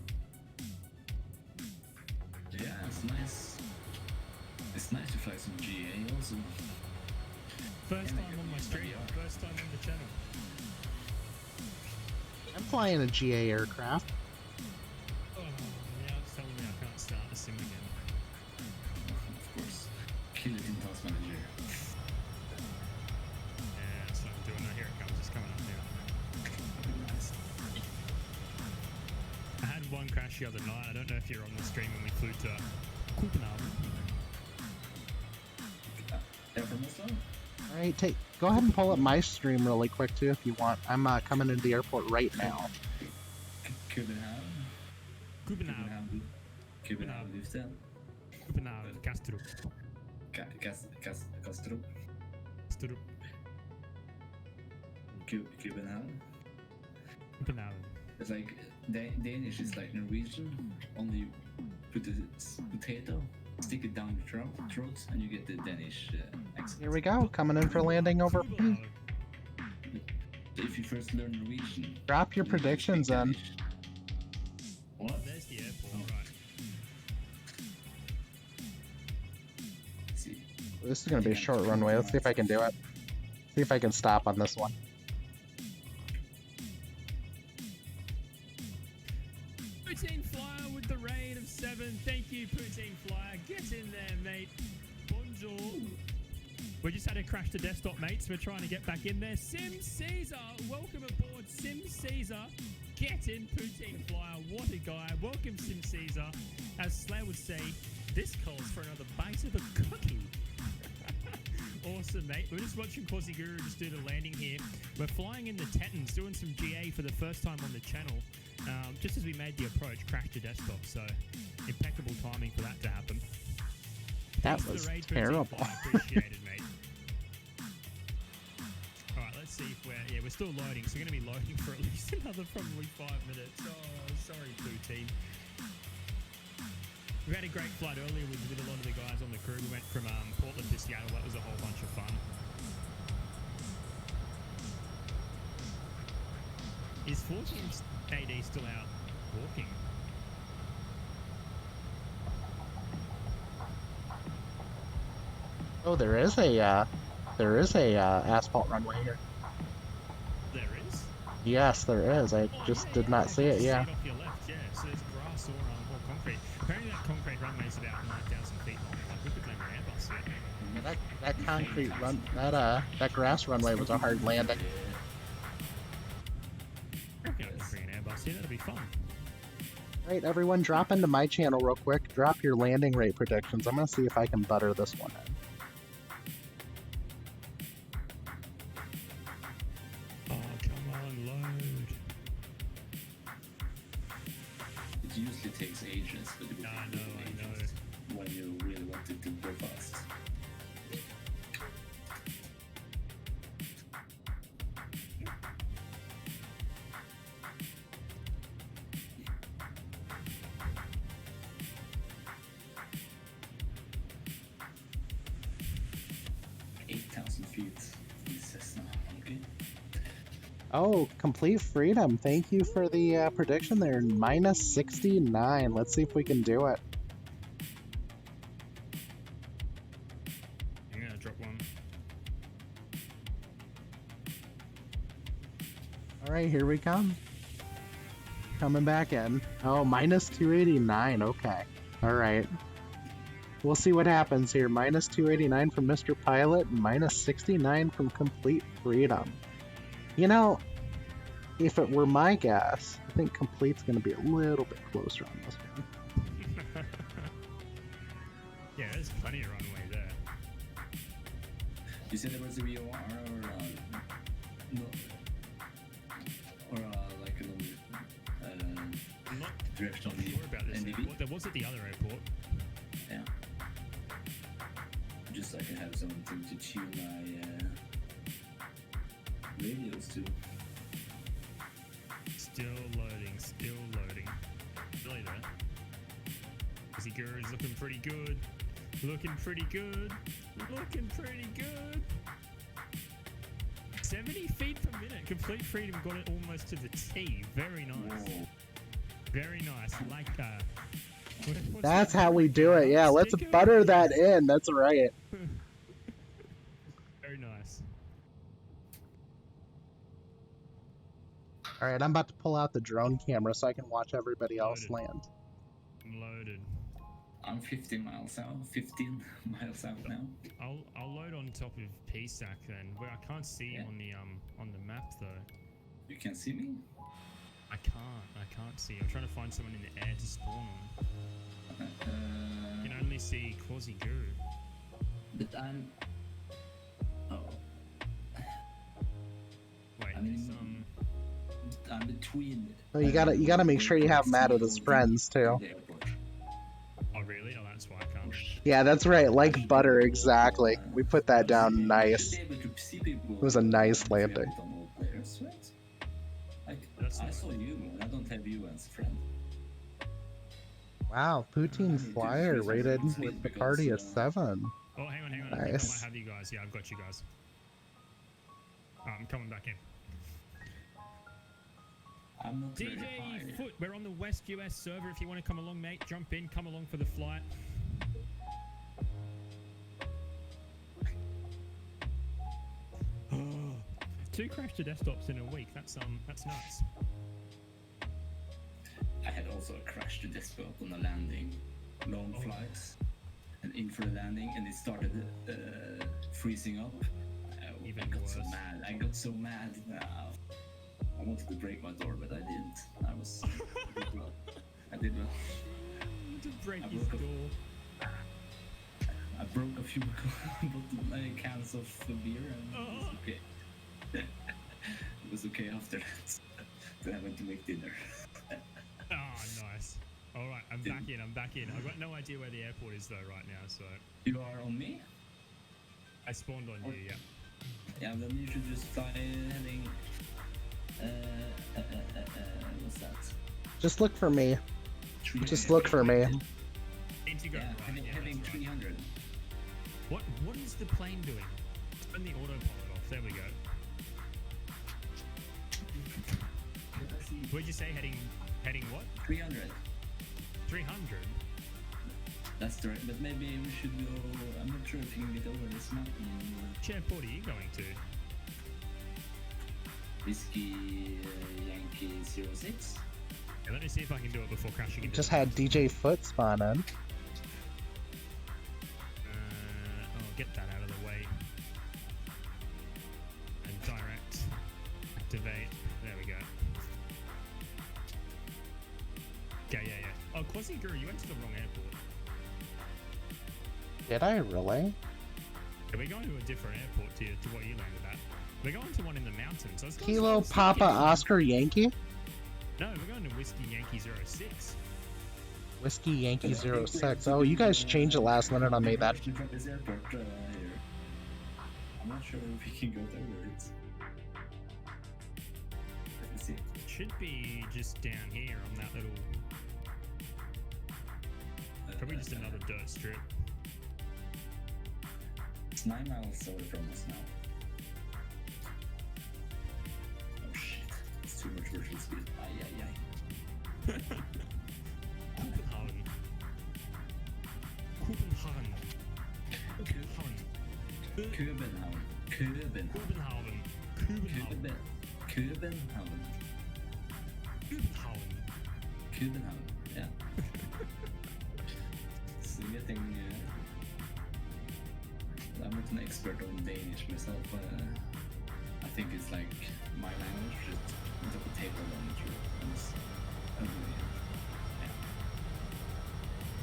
Yeah, it's nice. It's nice to fly some GA also. First time on my stream, first time on the channel. I'm flying a GA aircraft. Oh, now it's telling me I can't start the sim again. Of course. Kill it in Task Manager. Yeah, that's what I'm doing now. Here it comes, it's coming up now. Nice. I had one crash the other night. I don't know if you're on the stream when we flew to Copenhagen. From as well? Alright, go ahead and pull up my stream really quick too if you want. I'm coming into the airport right now. Copenhagen. Copenhagen. Copenhagen Liften. Copenhagen. Kastrup. Kastrup. Kastrup. Copenhagen. Copenhagen. It's like Danish is like Norwegian. Only you put the potato, stick it down your throat, and you get the Danish accent. Here we go, coming in for landing over. Copenhagen. So if you first learn Norwegian, Drop your you predictions speak in. Danish. What? There's the airport, Oh. right. Let's see. This is going to be a short runway. Let's see if I can do it. See if I can stop on this one. Poutine Flyer with the raid of 7. Thank you, Poutine Flyer. Get in there, mate. Bonjour. We just had a crash to desktop, mates. We're trying to get back in there. Sim Caesar, welcome aboard. Sim Caesar, get in, Poutine Flyer. What a guy. Welcome, Sim Caesar. As Slayer would say, this calls for another bite of a cookie. Awesome, mate. We're just watching Quasiguru just do the landing here. We're flying in the Tetons, doing some GA for the first time on the channel. Just as we made the approach, crashed to desktop, so impeccable timing for that to happen. That Thanks for was the raid, Poutine terrible. Flyer. Appreciate it, mate. Alright, let's see if we're still loading, so we're going to be loading for at least another probably 5 minutes. Oh, sorry, Poutine. We had a great flight earlier with a lot of the guys on the crew. We went from Portland to Seattle. That was a whole bunch of fun. Is 14 AD still out walking? Oh, there is a asphalt runway here. There is? Yes, there is. I just did not see it. Yeah. See it off your left, yeah. So there's grass or concrete. Apparently that concrete runway is about 9,000 feet long. Like we could land an Airbus here. Yeah, that concrete run, that grass runway was a hard landing. I reckon I could bring an Airbus here. That'll be fun. Right, everyone, drop into my channel real quick. Drop your landing rate predictions. I'm gonna see if I can butter this one in. Oh, come on, load. It usually takes ages, but it will I take know. ages when you really want it to go fast. Oh, complete freedom. Thank you for the prediction there. Minus 69. Let's see if we can do it. I'm gonna drop one. Alright, here we come. Coming back in. Oh, minus 289. Okay. Alright. We'll see what happens here. Minus 289 from Mr. Pilot, minus 69 from Complete Freedom. You know, if it were my guess, I think Complete's going to be a little bit closer on this one. Yeah, there's plenty of runway there. You said there was a VOR no, or like I'm not direction on the sure about this NDB? airport. There was at the other airport. Yeah. Just so I can have something to tune my radios to. Still loading, still loading. Really there. Quasiguru is looking pretty good. Looking pretty good. Looking pretty good. 70 feet per minute. Complete freedom got it almost to the T. Very nice. Whoa. Very nice. Like what's That's that? how we do it. Yeah, let's Sticker? butter that in. That's right. Very nice. Alright, I'm about to pull out the drone camera so I can watch everybody else Loaded. land. I'm loaded. I'm 15 miles out now. I'll load on top of PSAC then. Where I can't see Yeah. on the map though. You can see me? I can't see. I'm trying to find someone in the air to spawn on. You can only see Quasiguru. But I'm... Oh. Wait, I mean, I'm between... So you gotta make sure you have Matt as friends too. the airport. Oh really? Oh, that's why I can't. Yeah, that's right. Like butter, exactly. We put that down nice. Should be able to see people It was a nice landing. on all players, right? Like, That's I nice. saw you, and I don't have you as a friend. Wow, Poutine Flyer rated with Bacardi a 7. Oh, hang on. I think I Nice. might have you guys. Yeah, I've got you guys. I'm coming back in. I'm not very high. DJ Foot, we're on the West US server. If you want to come along, mate, jump in. Come along for the flight. Two crash to desktops in a week. That's nuts. I had also a crash to desktop on a landing. Long flights. And in for a landing, and it started freezing up. Even I got so worse. mad. I wanted to break my door, but I didn't. I did well. To break I his broke a- door. I broke a few cans of beer, and it was okay. It was okay after that. Then I went to make dinner. Ah, nice. All right, I'm back in. I've got no idea where the airport is though right now, so You are on me? I spawned on you. Yeah. Yeah, then you should just fly heading. What's that? Just look for me. 300. Just look for me. Need to go Yeah, right. Yeah, heading that's right. 300. What is the plane doing? Turn the autopilot off. There we go. What'd you say? Heading what? 300. 300. That's the right, but maybe we should go. I'm not sure if you can get over this mountain. Which airport are you going to? Whiskey Yankee 06. Yeah, let me see if I can do it before crashing into Just the had DJ Foot spawn in. Get that out of the way. And direct. Activate. There we go. Okay, yeah. Oh, Quasiguru, you went to the wrong airport. Did I really? Yeah, we're going to a different airport to what you landed at. We're going to one in the mountains. I was going Kilo to Papa Oscar Yankee? No, we're going to Whiskey Yankee 06. Whiskey Yankee 06. Oh, you guys changed it last minute on me. That From this airport here. I'm not sure if we can go over it. Let's see. It should be just down here on that little... Probably just another dirt strip. It's 9 miles away from us now. Oh shit. Köbenhavn. Köbenhavn. Kubenhavn. Kubenhavn. Köbenhavn. Kubenhavn. Köbenhavn. Yeah. So getting. I'm not an expert on Danish myself. I think it's like my language, just with a potato on it. It's ugly. Yeah.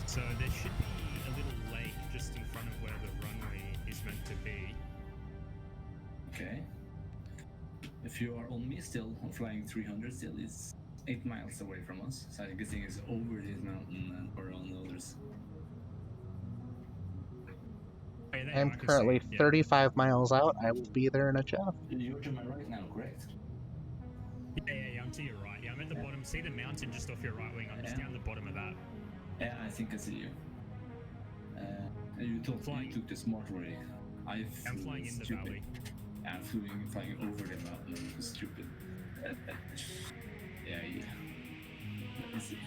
So there should be a little lake just in front of where the runway is meant to be. Okay. If you are on me still, I'm flying 300 still, it's 8 miles away from us. So I'm guessing it's over this mountain and or on the others. Hey, there I'm I can currently see it, yeah. 35 miles out. I will be there in a jiff. You're to my right now, correct? Yeah, I'm to your right. Yeah, I'm at the bottom. See the mountain just off your right wing? I'm just Yeah. down the bottom of that. Yeah, I think I see you. You thought Flying. you took the smart way. I'm flying in the stupid. valley. I'm flying over the mountain. It was stupid. Yeah. Let me see.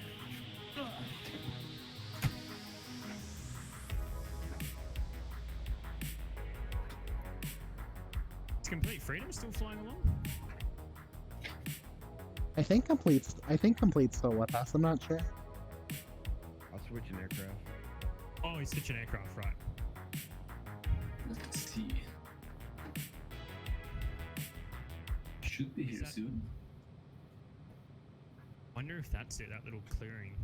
Is Complete Freedom still flying along? I think complete's still with us. I'm not sure. I'll switch an aircraft. Oh, he's switching aircraft, right. Let's see. Should be here that- soon. Wonder if that's it, that little clearing.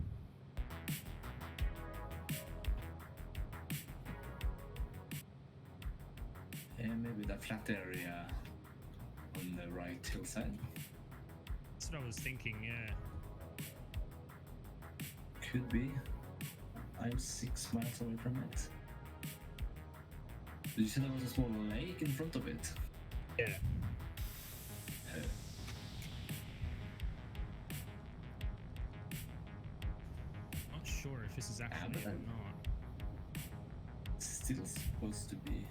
And maybe that flat area on the right hillside. That's what I was thinking, yeah. Could be. I'm 6 miles away from it. Did you say there was a small lake in front of it? Yeah. Not sure if this is actually it or Haven't. not. It's still supposed to be.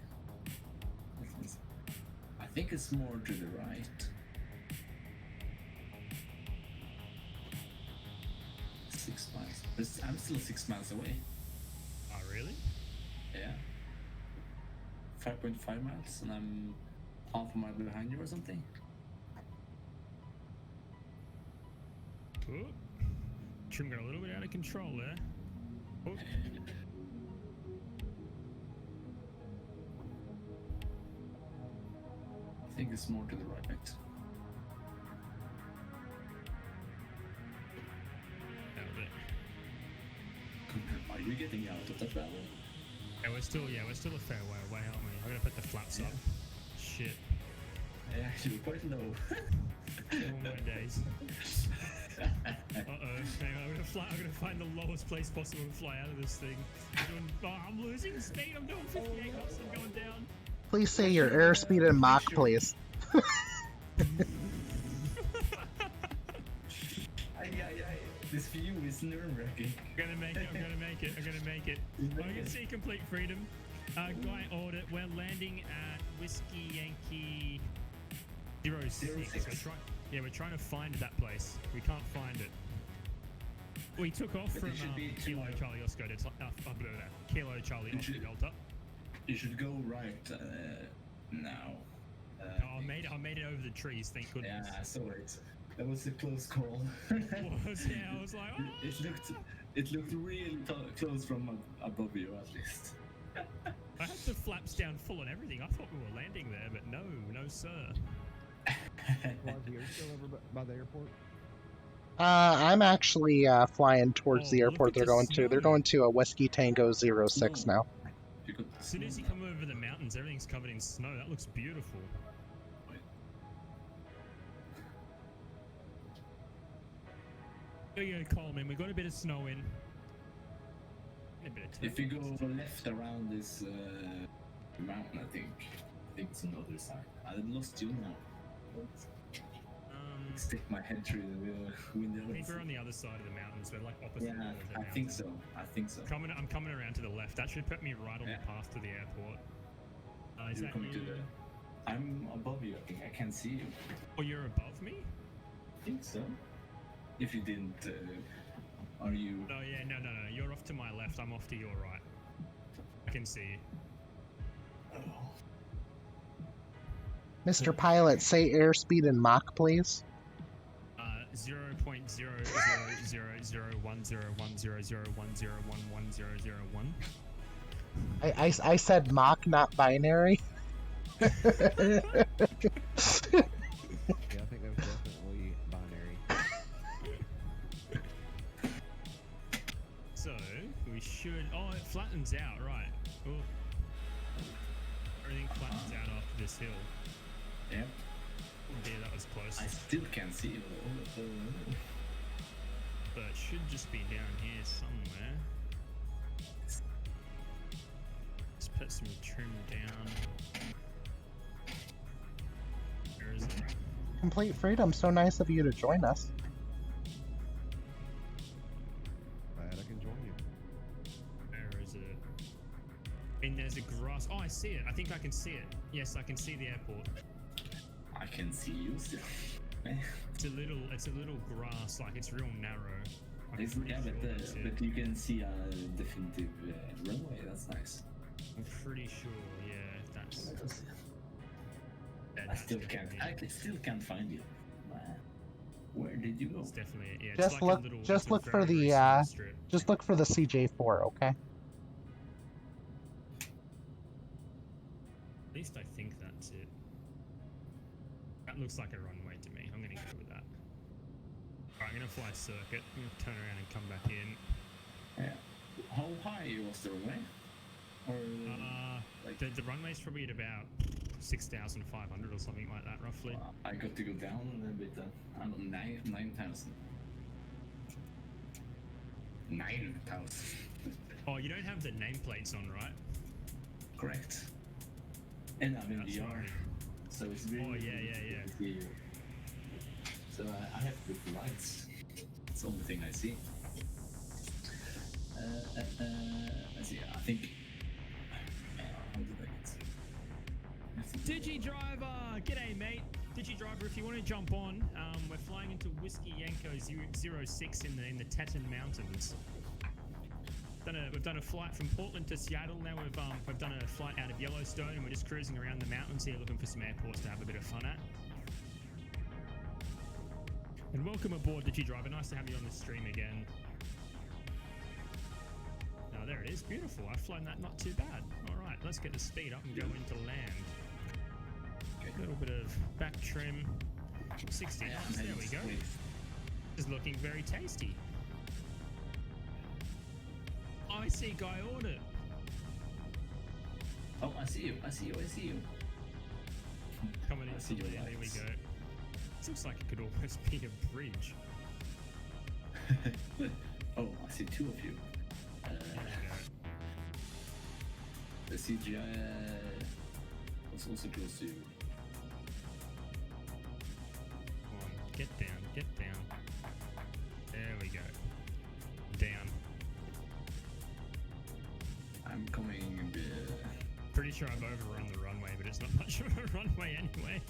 I think it's more to the right. 6 miles. But I'm still 6 miles away. Oh, really? Yeah. 5.5 miles, and I'm half a mile behind you or something. Oh. Trim got a little bit out of control there. Oh. I think it's more to the right. Nailed it. Are you getting out of that valley? Yeah, we're still a fair way away, aren't we? I'm gonna put the flaps up. Shit. Yeah, actually quite low. All my days. Uh-oh. Hang on, I'm gonna find the lowest place possible to fly out of this thing. I'm losing speed. I'm doing 58 knots. I'm going down. Please say your airspeed in Mach, please. This view is nerve-wracking. I'm gonna make it. I can see Complete Freedom. Guy order. We're landing at Whiskey Yankee 06. We're trying to find that place. We can't find it. We took off from Kilo Charlie Oscar to Kilo Charlie Oscar Delta. You should go right now. I made it over the trees. Thank goodness. Yeah, I saw it. That was a close call. I was like, oh. It looked really close from above you, at least. I had the flaps down full and everything. I thought we were landing there, but no, sir. Quasiguru still over by the airport? I'm actually flying towards the look airport at they're the going to. They're snow. going to a Whiskey Tango 06 now. As soon as you come over the mountains, everything's covered in snow. That looks beautiful. There you go, Coleman. We got a bit of snow in. A bit of If you go left around this mountain, I think it's on the other side. I lost you now. Stick my head through the window. I think we're on the other side of the mountains. We're like opposite. Yeah, of the I mountain. think so. I think so. I'm coming around to the left. That should put me right on Yeah. the path to the airport. Is You're that coming to you? the. I'm above you. I think I can see you. Oh, you're above me? I think so. If you didn't, are you? No, yeah, no. You're off to my left. I'm off to your right. I can see you. Oh. Mr. Pilot, say airspeed in Mach, please. 0.000010101010101. I said Mach, not binary. Yeah, I think that was definitely binary. So we should. Oh, it flattens out, right? Oh. Everything flattens out after this hill. Yep. Yeah, that was close. I still can't see you. But it should just be down here somewhere. Let's put some trim down. Where is it? Complete freedom. So nice of you to join us. Glad I can join you. Where is it? I mean, there's a grass. Oh, I see it. I think I can see it. Yes, I can see the airport. I can see you still. It's a little grass, like it's real narrow. I'm It's, pretty yeah, sure that's it. but you can see a definitive runway. That's nice. I'm pretty sure, yeah, that's. Yeah, I that's still can't. definitely- I still can't find you. Where did you go? It's definitely it. Yeah, Just it's like look- a little, just it's a look for very, the, very small strip. Just look for the CJ4, okay? At least I think that's it. That looks like a runway to me. I'm gonna go with that. Alright, I'm gonna fly circuit. I'm gonna turn around and come back in. Yeah. How high was the runway? Or like The runway's probably at about 6,500 or something like that, roughly. I got to go down a bit. I don't know, 9,000. 9,000. Oh, you don't have the nameplates on, right? Correct. And I'm in That's VR, right. so it's really. Oh, yeah. to see you. So I have good lights. That's the only thing I see. Let's see. I think. How did I get? DigiDriver! G'day, mate. DigiDriver, if you want to jump on, we're flying into Whiskey Yanko 06 in the Teton Mountains. We've done a flight from Portland to Seattle. Now we've done a flight out of Yellowstone, and we're just cruising around the mountains here, looking for some airports to have a bit of fun at. And welcome aboard, DigiDriver. Nice to have you on the stream again. Oh, there it is. Beautiful. I've flown that not too bad. All right, let's get the speed up and go into land. A little bit of back trim. 60 knots. There we go. This is looking very tasty. Oh, I see Guy Order. Oh, I see you. I see you. I see you. Coming I see into your land. Here we lights. go. This looks like it could almost be a bridge. Oh, I see two of you. There we go. The CGI was also close to you. Come on, get down, get down. There we go. Down. I'm coming a bit. Pretty sure I've overrun the runway, but it's not much of a runway anyway.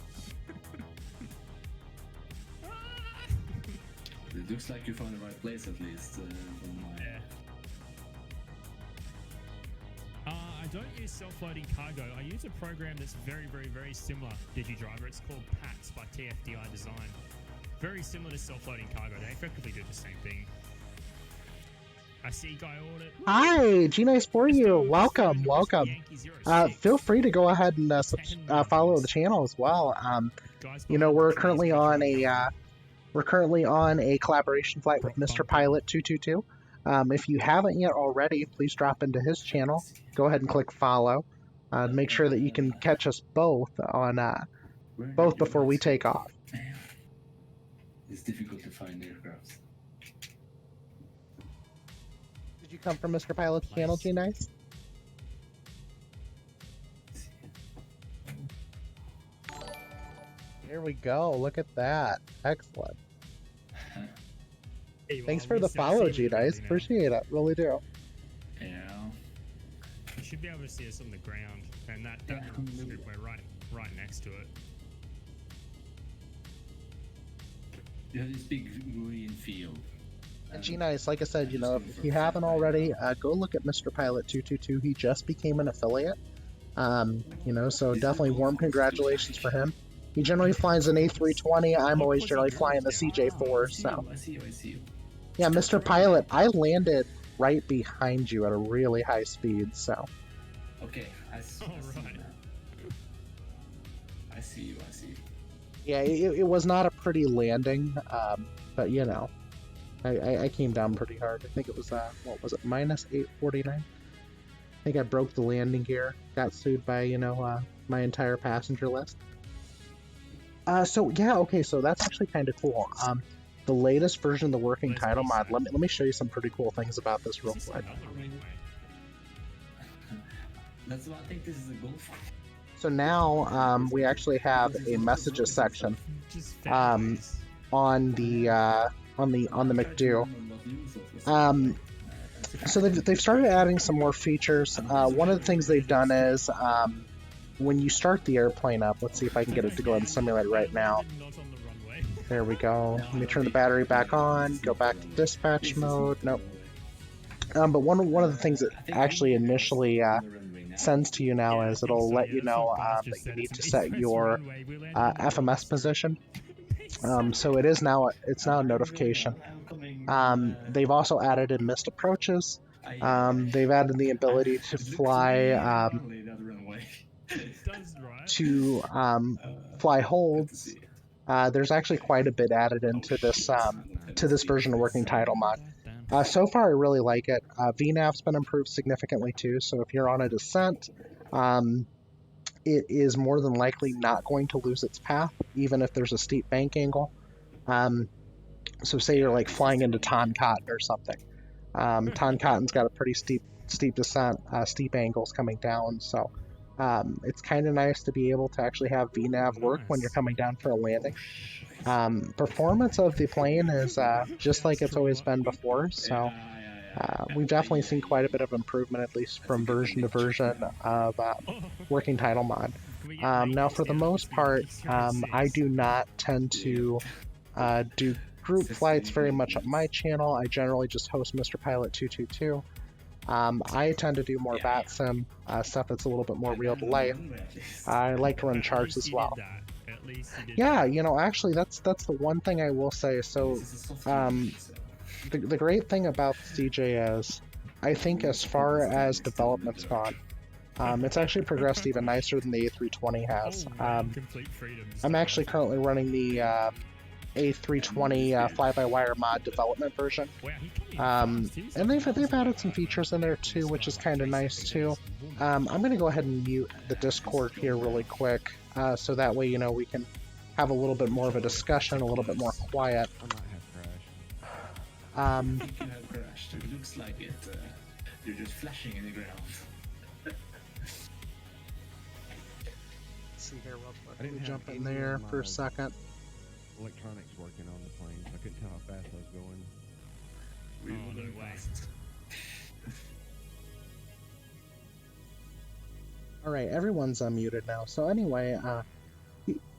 It looks like you found the right place at least. From my... Yeah. I don't use self-loading cargo. I use a program that's very, very, very similar to DigiDriver. It's called PAX by TFDI Design. Very similar to self-loading cargo. They effectively do the same thing. I see Guy Order. Hi, G-Nice for you. Welcome, welcome. Feel free to go ahead and follow the channel as well. You know, we're currently on a collaboration flight with Mr. Pilot 222. If you haven't yet already, please drop into his channel. Go ahead and click follow. Make sure that you can catch us both on both before we take off. It's difficult to find aircrafts. Did you come from Mr. Pilot's channel, G-Nice? Here we go. Look at that. Excellent. Thanks for the follow, G-Nice. Appreciate it. Really do. Yeah. You should be able to see us on the ground, and that strip, we're right next to it. You have this big green field. G-Nice, like I said, you know, if you haven't already, go look at Mr. Pilot 222. He just became an affiliate. You know, so definitely warm congratulations for him. He generally flies an A320. I'm always generally flying the CJ4. So I see you. yeah, Mr. Pilot, I landed right behind you at a really high speed. So Okay, I see Alright. you. I see you. yeah, it was not a pretty landing, but you know, I came down pretty hard. I think it was what was it, minus 849? I think I broke the landing gear. Got sued by, you know, my entire passenger list. So yeah, okay, so that's actually kind of cool. The latest version of the working title mod. Let me show you some pretty cool things about this real Is this quick. another runway? That's what I think this is a goal for. So now we actually have a messages section Just on the McDo. So they've started adding some more features. One of the things they've done is when you start the airplane up, let's see if I can get it to go in the simulator right now. Not on the runway. There we go. Let me turn the battery back on, go back to dispatch mode. Nope. But one of the things it actually initially sends to you now is it'll let you know that you need to set your FMS position. So it's now a notification. They've also added in missed approaches. They've added the ability to fly fly holds. There's actually quite a bit added into this version of working title mod. So far, I really like it. VNAV's been improved significantly too, so if you're on a descent, it is more than likely not going to lose its path, even if there's a steep bank angle. So say you're like flying into Tonkotten or something. Tonkotten's got a pretty steep descent, steep angles coming down, so it's kind of nice to be able to actually have VNAV work when you're coming down for a landing. Performance of the plane is just like it's always been before, so we've definitely seen quite a bit of improvement, at least from version to version of working title mod. Now, for the most part, I do not tend to do group flights very much on my channel. I generally just host Mr. Pilot 222. I tend to do more VATSIM stuff that's a little bit more real to life. I like to run charts as well. Yeah, you know, actually, that's the one thing I will say. So, the great thing about CJ is, I think as far as development's gone, it's actually progressed even nicer than the A320 has. I'm actually currently running the A320 fly-by-wire mod development version, and they've added some features in there too, which is kind of nice too. I'm going to go ahead and mute the Discord here really quick, so that way, you know, we can have a little bit more of a discussion, a little bit more quiet. I think you have crashed. It looks like it. You're just flashing in the ground. Let's see here real quick. Let me jump in there for a second. Electronics working on the plane, so I couldn't tell how fast I was going. Oh, no way. Alright, everyone's unmuted now. So anyway,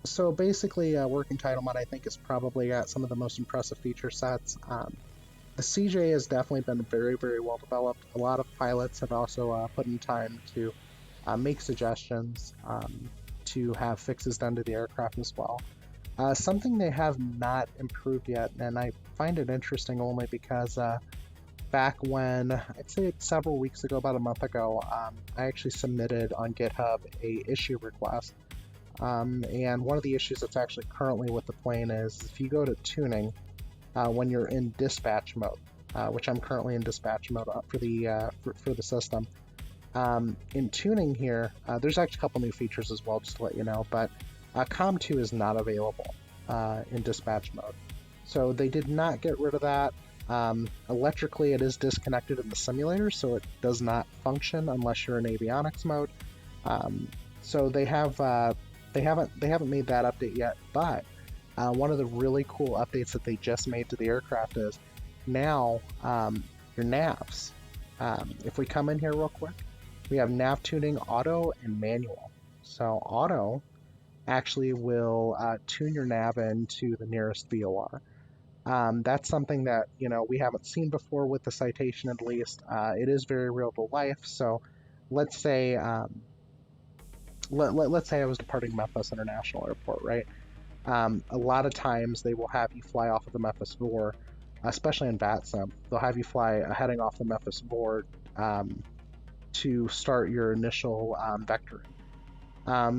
so basically, working title mod I think has probably got some of the most impressive feature sets. The CJ has definitely been very, very well developed. A lot of pilots have also put in time to make suggestions, to have fixes done to the aircraft as well. Something they have not improved yet, and I find it interesting only because back when, I'd say several weeks ago, about a month ago, I actually submitted on GitHub a issue request. And one of the issues that's actually currently with the plane is if you go to tuning, when you're in dispatch mode, which I'm currently in dispatch mode for the system. In tuning here, there's actually a couple new features as well, just to let you know, but COM2 is not available in dispatch mode. So they did not get rid of that. Electrically, it is disconnected in the simulator, so it does not function unless you're in avionics mode. So they haven't made that update yet, but one of the really cool updates that they just made to the aircraft is now your navs. If we come in here real quick, we have nav tuning auto and manual. So auto actually will tune your nav into the nearest VOR. That's something that, you know, we haven't seen before with the citation, at least. It is very real to life. So let's say let's say I was departing Memphis International Airport, right? A lot of times they will have you fly off of the Memphis VOR, especially in VATSIM. They'll have you fly heading off the Memphis VOR to start your initial vectoring.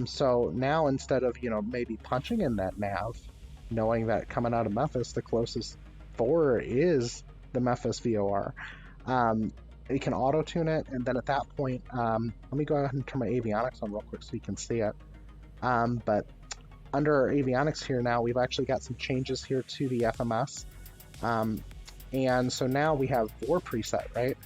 So now instead of, maybe punching in that nav, knowing that coming out of Memphis, the closest VOR is the Memphis VOR, you can auto-tune it, and then at that point, let me go ahead and turn my avionics on real quick so you can see it. But under our avionics here now, we've actually got some changes here to the FMS. And so now we have VOR preset, right?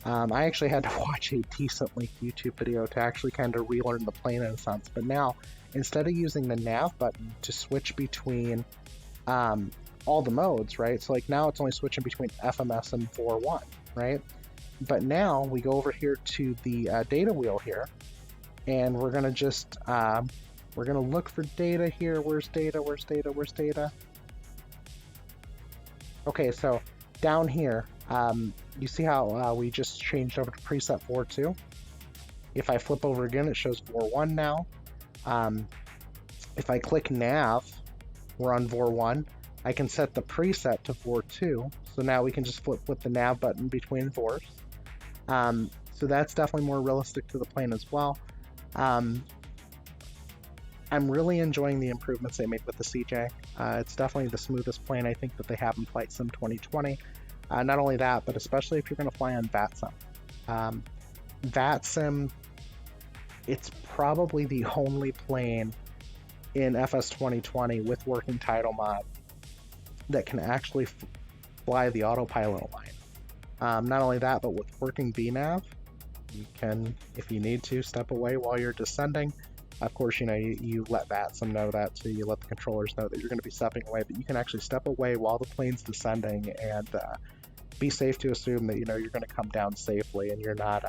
I actually had to watch a decent length YouTube video to actually kind of relearn the plane in a sense. But now, instead of using the nav button to switch between all the modes, right? So like now it's only switching between FMS and VOR 1, right? But now we go over here to the data wheel here, and we're gonna just we're gonna look for data here. Where's data? Where's data? Where's data? Okay, so down here, you see how we just changed over to preset VOR 2? If I flip over again, it shows VOR 1 now. If I click nav, we're on VOR 1. I can set the preset to VOR 2, so now we can just flip with the nav button between VORs. So that's definitely more realistic to the plane as well. I'm really enjoying the improvements they made with the CJ. It's definitely the smoothest plane I think that they have in Flight Sim 2020. Not only that, but especially if you're going to fly on VATSIM. VATSIM, it's probably the only plane in FS 2020 with working Title Mod that can actually fly the autopilot line. Not only that, but with working VNAV, you can, if you need to, step away while you're descending. Of course, you let VATSIM know that, so you let the controllers know that you're going to be stepping away, but you can actually step away while the plane's descending and be safe to assume that you're going to come down safely and you're not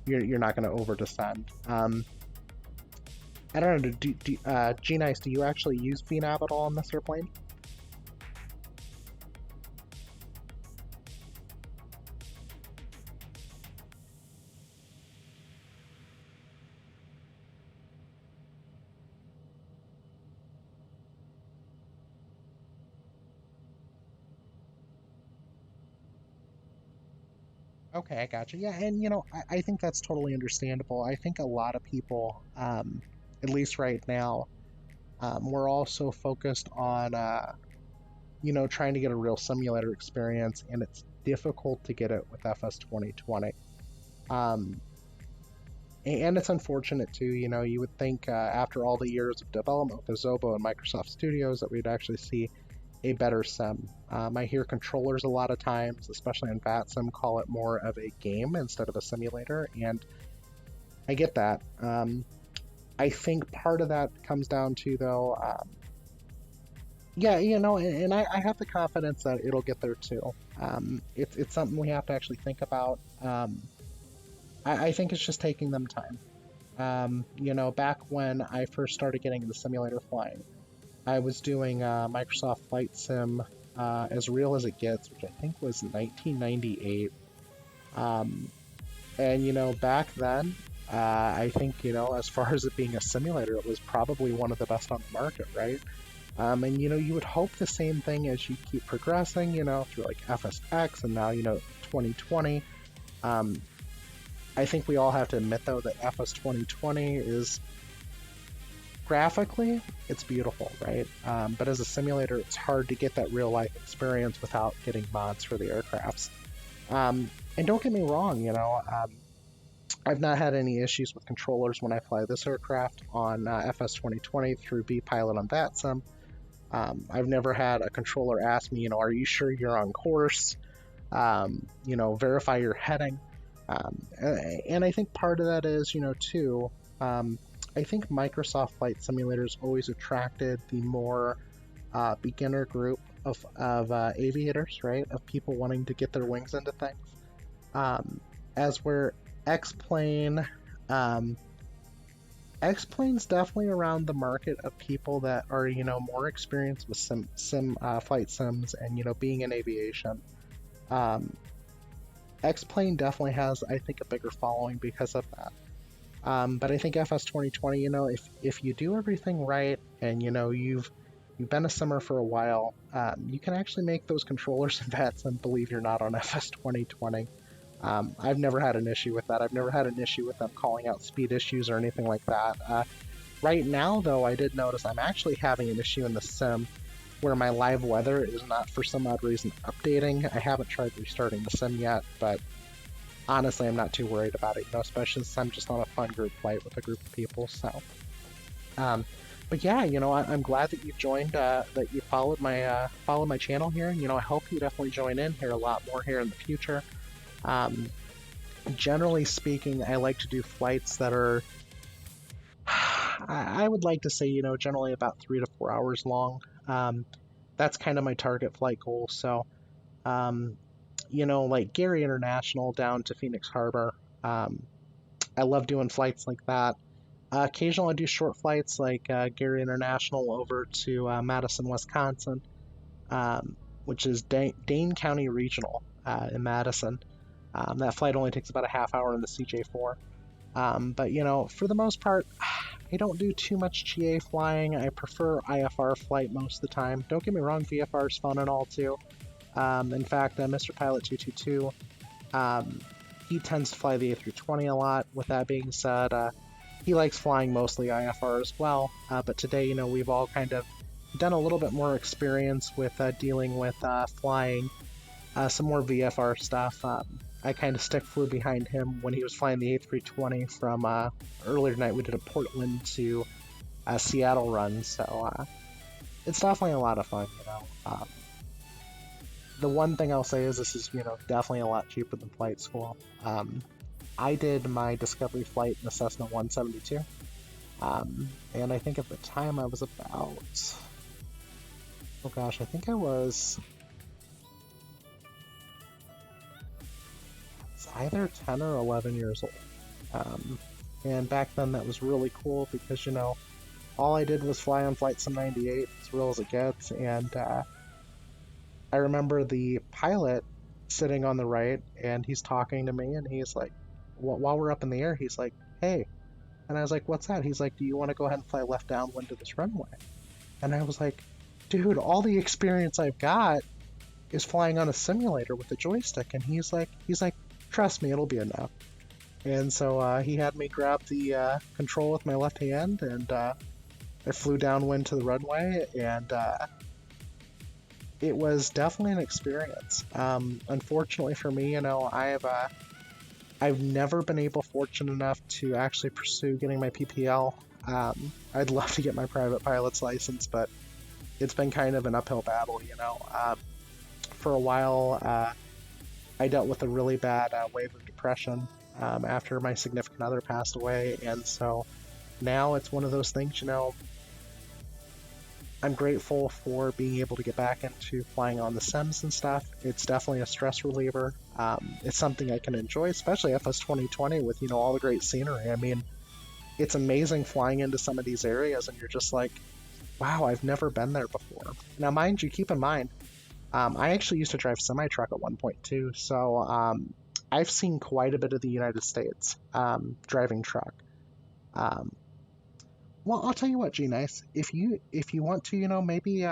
going to over descend. I don't know, G-Nice, do you actually use VNAV at all on this airplane? Okay, I gotcha. Yeah, and I think that's totally understandable. I think a lot of people, at least right now, we're also focused on, trying to get a real simulator experience, and it's difficult to get it with FS 2020. And it's unfortunate too. You would think after all the years of development with Azobo and Microsoft Studios that we'd actually see a better sim. I hear controllers a lot of times, especially in VATSIM, call it more of a game instead of a simulator, and I get that. I think part of that comes down to, though, and I have the confidence that it'll get there too. It's something we have to actually think about. I think it's just taking them time. Back when I first started getting into simulator flying, I was doing Microsoft Flight Sim As Real as It Gets, which I think was 1998. And, back then, I think, as far as it being a simulator, it was probably one of the best on the market, right? And, you would hope the same thing as you keep progressing, through like FSX and now, 2020. I think we all have to admit, though, that FS 2020 is graphically, it's beautiful, right? But as a simulator, it's hard to get that real life experience without getting mods for the aircrafts. And don't get me wrong, I've not had any issues with controllers when I fly this aircraft on FS 2020 through vPilot on VATSIM. I've never had a controller ask me, are you sure you're on course? Verify your heading. And I think part of that is, too, I think Microsoft Flight Simulators always attracted the more beginner group of aviators, right? Of people wanting to get their wings into things. As where X-Plane, X-Plane's definitely around the market of people that are, more experienced with flight sims and, being in aviation. X-Plane definitely has, I think, a bigger following because of that. But I think FS 2020, you know, if you do everything right and you know you've been a simmer for a while, you can actually make those controllers and VATs and believe you're not on FS 2020. I've never had an issue with that. I've never had an issue with them calling out speed issues or anything like that. Right now, though, I did notice I'm actually having an issue in the sim where my live weather is not, for some odd reason, updating. I haven't tried restarting the sim yet, but honestly, I'm not too worried about it, you know, especially since I'm just on a fun group flight with a group of people, so. But yeah, you know, I'm glad that you've joined, that you followed my channel here, and, you know, I hope you definitely join in here a lot more here in the future. Generally speaking, I like to do flights that are, I would like to say, you know, generally about 3 to 4 hours long. That's kind of my target flight goal. So, you know, like Gary International down to Phoenix Harbor. I love doing flights like that. Occasionally I do short flights like Gary International over to Madison, Wisconsin, which is Dane County Regional in Madison. That flight only takes about a half hour in the CJ4. But, you know, for the most part, I don't do too much GA flying. I prefer IFR flight most of the time. Don't get me wrong, VFR is fun and all too. In fact, Mr. Pilot 222, he tends to fly the A320 a lot. With that being said, he likes flying mostly IFR as well. But today, you know, we've all kind of done a little bit more experience with dealing with flying some more VFR stuff. I kind of flew behind him when he was flying the A320 from earlier tonight. We did a Portland to Seattle run, so it's definitely a lot of fun, you know. The one thing I'll say is this is, you know, definitely a lot cheaper than flight school. I did my discovery flight in the Cessna 172, and I think at the time I was about, oh gosh, I think I was either 10 or 11 years old. And back then that was really cool because, you know, all I did was fly on Flight Sim 98, as real as it gets, and I remember the pilot sitting on the right, and he's talking to me, and he's like, while we're up in the air, he's like, hey. And I was like, what's that? He's like, do you want to go ahead and fly left downwind to this runway? And I was like, dude, all the experience I've got is flying on a simulator with a joystick. And he's like, trust me, it'll be enough. And so he had me grab the control with my left hand, and I flew downwind to the runway, and it was definitely an experience. Unfortunately for me, you know, I've never been fortunate enough to actually pursue getting my PPL. I'd love to get my private pilot's license, but it's been kind of an uphill battle, you know. For a while, I dealt with a really bad wave of depression after my significant other passed away, and so now it's one of those things, you know, I'm grateful for being able to get back into flying on the sims and stuff. It's definitely a stress reliever. It's something I can enjoy, especially FS 2020 with, you know, all the great scenery. I mean, it's amazing flying into some of these areas and you're just like, wow, I've never been there before. Now, mind you, keep in mind, I actually used to drive semi-truck at one point too, so I've seen quite a bit of the United States driving truck. Well, I'll tell you what, G-Nice, if you want to, you know, maybe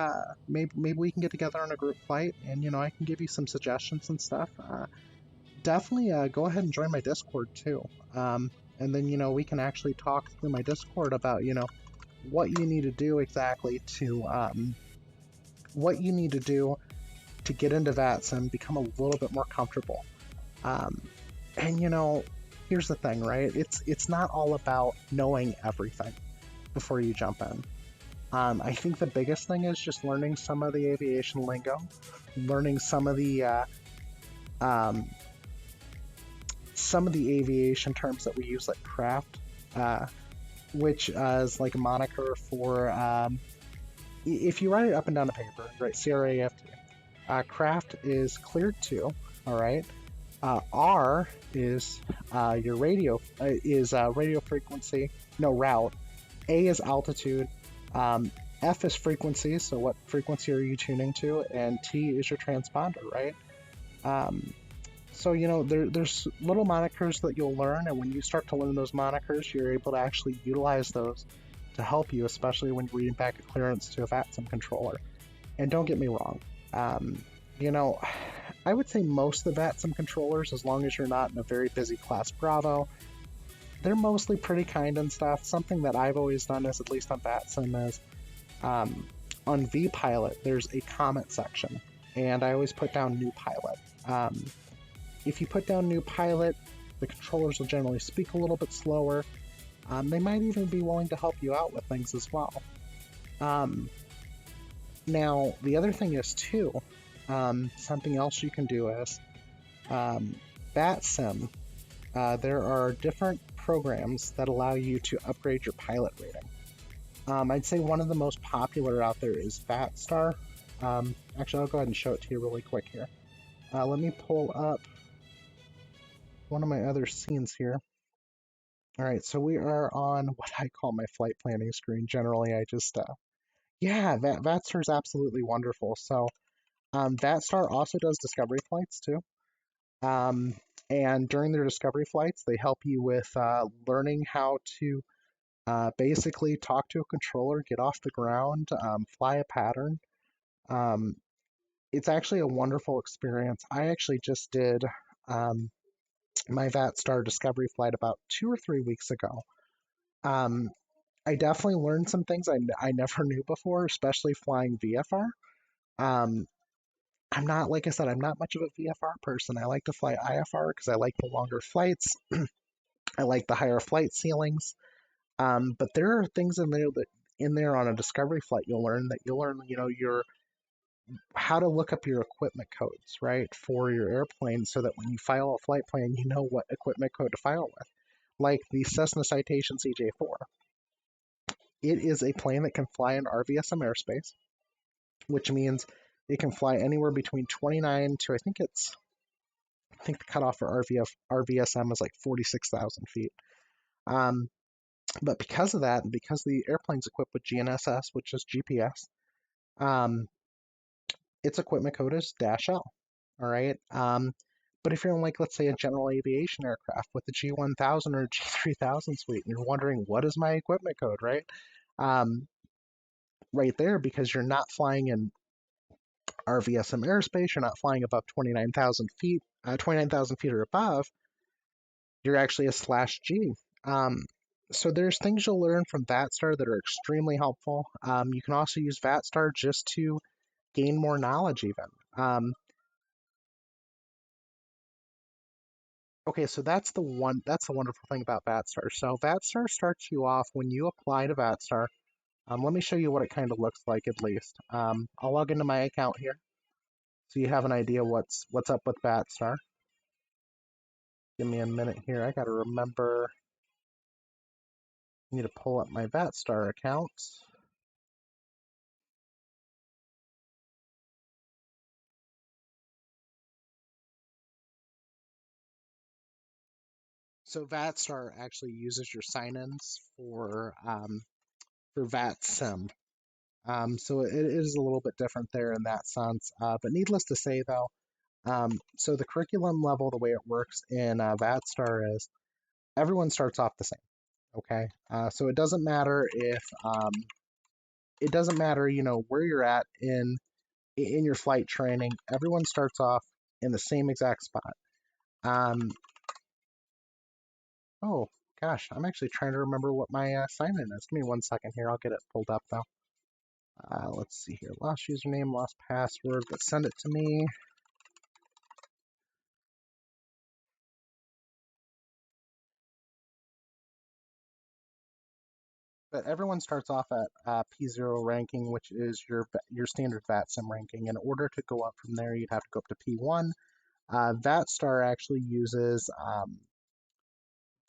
we can get together on a group flight, and, you know, I can give you some suggestions and stuff. Definitely go ahead and join my Discord too. And then, you know, we can actually talk through my Discord about, you know, what you need to do exactly to get into VATS and become a little bit more comfortable. And, you know, here's the thing, right? It's not all about knowing everything before you jump in. I think the biggest thing is just learning some of the aviation lingo, learning some of the aviation terms that we use, like craft, which is like a moniker for, if you write it up and down the paper, right, CRAFT, craft is cleared to, all right? R is your radio, radio frequency, no, route. A is altitude, F is frequency, so what frequency are you tuning to, and T is your transponder, right? So, you know, there's little monikers that you'll learn, and when you start to learn those monikers, you're able to actually utilize those to help you, especially when you're reading back a clearance to a VATSIM controller. And don't get me wrong, you know, I would say most of the VATSIM controllers, as long as you're not in a very busy class Bravo, they're mostly pretty kind and stuff. Something that I've always done is, at least on VATSIM, is on vPilot, there's a comment section, and I always put down new pilot. If you put down new pilot, the controllers will generally speak a little bit slower. They might even be willing to help you out with things as well. Now, the other thing is, too, something else you can do is VATSIM. There are different programs that allow you to upgrade your pilot rating. I'd say one of the most popular out there is VATSTAR. Actually, I'll go ahead and show it to you really quick here. Let me pull up one of my other scenes here. All right, so we are on what I call my flight planning screen. Generally, I just, yeah, VATSTAR is absolutely wonderful. So, VATSTAR also does discovery flights too. And during their discovery flights, they help you with learning how to basically talk to a controller, get off the ground, fly a pattern. It's actually a wonderful experience. I actually just did my VATSTAR discovery flight about 2 or 3 weeks ago. I definitely learned some things I never knew before, especially flying VFR. I'm not, like I said, I'm not much of a VFR person. I like to fly IFR because I like the longer flights. I like the higher flight ceilings. But there are things in there on a discovery flight you'll learn, you know, how to look up your equipment codes, right, for your airplane, so that when you file a flight plan, you know what equipment code to file with. Like the Cessna Citation CJ4. It is a plane that can fly in RVSM airspace, which means it can fly anywhere between 29 to, I think the cutoff for RVSM is like 46,000 feet. But because of that, and because the airplane's equipped with GNSS, which is GPS, its equipment code is -L. All right. But if you're in, like, let's say, a general aviation aircraft with the G1000 or G3000 suite, and you're wondering, what is my equipment code, right? Right there, because you're not flying in RVSM airspace, you're not flying above 29,000 feet, 29,000 feet or above, you're actually a /G. So there's things you'll learn from VATSTAR that are extremely helpful. You can also use VATSTAR just to gain more knowledge even. Okay, so that's the wonderful thing about VATSTAR. So VATSTAR starts you off when you apply to VATSTAR. Let me show you what it kind of looks like at least. I'll log into my account here, so you have an idea what's up with VATSTAR. Give me a minute here. I gotta remember. I need to pull up my VATSTAR account. So VATSTAR actually uses your sign-ins for VATSIM. So it is a little bit different there in that sense. But needless to say, though, so the curriculum level, the way it works in VATSTAR is everyone starts off the same. Okay, so it doesn't matter if you know where you're at in your flight training. Everyone starts off in the same exact spot. Oh gosh, I'm actually trying to remember what my sign-in is. Give me 1 second here. I'll get it pulled up though. Let's see here. Lost username, lost password, but send it to me. But everyone starts off at P0 ranking, which is your standard VATSIM ranking. In order to go up from there, you'd have to go up to P1. VATSTAR actually uses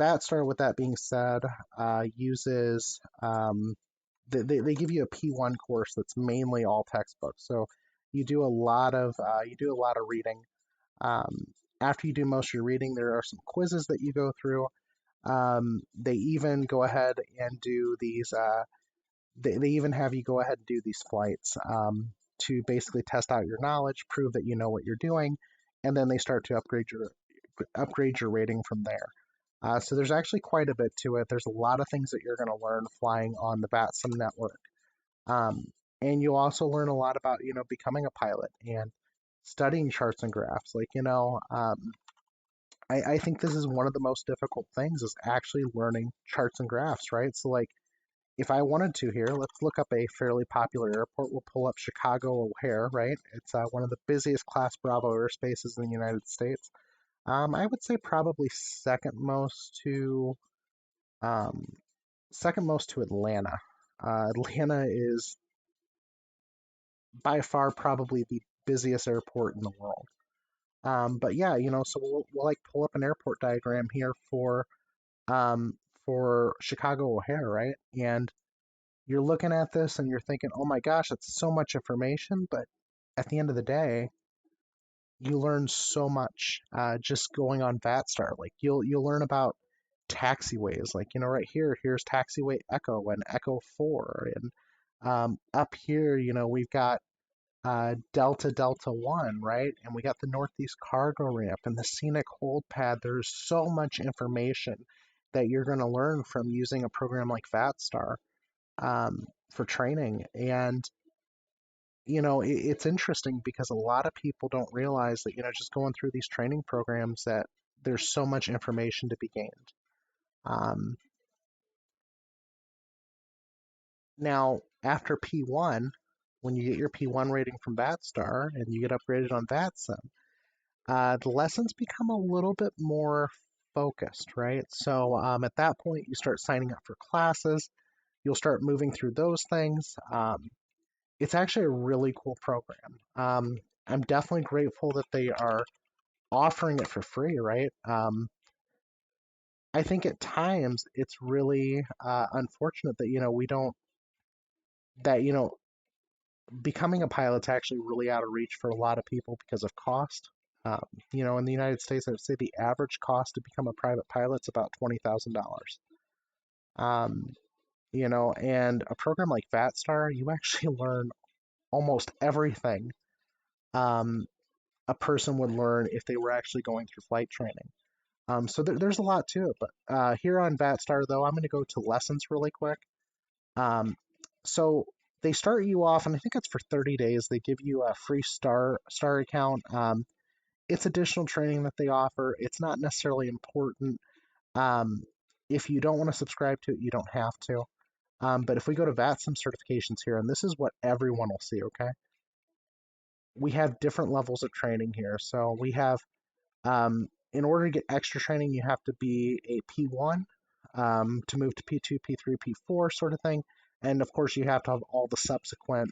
VATSTAR. With that being said, uses they give you a P1 course that's mainly all textbooks. So you do a lot of reading. After you do most of your reading, there are some quizzes that you go through. They even go ahead and do these. They even have you go ahead and do these flights to basically test out your knowledge, prove that you know what you're doing, and then they start to upgrade your rating from there. So there's actually quite a bit to it. There's a lot of things that you're going to learn flying on the VATSIM network. And you'll also learn a lot about, becoming a pilot and studying charts and graphs. I think this is one of the most difficult things is actually learning charts and graphs, right? So like, if I wanted to here, let's look up a fairly popular airport. We'll pull up Chicago O'Hare, right? It's one of the busiest Class Bravo airspaces in the United States. I would say probably second most to Atlanta. Atlanta is by far probably the busiest airport in the world. But yeah, so we'll like pull up an airport diagram here for Chicago O'Hare, right? And you're looking at this and you're thinking, oh my gosh, that's so much information. But at the end of the day, you learn so much just going on VATSTAR. Like you'll learn about taxiways. Like, right here's taxiway Echo and Echo 4. And up here, we've got Delta 1, right? And we got the Northeast Cargo Ramp and the Scenic Hold Pad. There's so much information that you're going to learn from using a program like VATSTAR for training. And, it's interesting because a lot of people don't realize that, just going through these training programs that there's so much information to be gained. Now, after P1, when you get your P1 rating from VATSTAR and you get upgraded on VATSIM, the lessons become a little bit more focused, right? So at that point, you start signing up for classes. You'll start moving through those things. It's actually a really cool program. I'm definitely grateful that they are offering it for free, right? I think at times it's really unfortunate that, we don't, that, becoming a pilot's actually really out of reach for a lot of people because of cost. In the United States, I would say the average cost to become a private pilot is about $20,000. And a program like VATSTAR, you actually learn almost everything a person would learn if they were actually going through flight training. So there's a lot to it. But here on VATSTAR, though, I'm going to go to lessons really quick. So they start you off, and I think it's for 30 days. They give you a free star account. It's additional training that they offer. It's not necessarily important. If you don't want to subscribe to it, you don't have to. But if we go to VATSIM certifications here, and this is what everyone will see, okay? We have different levels of training here. So we have, in order to get extra training, you have to be a P1 to move to P2, P3, P4 sort of thing. And of course, you have to have all the subsequent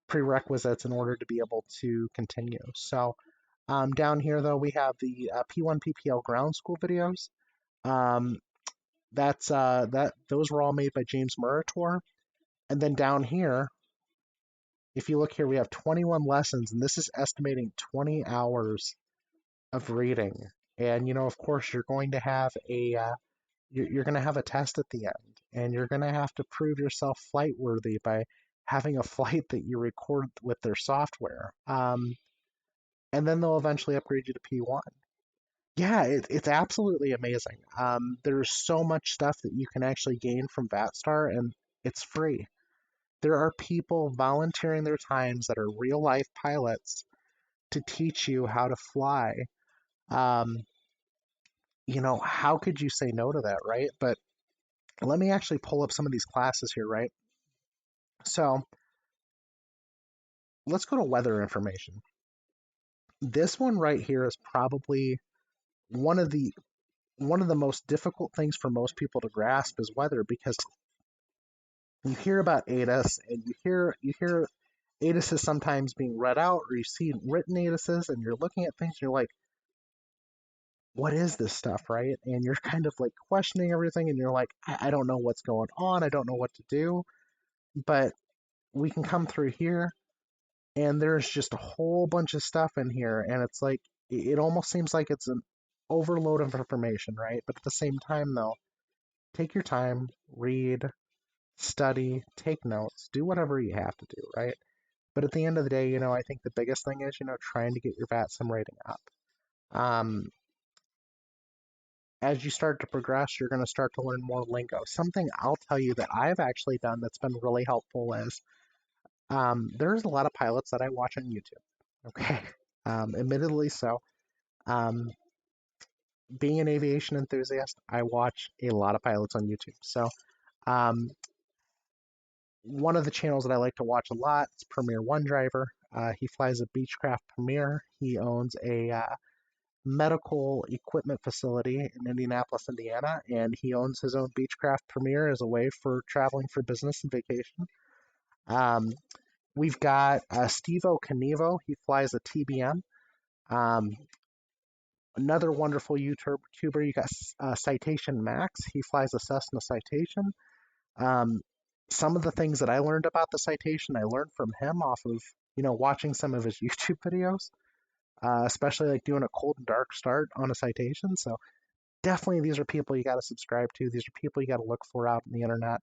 prerequisites in order to be able to continue. So down here, though, we have the P1 PPL ground school videos. Those were all made by James Murator. And then down here, if you look here, we have 21 lessons, and this is estimating 20 hours of reading. And of course, you're going to have you're going to have a test at the end, and you're going to have to prove yourself flight worthy by having a flight that you record with their software. And then they'll eventually upgrade you to P1. Yeah, it's absolutely amazing. There's so much stuff that you can actually gain from VATSTAR, and it's free. There are people volunteering their times that are real life pilots to teach you how to fly. How could you say no to that, right? But let me actually pull up some of these classes here, right? So let's go to weather information. This one right here is probably one of the most difficult things for most people to grasp is weather, because you hear about ATIS and you hear ATISes sometimes being read out, or you see written ATISes and you're looking at things and you're like, what is this stuff, right? And you're kind of like questioning everything and you're like, I don't know what's going on. I don't know what to do. But we can come through here and there's just a whole bunch of stuff in here. And it's like, it almost seems like it's an overload of information, right? But at the same time, though, take your time, read, study, take notes, do whatever you have to do, right? But at the end of the day, I think the biggest thing is, trying to get your VATSIM rating up. As you start to progress, you're going to start to learn more lingo. Something I'll tell you that I've actually done that's been really helpful is there's a lot of pilots that I watch on YouTube. Okay. Admittedly so. Being an aviation enthusiast, I watch a lot of pilots on YouTube. So one of the channels that I like to watch a lot is Premier One Driver. He flies a Beechcraft Premier. He owns a medical equipment facility in Indianapolis, Indiana, and he owns his own Beechcraft Premier as a way for traveling for business and vacation. We've got Stevo Canivo. He flies a TBM. Another wonderful YouTuber, you got Citation Max. He flies a Cessna Citation. Some of the things that I learned about the Citation, I learned from him off of, watching some of his YouTube videos, especially like doing a cold and dark start on a Citation. So definitely these are people you got to subscribe to. These are people you got to look for out on the internet.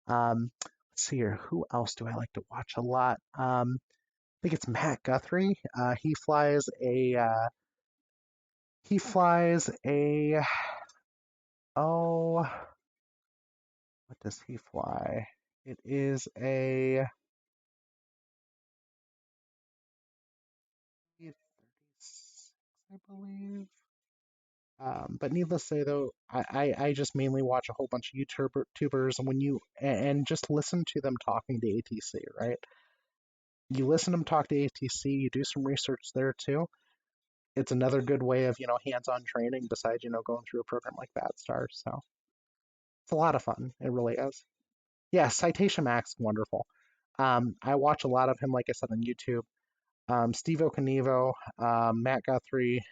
Let's see here. Who else do I like to watch a lot? I think it's Matt Guthrie. He flies a what does he fly? It is a 36, I believe. But needless to say, though, I just mainly watch a whole bunch of YouTubers, and just listen to them talking to ATC, right? You listen to them talk to ATC, you do some research there too. It's another good way of, hands-on training besides, going through a program like BATSTAR. So it's a lot of fun. It really is. Yeah, Citation Max, wonderful. I watch a lot of him, like I said, on YouTube. Steve Ocanivo, Matt Guthrie,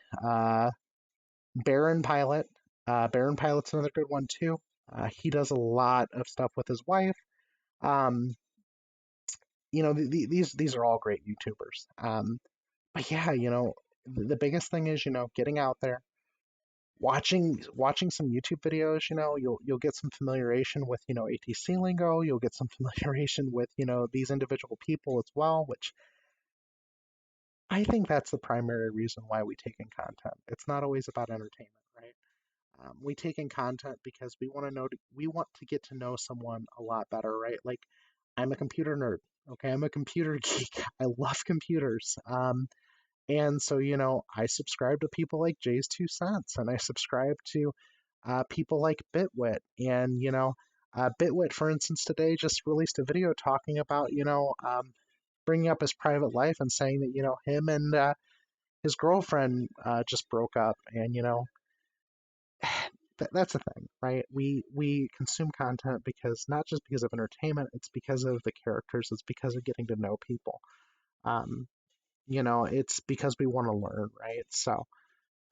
Baron Pilot. Baron Pilot's another good one too. He does a lot of stuff with his wife. These are all great YouTubers. But yeah, the biggest thing is, getting out there, watching some YouTube videos. You'll get some familiarization with, ATC lingo. You'll get some familiarization with, these individual people as well, which I think that's the primary reason why we take in content. It's not always about entertainment, right? We take in content because we want to get to know someone a lot better, right? Like, I'm a computer nerd. Okay, I'm a computer geek. I love computers. And so, I subscribe to people like Jay's 2 Cents, and I subscribe to people like Bitwit. And, Bitwit, for instance, today just released a video talking about, bringing up his private life and saying that, him and his girlfriend just broke up. And, that's the thing, right? We consume content because not just because of entertainment, it's because of the characters, it's because of getting to know people. It's because we want to learn, right? So,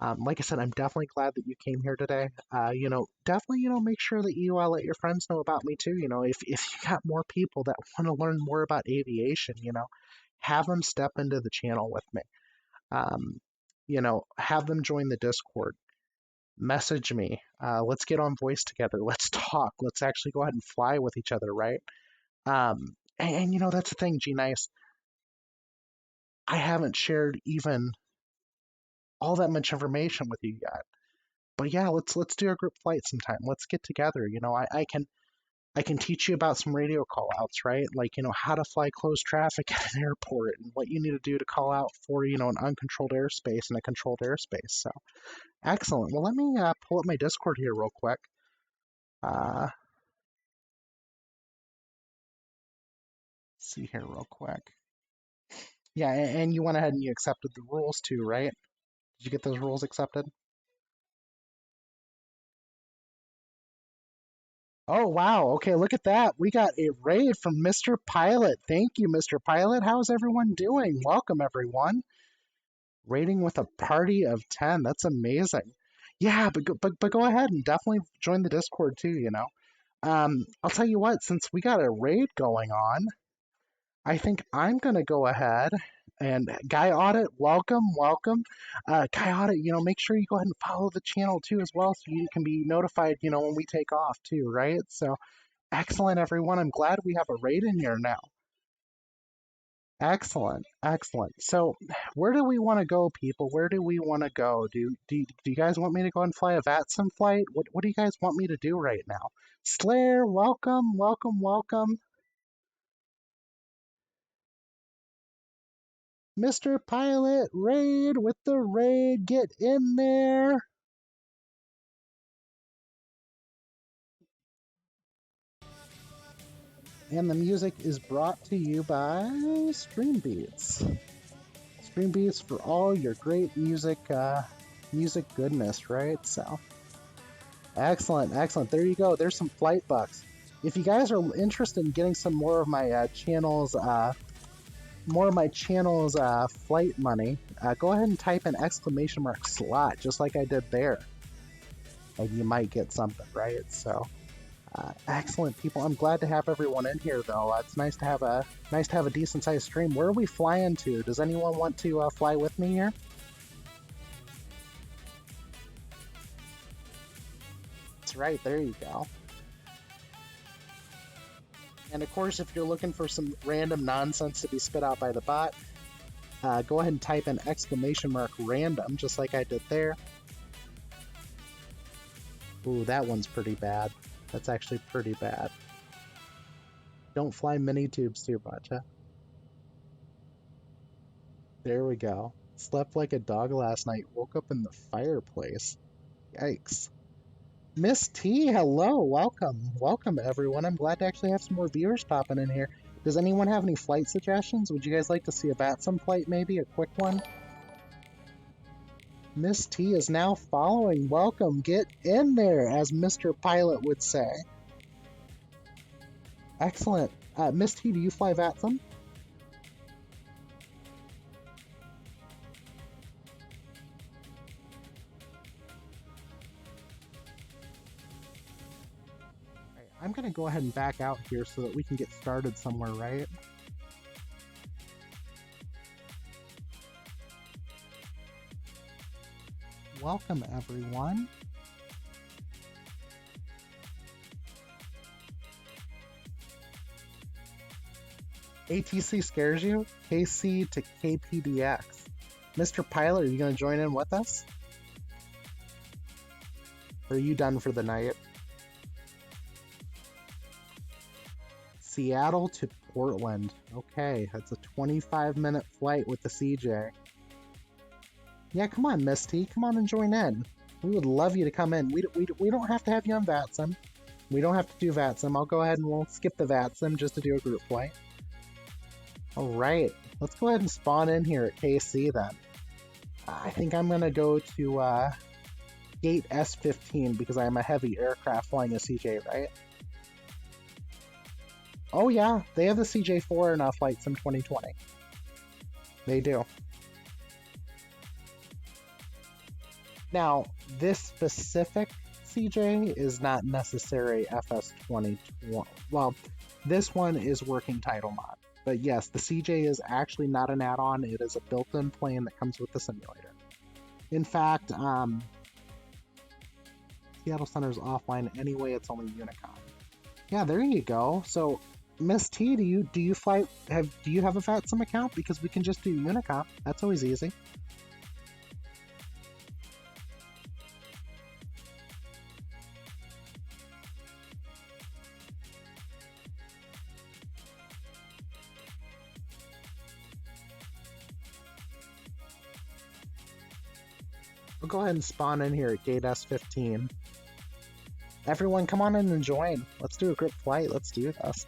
like I said, I'm definitely glad that you came here today. Definitely, make sure that you let your friends know about me too. If you got more people that want to learn more about aviation, have them step into the channel with me. Have them join the Discord. Message me. Let's get on voice together. Let's talk. Let's actually go ahead and fly with each other, right? And that's the thing, G Nice. I haven't shared even all that much information with you yet. But yeah, let's do a group flight sometime. Let's get together. I can teach you about some radio call outs, right? Like, how to fly closed traffic at an airport and what you need to do to call out for, an uncontrolled airspace and a controlled airspace. So excellent. Well, let me pull up my Discord here real quick. See here real quick. Yeah, and you went ahead and you accepted the rules too, right? Did you get those rules accepted? Oh, wow. Okay, look at that. We got a raid from Mr. Pilot. Thank you, Mr. Pilot. How's everyone doing? Welcome, everyone. Rating with a party of 10. That's amazing. Yeah, but go ahead and definitely join the Discord too, I'll tell you what, since we got a raid going on, I think I'm going to go ahead and Guy Audit, welcome. Guy Audit, make sure you go ahead and follow the channel too as well so you can be notified, when we take off too, right? So excellent, everyone. I'm glad we have a raid in here now. Excellent, excellent. So, where do we want to go, people? Where do we want to go? Do you guys want me to go and fly a VATSIM flight? What do you guys want me to do right now? Slayer, welcome, welcome, welcome. Mr. Pilot, raid with the raid, get in there. And the music is brought to you by Stream Beats. Stream Beats for all your great music, music goodness, right? So, excellent, excellent. There you go. There's some flight bucks. If you guys are interested in getting some more of my channel's flight money, go ahead and type in ! slot, just like I did there, and you might get something, right? So. Excellent, people. I'm glad to have everyone in here, though. It's nice to have a decent sized stream. Where are we flying to? Does anyone want to fly with me here? That's right. There you go. And of course, if you're looking for some random nonsense to be spit out by the bot, go ahead and type in ! random, just like I did there. Ooh, that one's pretty bad. That's actually pretty bad. Don't fly mini tubes too much, huh? There we go. Slept like a dog last night, woke up in the fireplace. Yikes. Miss T, hello, welcome. Welcome, everyone. I'm glad to actually have some more viewers popping in here. Does anyone have any flight suggestions? Would you guys like to see a VATSIM flight, maybe? A quick one? Miss T is now following. Welcome. Get in there, as Mr. Pilot would say. Excellent. Miss T, do you fly VATSIM? Right, I'm going to go ahead and back out here so that we can get started somewhere, right? Welcome, everyone. ATC scares you? KC to KPDX. Mr. Pilot, are you going to join in with us? Or are you done for the night? Seattle to Portland. Okay, that's a 25-minute flight with the CJ. Yeah, come on, Misty. Come on and join in. We would love you to come in. We don't have to have you on VATSIM. We don't have to do VATSIM. I'll go ahead and we'll skip the VATSIM just to do a group flight. Alright, let's go ahead and spawn in here at KC then. I think I'm going to go to Gate S15 because I'm a heavy aircraft flying a CJ, right? Oh yeah, they have the CJ4 in Flight Sim 2020. They do. Now, this specific CJ is not necessary FS 2020. Well, this one is working Title Mod. But yes, the CJ is actually not an add-on. It is a built-in plane that comes with the simulator. In fact, Seattle Center is offline anyway. It's only Unicom. Yeah, there you go. So, Miss T, do you have a VATSIM account? Because we can just do Unicom. That's always easy. We'll go ahead and spawn in here at Gate S15. Everyone, come on in and join. Let's do a group flight. Let's do this.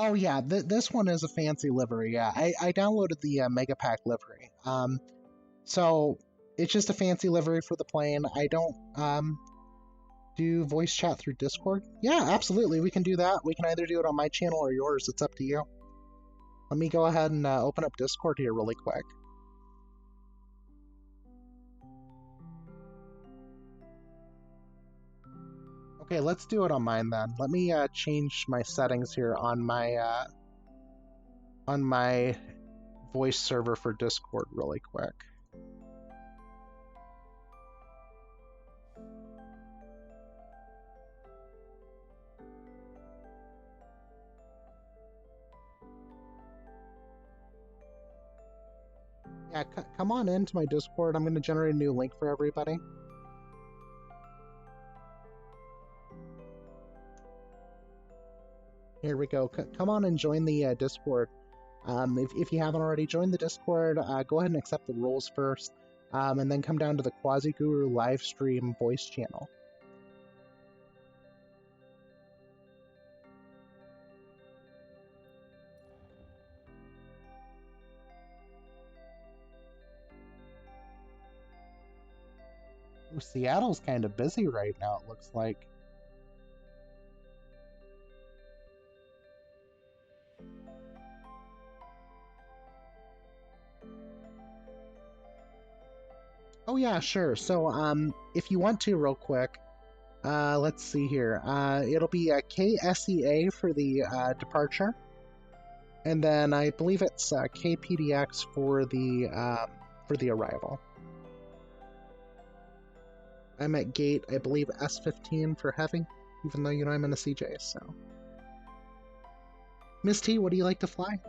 Oh yeah, this one is a fancy livery. Yeah, I downloaded the Mega Pack livery. So it's just a fancy livery for the plane. I don't do voice chat through Discord. Yeah, absolutely, we can do that. We can either do it on my channel or yours. It's up to you. Let me go ahead and open up Discord here really quick. Okay, let's do it on mine then. Let me change my settings here on my voice server for Discord really quick. Yeah, come on into my Discord. I'm going to generate a new link for everybody. Here we go. Come on and join the Discord. If you haven't already joined the Discord, go ahead and accept the rules first, and then come down to the Quasiguru live stream voice channel. Ooh, Seattle's kind of busy right now, it looks like. Oh yeah, sure. So, if you want to real quick, let's see here. It'll be a KSEA for the departure, and then I believe it's KPDX for the arrival. I'm at gate, I believe S15 for heavy, even though you know I'm in a CJ. So, Miss T, what do you like to fly?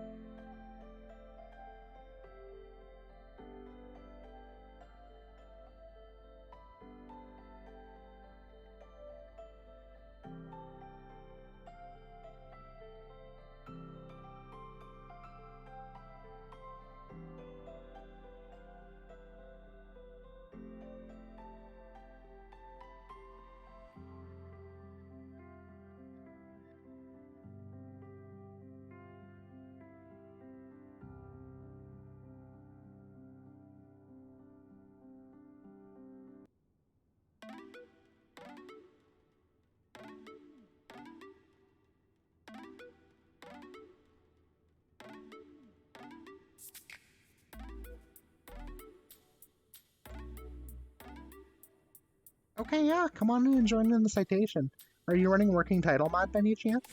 Okay, yeah, come on in and join in the citation. Are you running working title mod by any chance?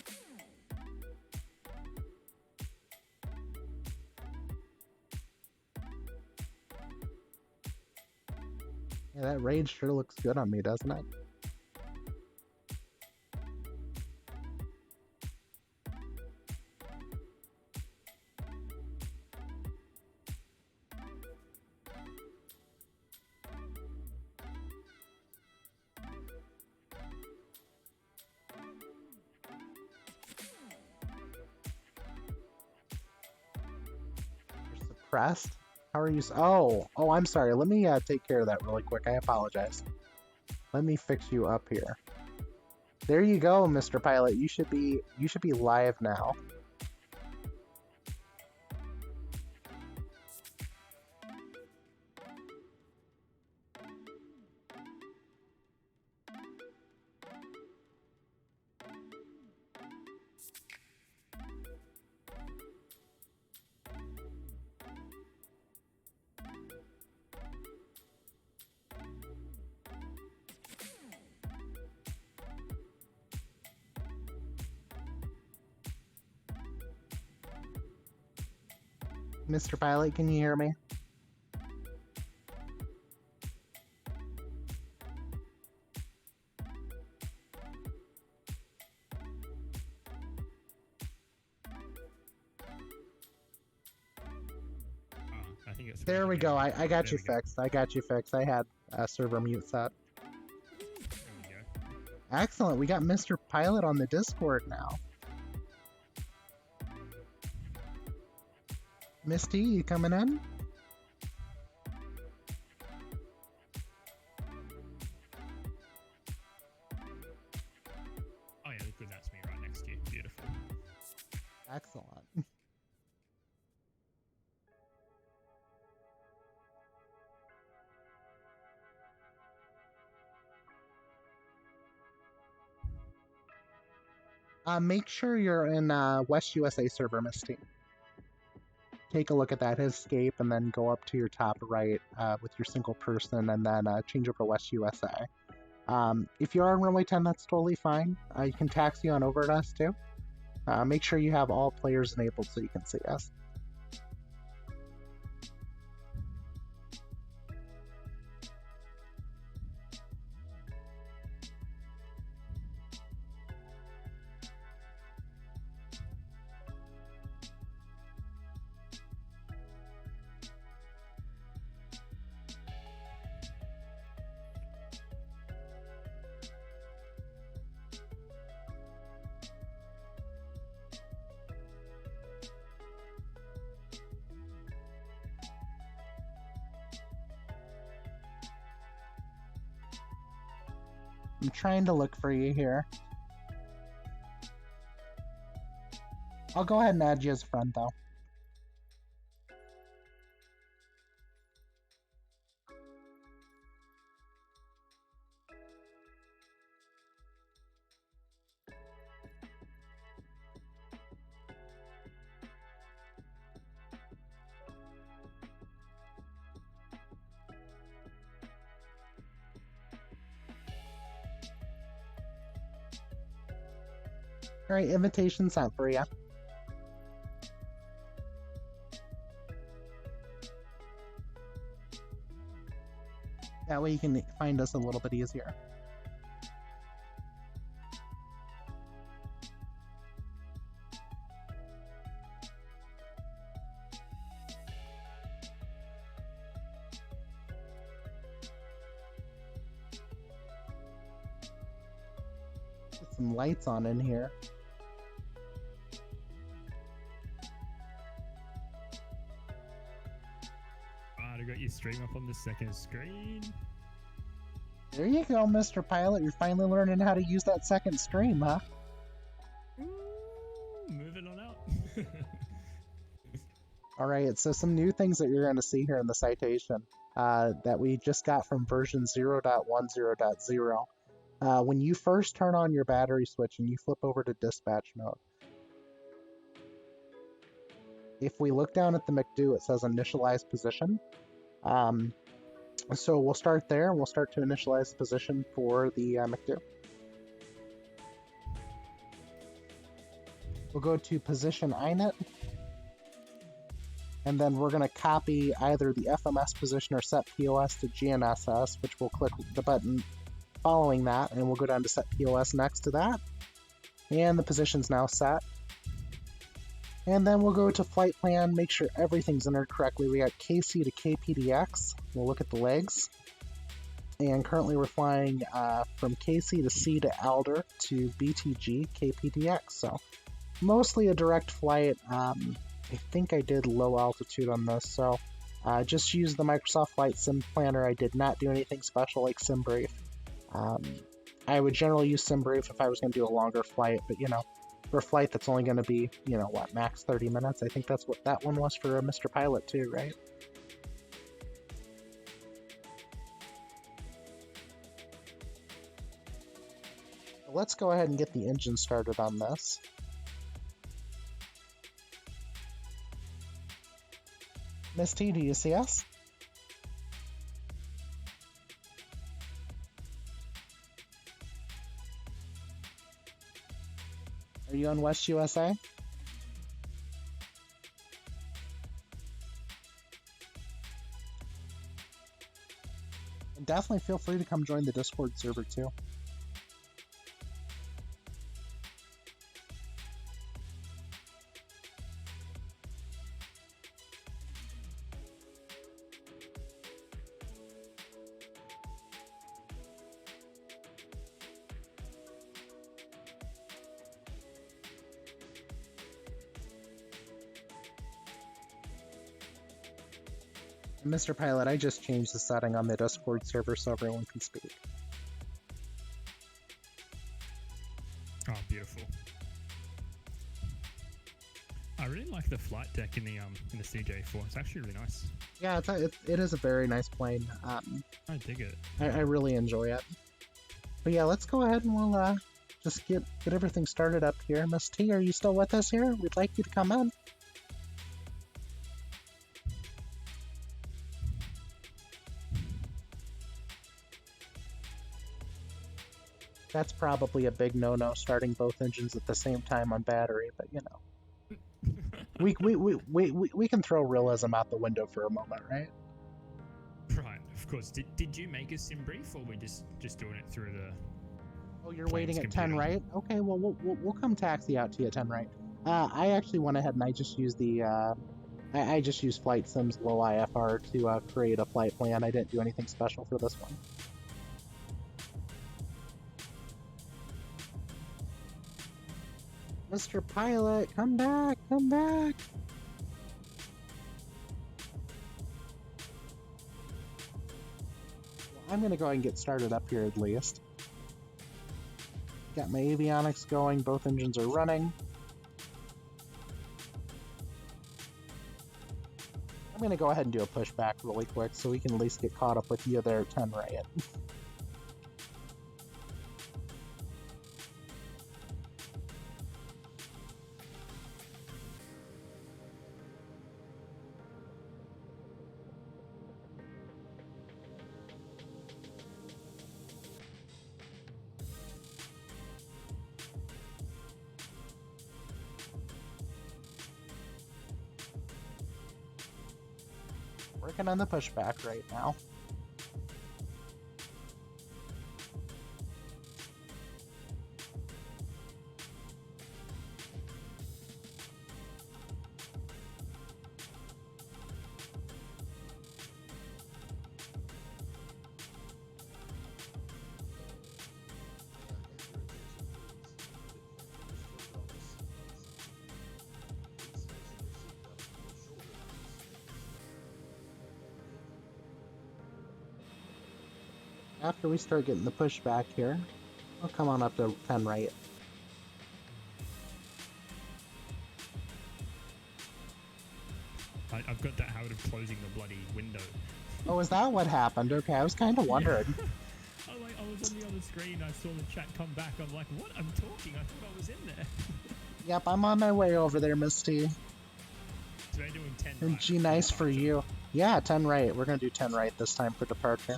Yeah, that raid sure looks good on me, doesn't it? Suppressed? How are you? Oh, I'm sorry. Let me take care of that really quick. I apologize. Let me fix you up here. There you go, Mr. Pilot. You should be live now. Mr. Pilot, can you hear me? I think it's There we go. I got There you we go. fixed. I got you fixed. I had a server mute set. There we go. Excellent. We got Mr. Pilot on the Discord now. Misty, you coming in? Oh yeah, good. That's me right next to you. Beautiful. Excellent. Make sure you're in West USA server, Misty. Take a look at that, escape, and then go up to your top right with your single person, and then change over to West USA. If you are in runway 10, that's totally fine. You can taxi on over at us too. Make sure you have all players enabled so you can see us. I'm trying to look for you here. I'll go ahead and add you as a friend, though. Alright, invitation sent for you. That way you can find us a little bit easier. Put some lights on in here. I got your stream up on the second screen. There you go, Mr. Pilot. You're finally learning how to use that second stream, huh? Ooh, moving on out. Alright, so some new things that you're going to see here in the citation that we just got from version 0.10.0. When you first turn on your battery switch and you flip over to dispatch mode, if we look down at the McDo, it says initialize position. So we'll start there, and we'll start to initialize the position for the McDo. We'll go to position INET, and then we're going to copy either the FMS position or set POS to GNSS, which we'll click the button following that, and we'll go down to set POS next to that. And the position's now set. And then we'll go to flight plan, make sure everything's entered correctly. We got KC to KPDX. We'll look at the legs. And currently we're flying from KC to C to Alder to BTG KPDX. So mostly a direct flight. I think I did low altitude on this. So just use the Microsoft Flight Sim Planner. I did not do anything special like SimBrief. I would generally use SimBrief if I was going to do a longer flight, but you know, for a flight that's only going to be, you know, what, max 30 minutes? I think that's what that one was for Mr. Pilot too, right? Let's go ahead and get the engine started on this. Miss T, do you see us? Are you on West USA? And definitely feel free to come join the Discord server too. Mr. Pilot, I just changed the setting on the Discord server so everyone can speak. Oh, beautiful. I really like the flight deck in the CJ4. It's actually really nice. Yeah, it is a very nice plane. I dig it. I really enjoy it. But yeah, let's go ahead and we'll just get everything started up here. Miss T, are you still with us here? We'd like you to come in. That's probably a big no-no, starting both engines at the same time on battery, but you know. We can throw realism out the window for a moment, right? Right, of course. Did you make a sim brief, or we just doing it through the? Oh, you're plane's waiting at 10 computer? right? Okay, well we'll come taxi out to you at 10 right. I actually went ahead and I just used the I just used Flight Sim's low IFR to create a flight plan. I didn't do anything special for this one. Mr. Pilot, come back, come back! Well, I'm gonna go ahead and get started up here at least. Got my avionics going, both engines are running. I'm gonna go ahead and do a pushback really quick so we can at least get caught up with you there at 10 right. Working on the pushback right now. After we start getting the pushback here, we'll come on up to 10 right. I've got that habit of closing the bloody window. Oh, is that what happened? Okay, I was kind of wondering. I was on the other screen, I saw the chat come back, I'm like, what? I'm talking, I thought I was in there. Yep, I'm on my way over there, Misty. So we're doing 10 And right. G, nice for you. Yeah, 10 right. We're gonna do 10 right this time for departure.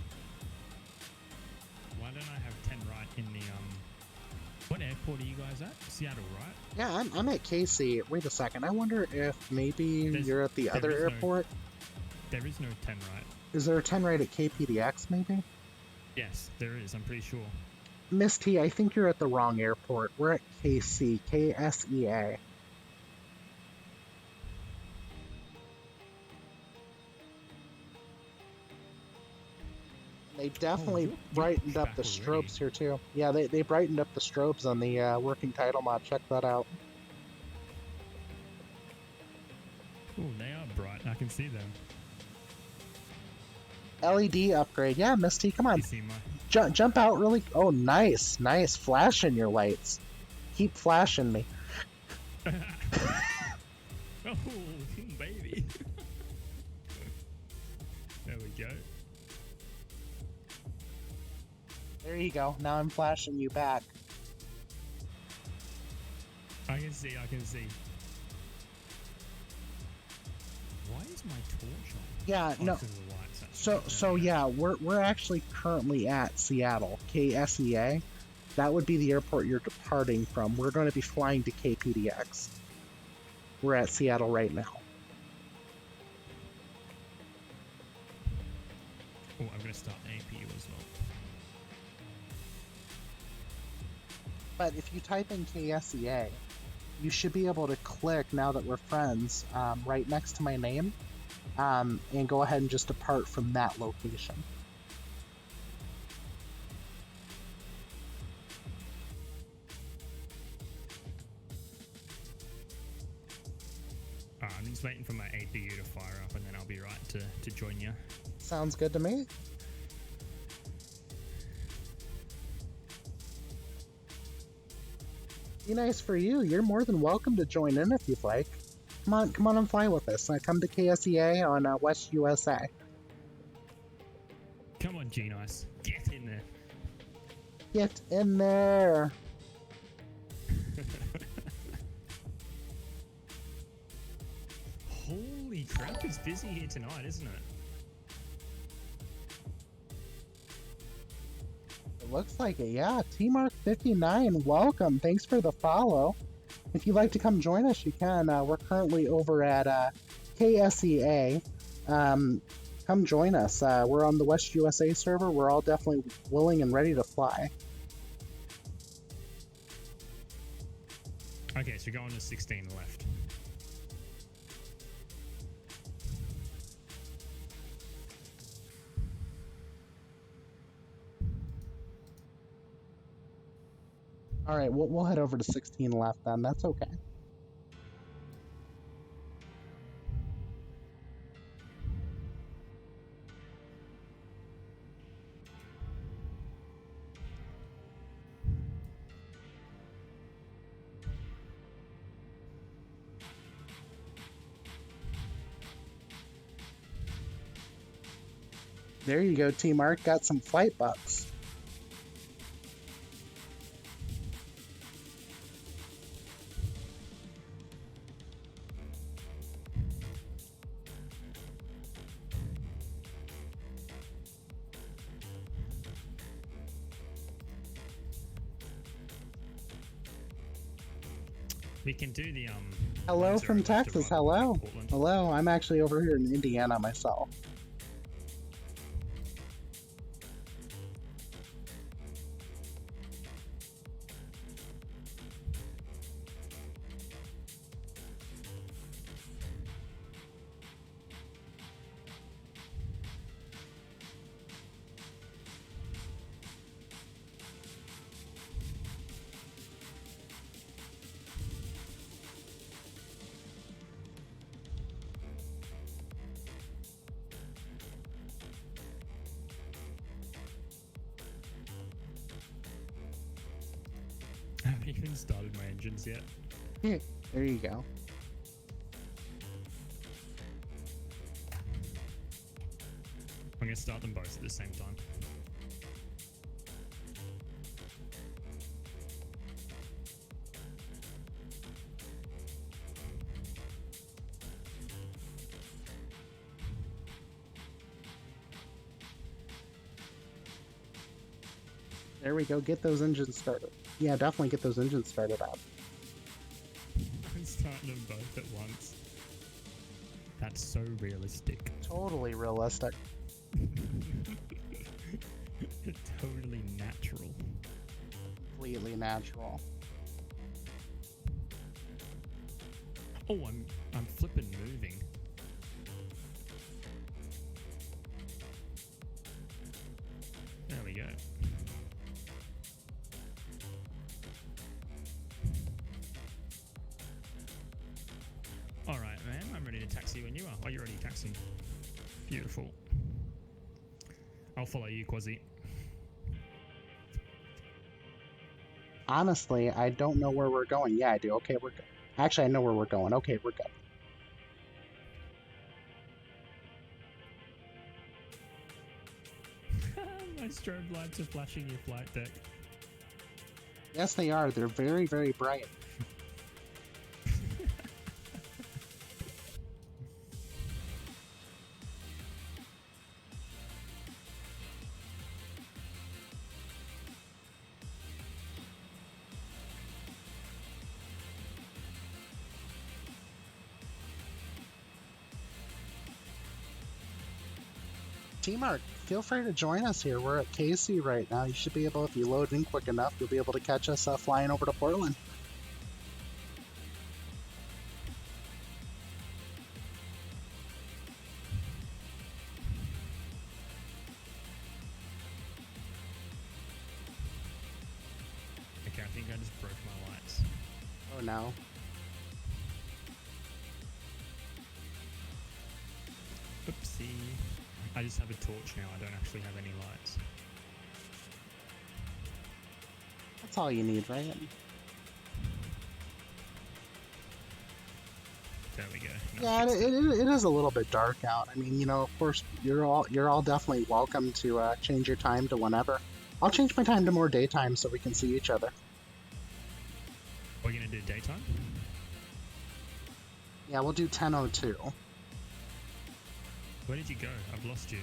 Why don't I have 10 right in the, what airport are you guys at? Seattle, right? Yeah, I'm at KC. Wait a second. I wonder if maybe you're at the there other is no- airport. There is no 10 right. Is there a 10 right at KPDX, maybe? Yes, there is, I'm pretty sure. Misty, I think you're at the wrong airport. We're at KC, KSEA. They definitely you're brightened up back the already. strobes here too. Yeah, they brightened up the strobes on the working title mod. Check that out. Oh, they are bright, I can see them. LED upgrade. Yeah, Misty, come on. You see my... Jump out really. Oh, nice. Nice. Flashing your lights. Keep flashing me. Oh, baby. There we go. There you go. Now I'm flashing you back. I can see. Why is my torch on? Yeah, Oh, no. because of the lights, actually. So yeah, we're actually currently at Seattle, KSEA. That would be the airport you're departing from. We're going to be flying to KPDX. We're at Seattle right now. Oh, I'm going to start APU as well. But if you type in KSEA, you should be able to click, now that we're friends, right next to my name, and go ahead and just depart from that location. I'm just waiting for my APU to fire up, and then I'll be right to join you. Sounds good to me. Be nice for you. You're more than welcome to join in if you'd like. Come on and fly with us. Come to KSEA on West USA. Come on, G-Nice. Get in there. Get in there. Holy crap, it's busy here tonight, isn't it? Looks like it, yeah. Tmark59, welcome. Thanks for the follow. If you'd like to come join us, you can. We're currently over at KSEA. Come join us. We're on the West USA server. We're all definitely willing and ready to fly. Okay, so we're going to 16 left. All right, we'll head over to 16 left then. That's okay. There you go, T-Mark. Got some flight bucks. We can do the Hello 10 from left to Texas. right Hello. Portland. Hello. I'm actually over here in Indiana myself. I haven't even started my engines yet. There you go. I'm gonna start them both at the same time. There we go. Get those engines started. Yeah, definitely get those engines started up. I'm starting them both at once. That's so realistic. Totally realistic. Totally natural. Completely natural. Oh, I'm flipping moving. There we go. Alright, man, I'm ready to taxi when you are. Oh, you're already taxiing. Beautiful. I'll follow you, Quasi. Honestly, I don't know where we're going. Yeah, I do. Okay, we're good. Actually, I know where we're going. Okay, we're good. My strobe lights are flashing your flight deck. Yes, they are. They're very, very bright. T-Mark, feel free to join us here. We're at KC right now. You should be able, if you load in quick enough, you'll be able to catch us flying over to Portland. Okay, I think I just broke my lights. Oh no. Oopsie. I just have a torch now, I don't actually have any lights. That's all you need, right? There we go. No, Yeah, fixed it. it is a little bit dark out. I mean, you know, of course, you're all definitely welcome to change your time to whenever. I'll change my time to more daytime so we can see each other. We're gonna do daytime? Yeah, we'll do 10:02. Where did you go? I've lost you.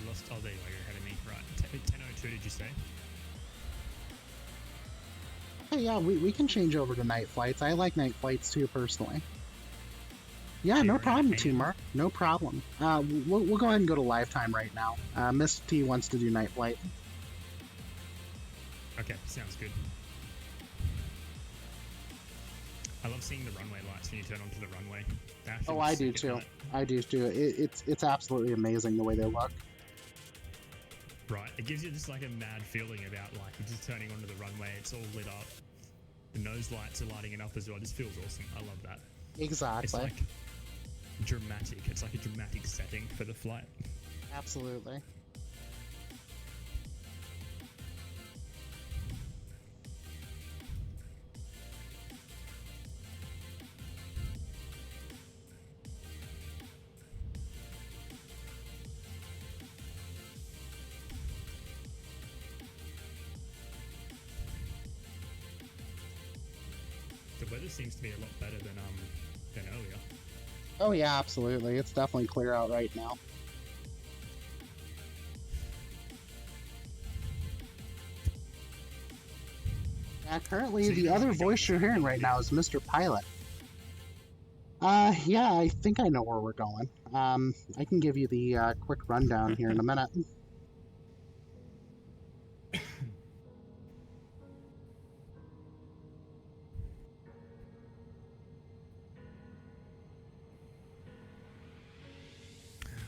I've lost. Oh, there you are. You're ahead of me. Right. 10:02. Did you say? Hey, yeah, we can change over to night flights. I like night flights too, personally. Yeah, no problem, Timur. No problem. We'll go ahead and go to lifetime right now. Miss T wants to do night flight. Okay, sounds good. I love seeing the runway lights when you turn onto the runway. Oh, I do too. I do too. It's absolutely amazing the way they look. Right, it gives you just like a mad feeling about like you're just turning onto the runway. It's all lit up. The nose lights are lighting it up as well. It just feels awesome. I love that. Exactly. It's like dramatic. It's like a dramatic setting for the flight. Absolutely. The weather seems to be a lot better than earlier. Oh yeah, absolutely. It's definitely clear out right now. Yeah, currently the other voice you're hearing right now is Mr. Pilot. Yeah, I think I know where we're going. I can give you the quick rundown here in a minute.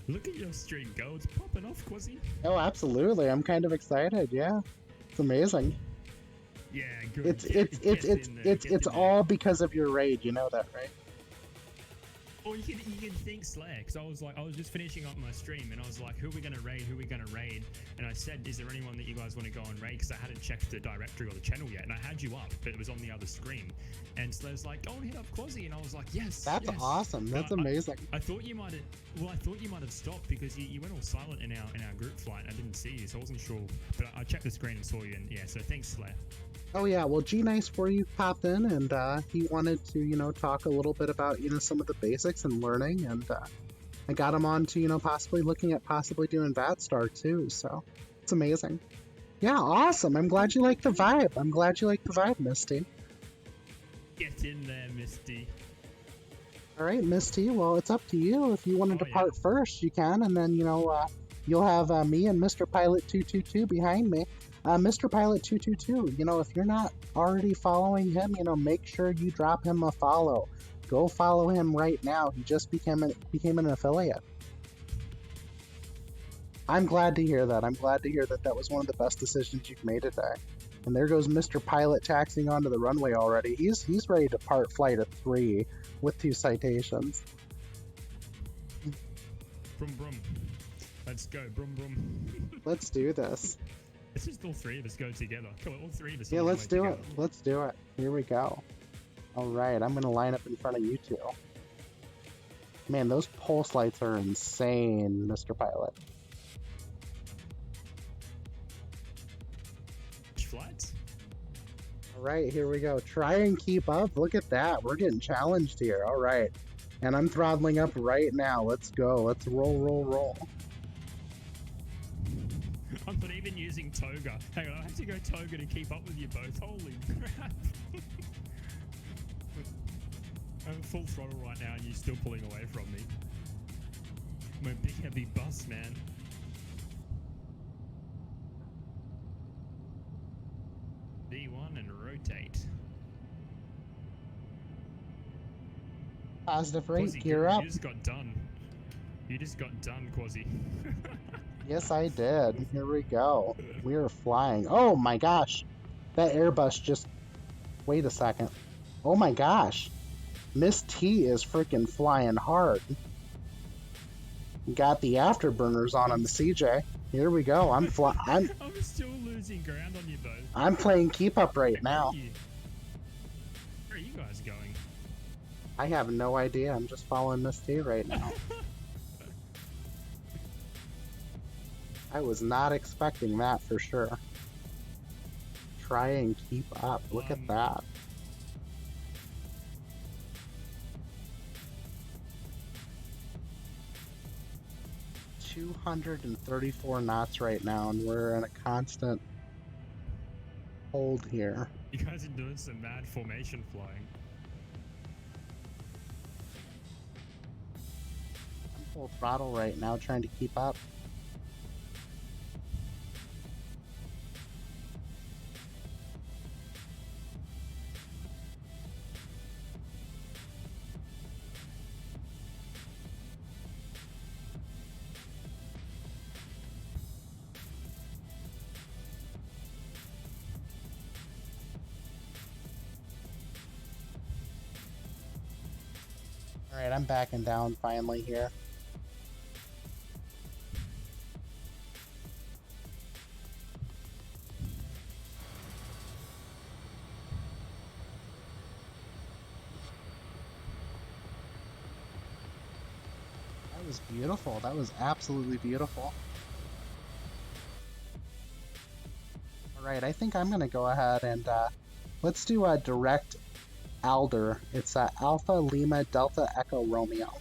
Look at your stream go. It's popping off, Quasi. Oh, absolutely. I'm kind of excited. Yeah, it's amazing. Yeah, good. It's all because of your raid. You know that, right? Or you can think Slayer, because I was just finishing up my stream and I was like, who are we gonna raid? And I said, is there anyone that you guys want to go and raid? Because I hadn't checked the directory or the channel yet, and I had you up, but it was on the other screen. And Slayer's like, go and hit up Quasi, and I was like, yes. That's awesome. That's amazing. I thought you might have stopped because you went all silent in our group flight. I didn't see you, so I wasn't sure. But I checked the screen and saw you, and yeah. So thanks, Slayer. Oh yeah, well G4 popped in and he wanted to, talk a little bit about, some of the basics and learning, and I got him on to, possibly looking at possibly doing VATSTAR too, so it's amazing. Yeah, awesome. I'm glad you like the vibe. Misty. Get in there, Misty. Alright, Misty, well it's up to you. If you want to depart first, you can, and then, you'll have me and Mr. Pilot 222 behind me. Mr. Pilot 222, if you're not already following him, make sure you drop him a follow. Go follow him right now. He just became an affiliate. I'm glad to hear that. I'm glad to hear that that was one of the best decisions you've made today. And there goes Mr. Pilot taxiing onto the runway already. He's ready to part flight at 3 with 2 citations. Brum brum. Let's go, brum brum. Let's do this. It's just all 3 of us go together. Come on, all 3 of us. Yeah, let's do it. Let's do it. Here we go. Alright, I'm gonna line up in front of you two. Man, those pulse lights are insane, Mr. Pilot. Flights? Alright, here we go. Try and keep up. Look at that. We're getting challenged here. Alright. And I'm throttling up right now. Let's go. Let's roll. I'm not even using Toga. Hang on, I have to go Toga to keep up with you both. Holy crap. I'm full throttle right now and you're still pulling away from me. I'm a big heavy bus, man. D1 and rotate. Positive rate, Quasi, gear up. You just got done. You just got done, Quasi. Yes, I did. Here we go. We are flying. Oh my gosh. That Airbus just... Wait a second. Oh my gosh. Miss T is freaking flying hard. Got the afterburners on the CJ. Here we go. I'm still losing ground on you both. I'm playing keep up right now. Where are you guys going? I have no idea. I'm just following Miss T right now. I was not expecting that for sure. Try and keep up. Look at that. 234 knots right now, and we're in a constant hold here. You guys are doing some mad formation flying. I'm full throttle right now, trying to keep up. Alright, I'm backing down finally here. That was beautiful. That was absolutely beautiful. Alright, I think I'm gonna go ahead and let's do a direct Alder. It's Alpha Lima Delta Echo Romeo.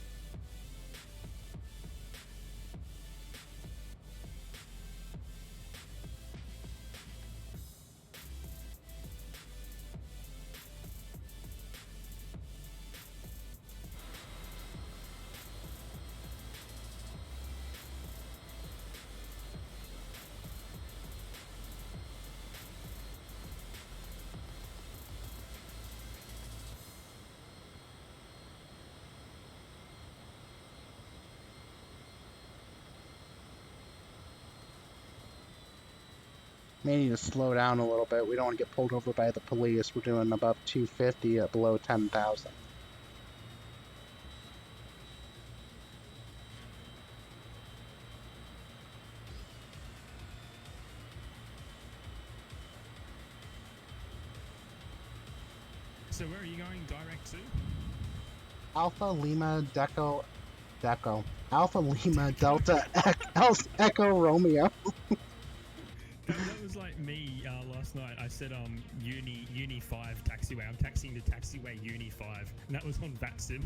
May need to slow down a little bit. We don't want to get pulled over by the police. We're doing above 250 at below 10,000. So where are you going direct to? Alpha Lima Deco. Alpha Lima Delta Echo Romeo. That was like me last night. I said Uni 5 taxiway. I'm taxiing to taxiway Uni 5, and that was on VATSIM.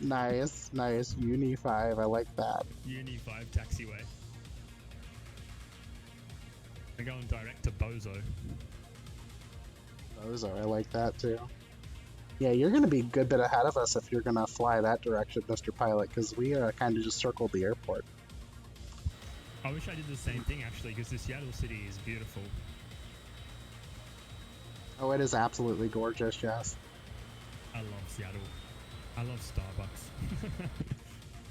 Nice, nice. Uni 5, I like that. Uni 5 taxiway. I'm going direct to Bozo. Bozo, I like that too. Yeah, you're going to be a good bit ahead of us if you're going to fly that direction, Mr. Pilot, because we kind of just circled the airport. I wish I did the same thing actually, because the Seattle city is beautiful. Oh, it is absolutely gorgeous, yes. I love Seattle. I love Starbucks.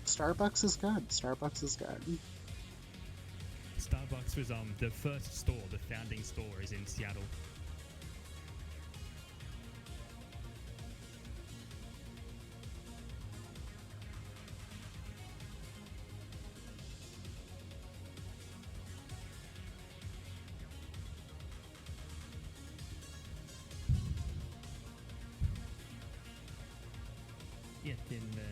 Starbucks is good. Starbucks is good. Starbucks was the first store, the founding store is in Seattle. Get in there.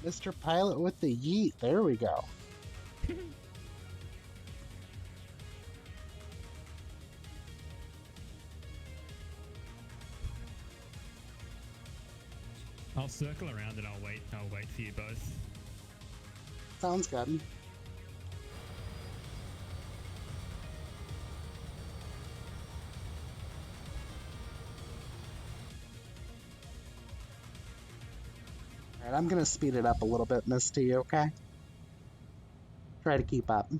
Mr. Pilot with the yeet. There we go. I'll circle around and I'll wait for you both. Sounds good. Alright, I'm gonna speed it up a little bit, Misty, okay? Try to keep up.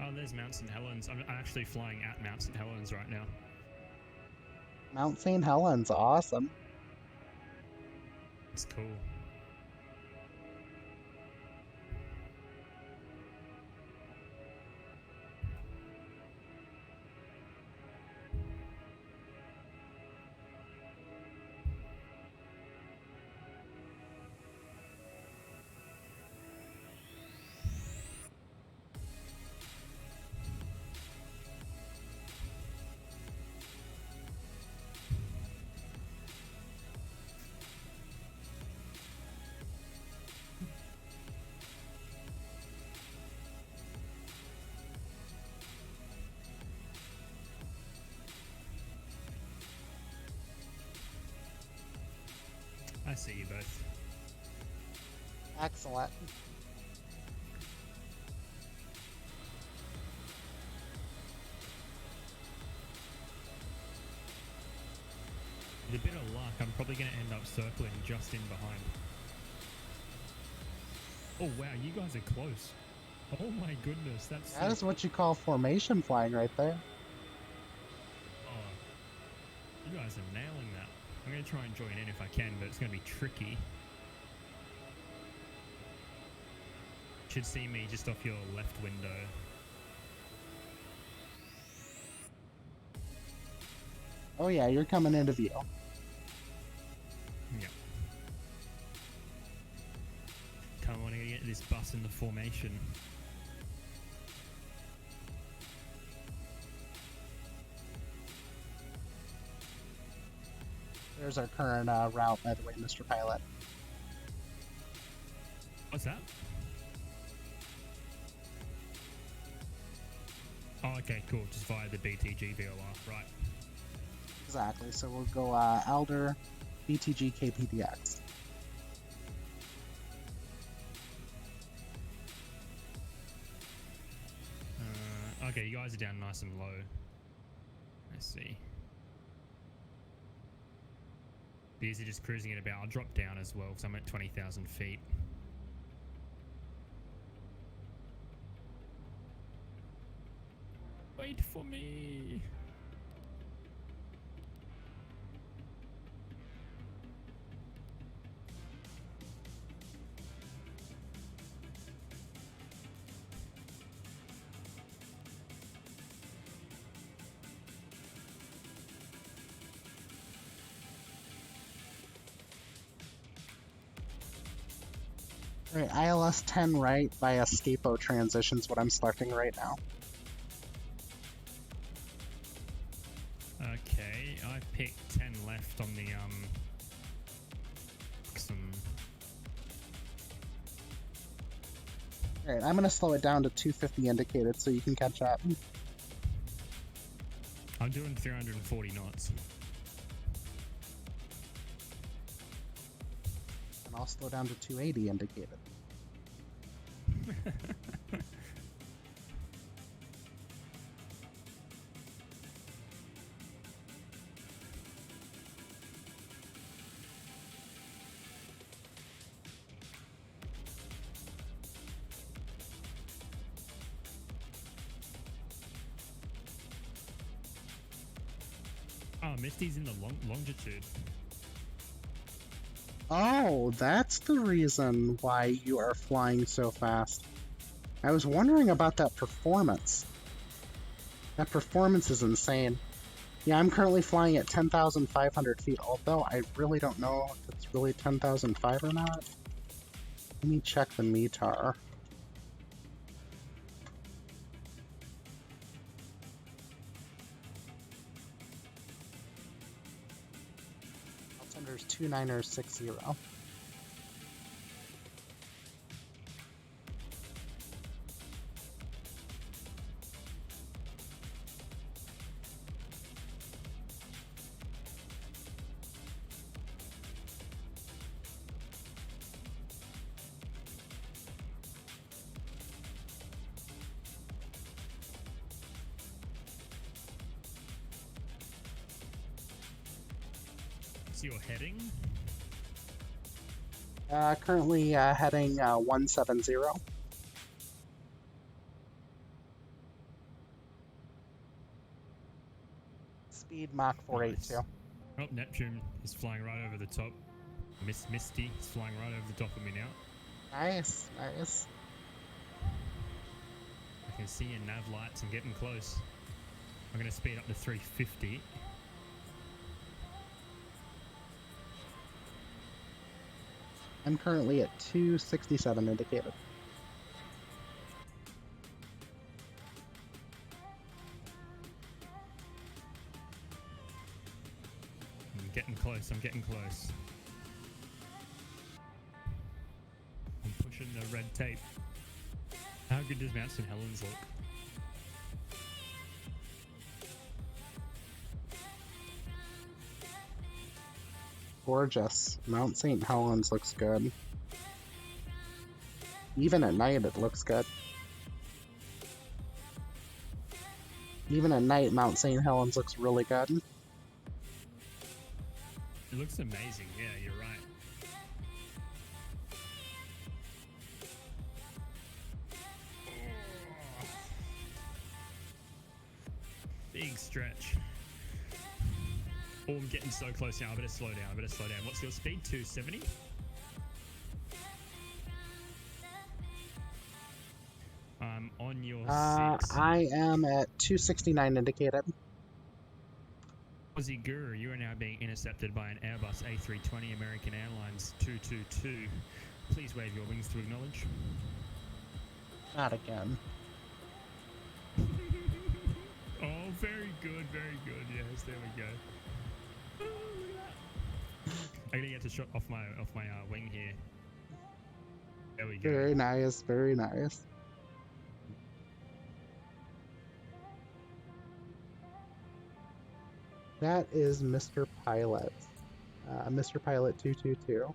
Oh, there's Mount St. Helens. I'm actually flying at Mount St. Helens right now. Mount St. Helens, awesome. It's cool. see you both. Excellent. With a bit of luck, I'm probably going to end up circling just in behind. Oh wow, you guys are close. Oh my goodness, that's That is what you call formation flying right there. Oh, you guys are nailing that. I'm going to try and join in if I can, but it's going to be tricky. Should see me just off your left window. Oh yeah, you're coming into view. Yeah. Kind of want to get this bus in the formation. There's our current route, by the way, Mr. Pilot. What's that? Oh, okay, cool. Just via the BTG VOR, right. Exactly, so we'll go Elder, BTG, KPDX. Okay, you guys are down nice and low. Let's see. These are just cruising at about. I'll drop down as well because I'm at 20,000 feet. Wait for me. Alright, ILS 10 right via Scapo transition's what I'm selecting right now. Okay, I picked 10 left on the Alright, I'm gonna slow it down to 250 indicated so you can catch up. I'm doing 340 knots. And I'll slow down to 280 indicated. Oh, Misty's in the longitude. Oh, that's the reason why you are flying so fast. I was wondering about that performance. That performance is insane. Yeah, I'm currently flying at 10,500 feet, although I really don't know if it's really 10,005 or not. Let me check the METAR. Altender's 2960. So you're heading? Currently heading 170. Speed Mach 482. Nice. Oh, Neptune is flying right over the top. Misty is flying right over the top of me now. Nice, nice. I can see your nav lights. I'm getting close. I'm going to speed up to 350. I'm currently at 267 indicated. I'm getting close. I'm getting close. I'm pushing the red tape. How good does Mount St. Helens look? Gorgeous. Mount St. Helens looks good. Even at night, it looks good. Even at night, Mount St. Helens looks really good. It looks amazing. Yeah, you're right. Big stretch. Oh, I'm getting so close now. I better slow down. What's your speed? 270? I'm on your 6. I am at 269 indicated. Quasiguru, you are now being intercepted by an Airbus A320 American Airlines 222. Please wave your wings to acknowledge. Not again. Oh, very good, very good. Yes, there we go. Oh, look at that. I'm gonna get to shot off my wing here. There we go. Very nice, very nice. That is Mr. Pilot. Mr. Pilot 222.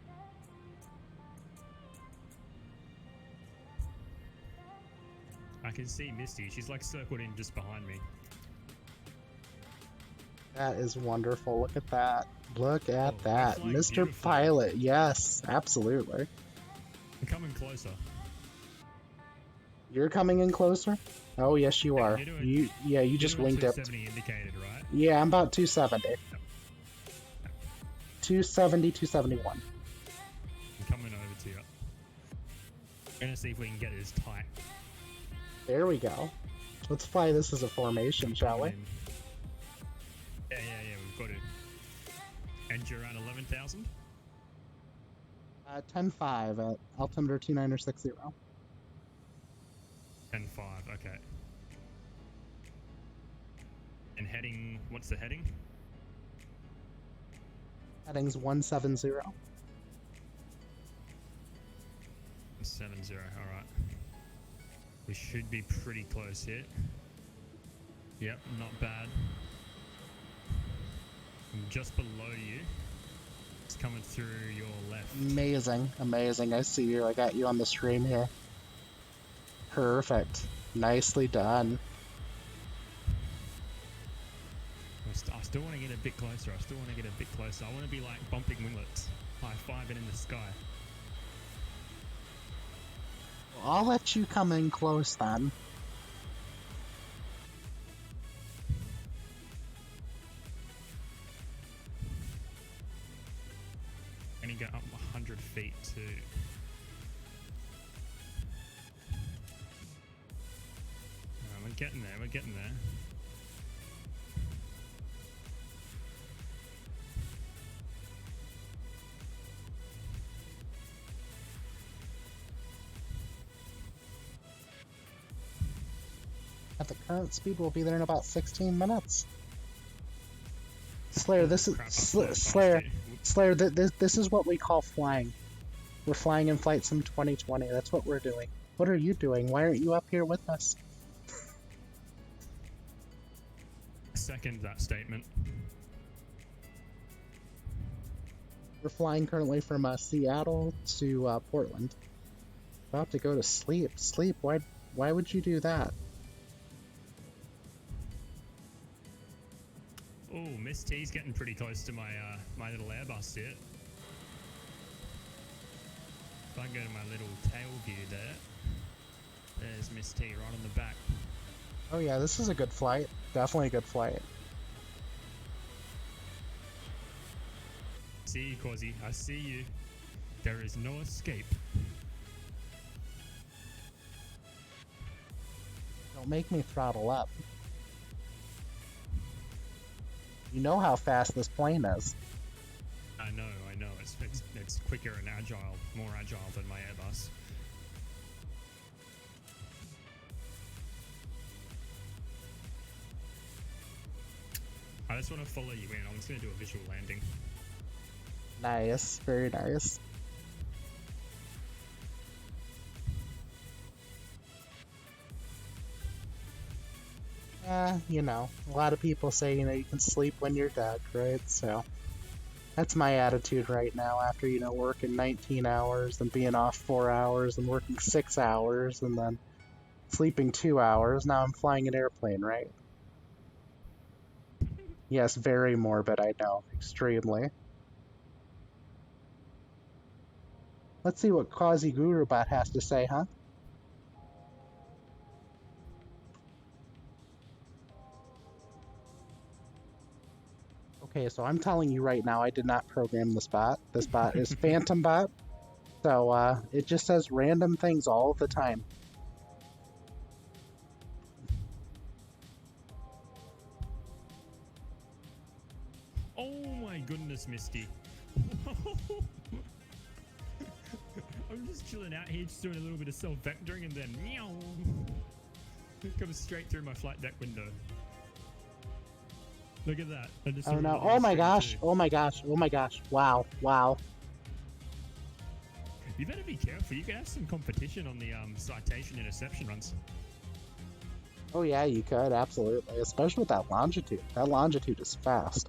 I can see Misty. She's like circled in just behind me. That is wonderful. Look at that. Look at Oh, that. flying Mr. beautifully. Pilot. Yes, absolutely. I'm coming closer. You're coming in closer? Oh, yes, you are. You're doing- You just You're doing winged it. 270 indicated, right? Yeah, I'm about 270. 270, 271. I'm coming over to you. I'm gonna see if we can get it as tight. There we go. Let's fly this as a formation, shall we? Coming in. Yeah, we've got it. And you're around 11,000? 10-5 at altimeter 2960. 10-5, okay. And heading, what's the heading? Heading's 170. 70, alright. We should be pretty close here. Yep, not bad. I'm just below you. It's coming through your left. Amazing, amazing. I see you. I got you on the stream here. Perfect. Nicely done. I still want to get a bit closer. I want to be like bumping winglets, high-fiving in the sky. I'll let you come in close then. And you go up 100 feet too. We're getting there. At the current speed, we'll be there in about 16 minutes. Slayer, this is Crap, I'm so fast, Slayer. dude. Slayer, this is what we call flying. We're flying in Flight Sim 2020. That's what we're doing. What are you doing? Why aren't you up here with us? Second that statement. We're flying currently from Seattle to Portland. About to go to sleep. Sleep? Why would you do that? Oh, Miss T's getting pretty close to my my little Airbus here. If I go to my little tail view there, there's Miss T right on the back. Oh yeah, this is a good flight. Definitely a good flight. See you, Quasi. I see you. There is no escape. Don't make me throttle up. You know how fast this plane is. I know. It's quicker and agile, more agile than my Airbus. I just want to follow you in. I'm just going to do a visual landing. Nice, very nice. You know, a lot of people say, you know, you can sleep when you're dead, right? So, That's my attitude right now after, you know, working 19 hours and being off 4 hours and working 6 hours and then sleeping 2 hours. Now I'm flying an airplane, right? Yes, very morbid, I know. Extremely. Let's see what Quasiguru bot has to say, huh? Okay, so I'm telling you right now, I did not program this bot. This bot is Phantom Bot. So, it just says random things all the time. Oh my goodness, Misty. I'm just chilling out here, just doing a little bit of self-vectoring, and then meow. It comes straight through my flight deck window. Look at that. I just Oh no, oh my gosh, oh my gosh, oh my gosh. Wow, wow. You better be careful. You could have some competition on the citation interception runs. Oh yeah, you could, absolutely. Especially with that longitude. That longitude is fast.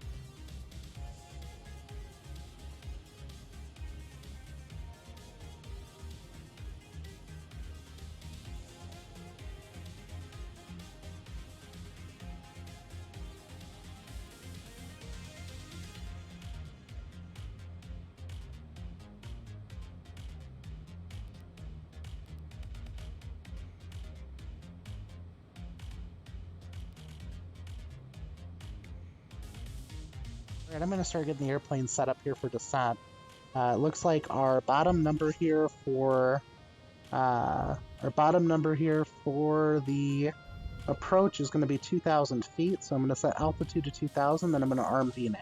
Alright, I'm gonna start getting the airplane set up here for descent. It looks like our bottom number here for the approach is going to be 2,000 feet. So I'm going to set altitude to 2,000, then I'm going to arm VNAV.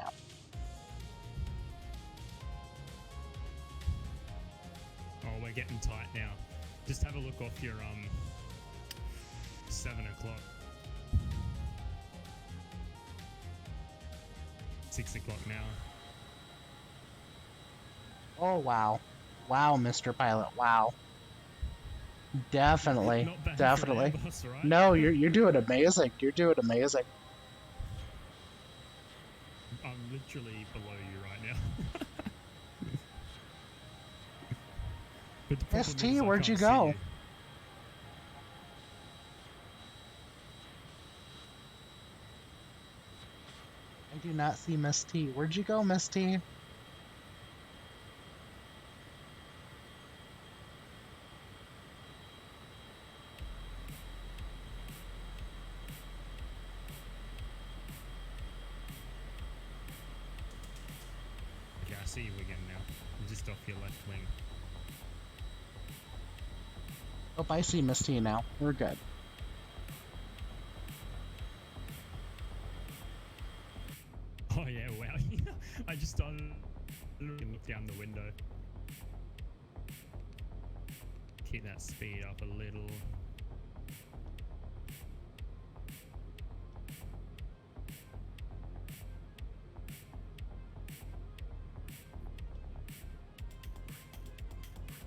Oh, we're getting tight now. Just have a look off your 7 o'clock. 6 o'clock now. Oh wow, wow, Mr. Pilot, wow. Definitely, Not bad for definitely. Airbus, right? No, you're doing amazing. You're doing amazing. I'm literally below you right now. But the problem ST, is I where'd you can't see go? you. I do not see Miss T. Where'd you go, Miss T? Okay, I see you again now. I'm just off your left wing. Oh, I see Miss T now. We're good. Oh yeah, wow. I just started looking down the window. Keep that speed up a little.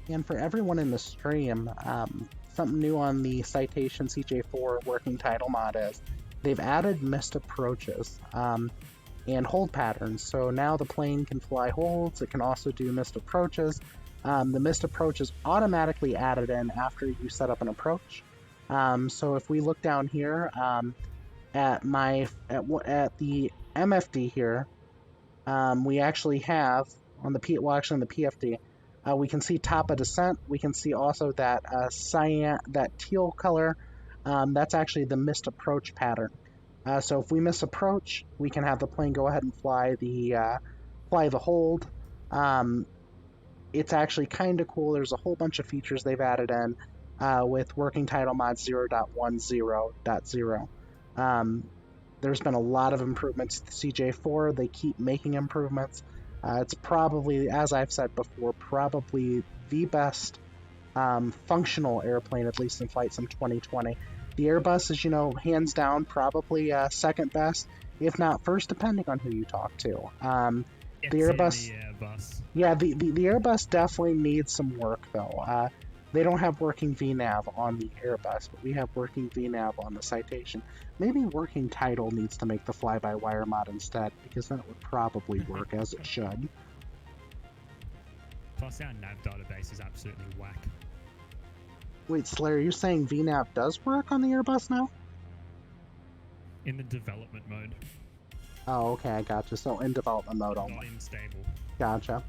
And for everyone in the stream, something new on the Citation CJ4 working title mod is they've added missed approaches and hold patterns. So now the plane can fly holds. It can also do missed approaches. The missed approach is automatically added in after you set up an approach. So if we look down here at the MFD here, we actually have on the PFD. We can see top of descent. We can see also that cyan, that teal color. That's actually the missed approach pattern. So if we miss approach, we can have the plane go ahead and fly the hold. It's actually kind of cool. There's a whole bunch of features they've added in with working Title Mod 0.10.0. There's been a lot of improvements to the CJ4. They keep making improvements. It's probably, as I've said before, probably the best functional airplane, at least in Flight Sim 2020. The Airbus is, you know, hands down, probably second best, if not first, depending on who you talk to. The Airbus, The Airbus. yeah, the Airbus definitely needs some work, though. They don't have working VNav on the Airbus, but we have working VNav on the Citation. Maybe working Title needs to make the fly-by-wire mod instead, because that would probably work as it should. Plus, our nav database is absolutely whack. Wait, Slayer, you're saying VNav does work on the Airbus now? In the development mode, Oh, okay, I gotcha. So in development mode only. not in stable. Gotcha.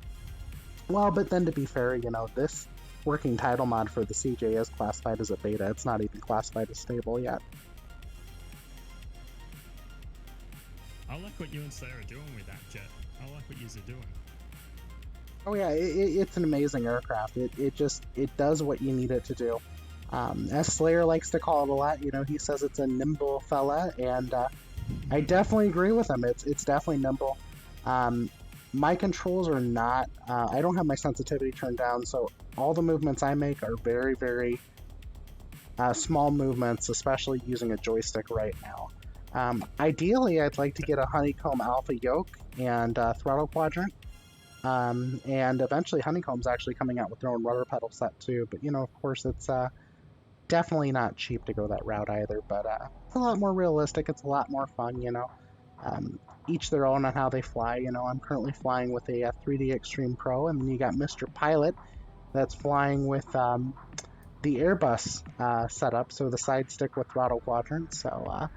Well, but then to be fair, you know, this working title mod for the CJ is classified as a beta. It's not even classified as stable yet. I like what you and Slayer are doing with that jet. I like what you are doing. Oh yeah, it's an amazing aircraft. It does what you need it to do. As Slayer likes to call it a lot, you know, he says it's a nimble fella, and I definitely agree with him. It's definitely nimble. My controls are not, I don't have my sensitivity turned down, so all the movements I make are very, very small movements, especially using a joystick right now. Ideally, I'd like to get a honeycomb alpha yoke and throttle quadrant. And eventually Honeycomb's actually coming out with their own rudder pedal set too, but you know, of course, it's definitely not cheap to go that route either, but it's a lot more realistic, it's a lot more fun, you know. Each their own on how they fly, you know. I'm currently flying with a 3D Extreme Pro, and then you got Mr. Pilot that's flying with the Airbus setup, so the side stick with throttle quadrant, so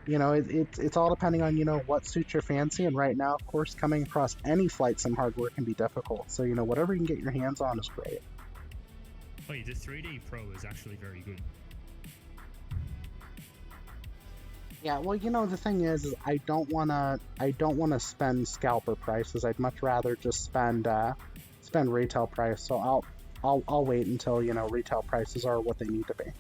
you know, it's all depending on, you know, what suits your fancy, and right now, of course, coming across any flight sim hardware can be difficult, so, you know, whatever you can get your hands on is great. Oh, yeah, the 3D Pro is actually very good. Yeah, well, you know, the thing is I don't wanna spend scalper prices. I'd much rather just spend retail price, so I'll wait until, you know, retail prices are what they need to be.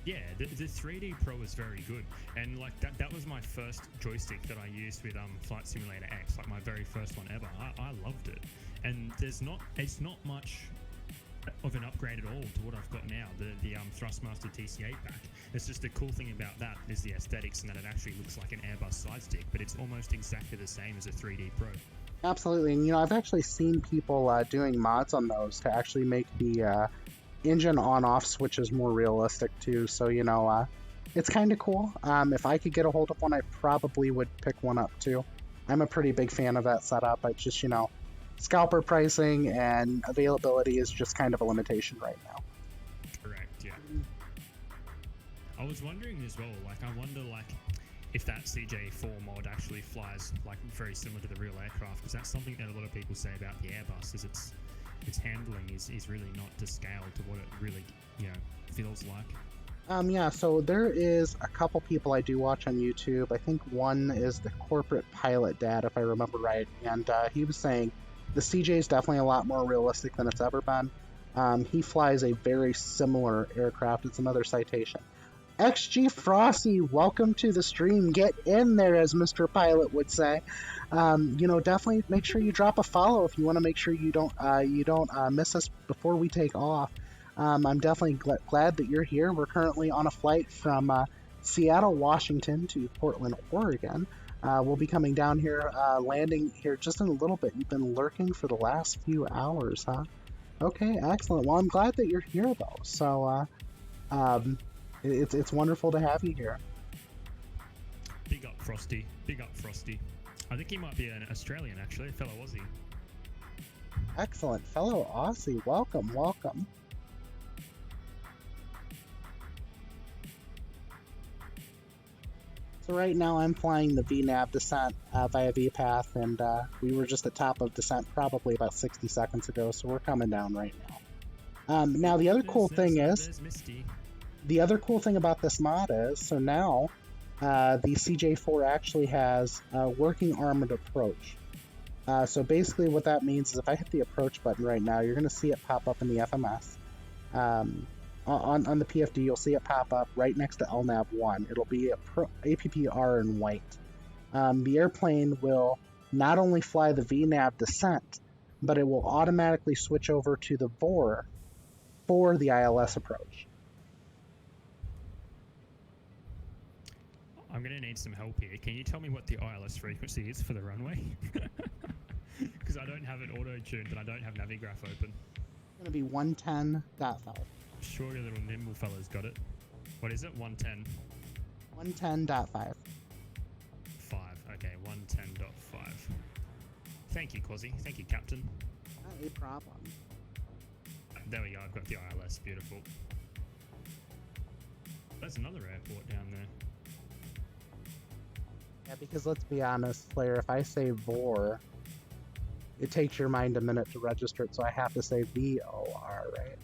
Yeah, the 3D Pro is very good, and like that was my first joystick that I used with Flight Simulator X, like my very first one ever. I loved it, and it's not much of an upgrade at all to what I've got now, the Thrustmaster TC8 pack. It's just the cool thing about that is the aesthetics, and that it actually looks like an Airbus side stick, but it's almost exactly the same as a 3D Pro. Absolutely, and you know, I've actually seen people doing mods on those to actually make the engine on-off switches more realistic too, so you know, it's kind of cool. If I could get a hold of one, I probably would pick one up too. I'm a pretty big fan of that setup. I just, you know, scalper pricing and availability is just kind of a limitation right now. Correct, yeah. I was wondering as well, like, I wonder, like, if that CJ4 mod actually flies, like, very similar to the real aircraft, because that's something that a lot of people say about the Airbus, is its handling is really not to scale to what it really, you know, feels like. Yeah, so there is a couple people I do watch on YouTube. I think one is the corporate pilot dad, if I remember right, and he was saying the CJ is definitely a lot more realistic than it's ever been. He flies a very similar aircraft. It's another Citation. XG Frosty, welcome to the stream. Get in there, as Mr. Pilot would say. You know, definitely make sure you drop a follow if you want to make sure you don't miss us before we take off. I'm definitely glad that you're here. We're currently on a flight from Seattle, Washington to Portland, Oregon. We'll be coming down here, landing here just in a little bit. You've been lurking for the last few hours, huh? Okay, excellent. Well, I'm glad that you're here, though. So, it's wonderful to have you here. Big up, Frosty. Big up, Frosty. I think he might be an Australian, actually, a fellow Aussie. Excellent. Fellow Aussie, welcome, welcome. So right now I'm flying the VNav descent via VPath, and we were just at top of descent probably about 60 seconds ago, so we're coming down right now. Now the other cool thing is, the other cool thing about this mod is, so now the CJ4 actually has a working armored approach. So basically what that means is if I hit the approach button right now, you're going to see it pop up in the FMS. On the PFD, you'll see it pop up right next to LNAV 1. It'll be APPR in white. The airplane will not only fly the VNav descent, but it will automatically switch over to the VOR for the ILS approach. I'm going to need some help here. Can you tell me what the ILS frequency is for the runway? Because I don't have it auto-tuned and I don't have Navigraph open. gonna be 110.5. Sure, your little nimble fella's got it. What is it? 110. 110.5. 5. Okay, 110.5. Thank you, Quasi. Thank you, Captain. Not a problem. There we go. I've got the ILS. Beautiful. There's another airport down there. Yeah, because let's be honest, Slayer, if I say VOR, it takes your mind a minute to register it, so I have to say VOR, right?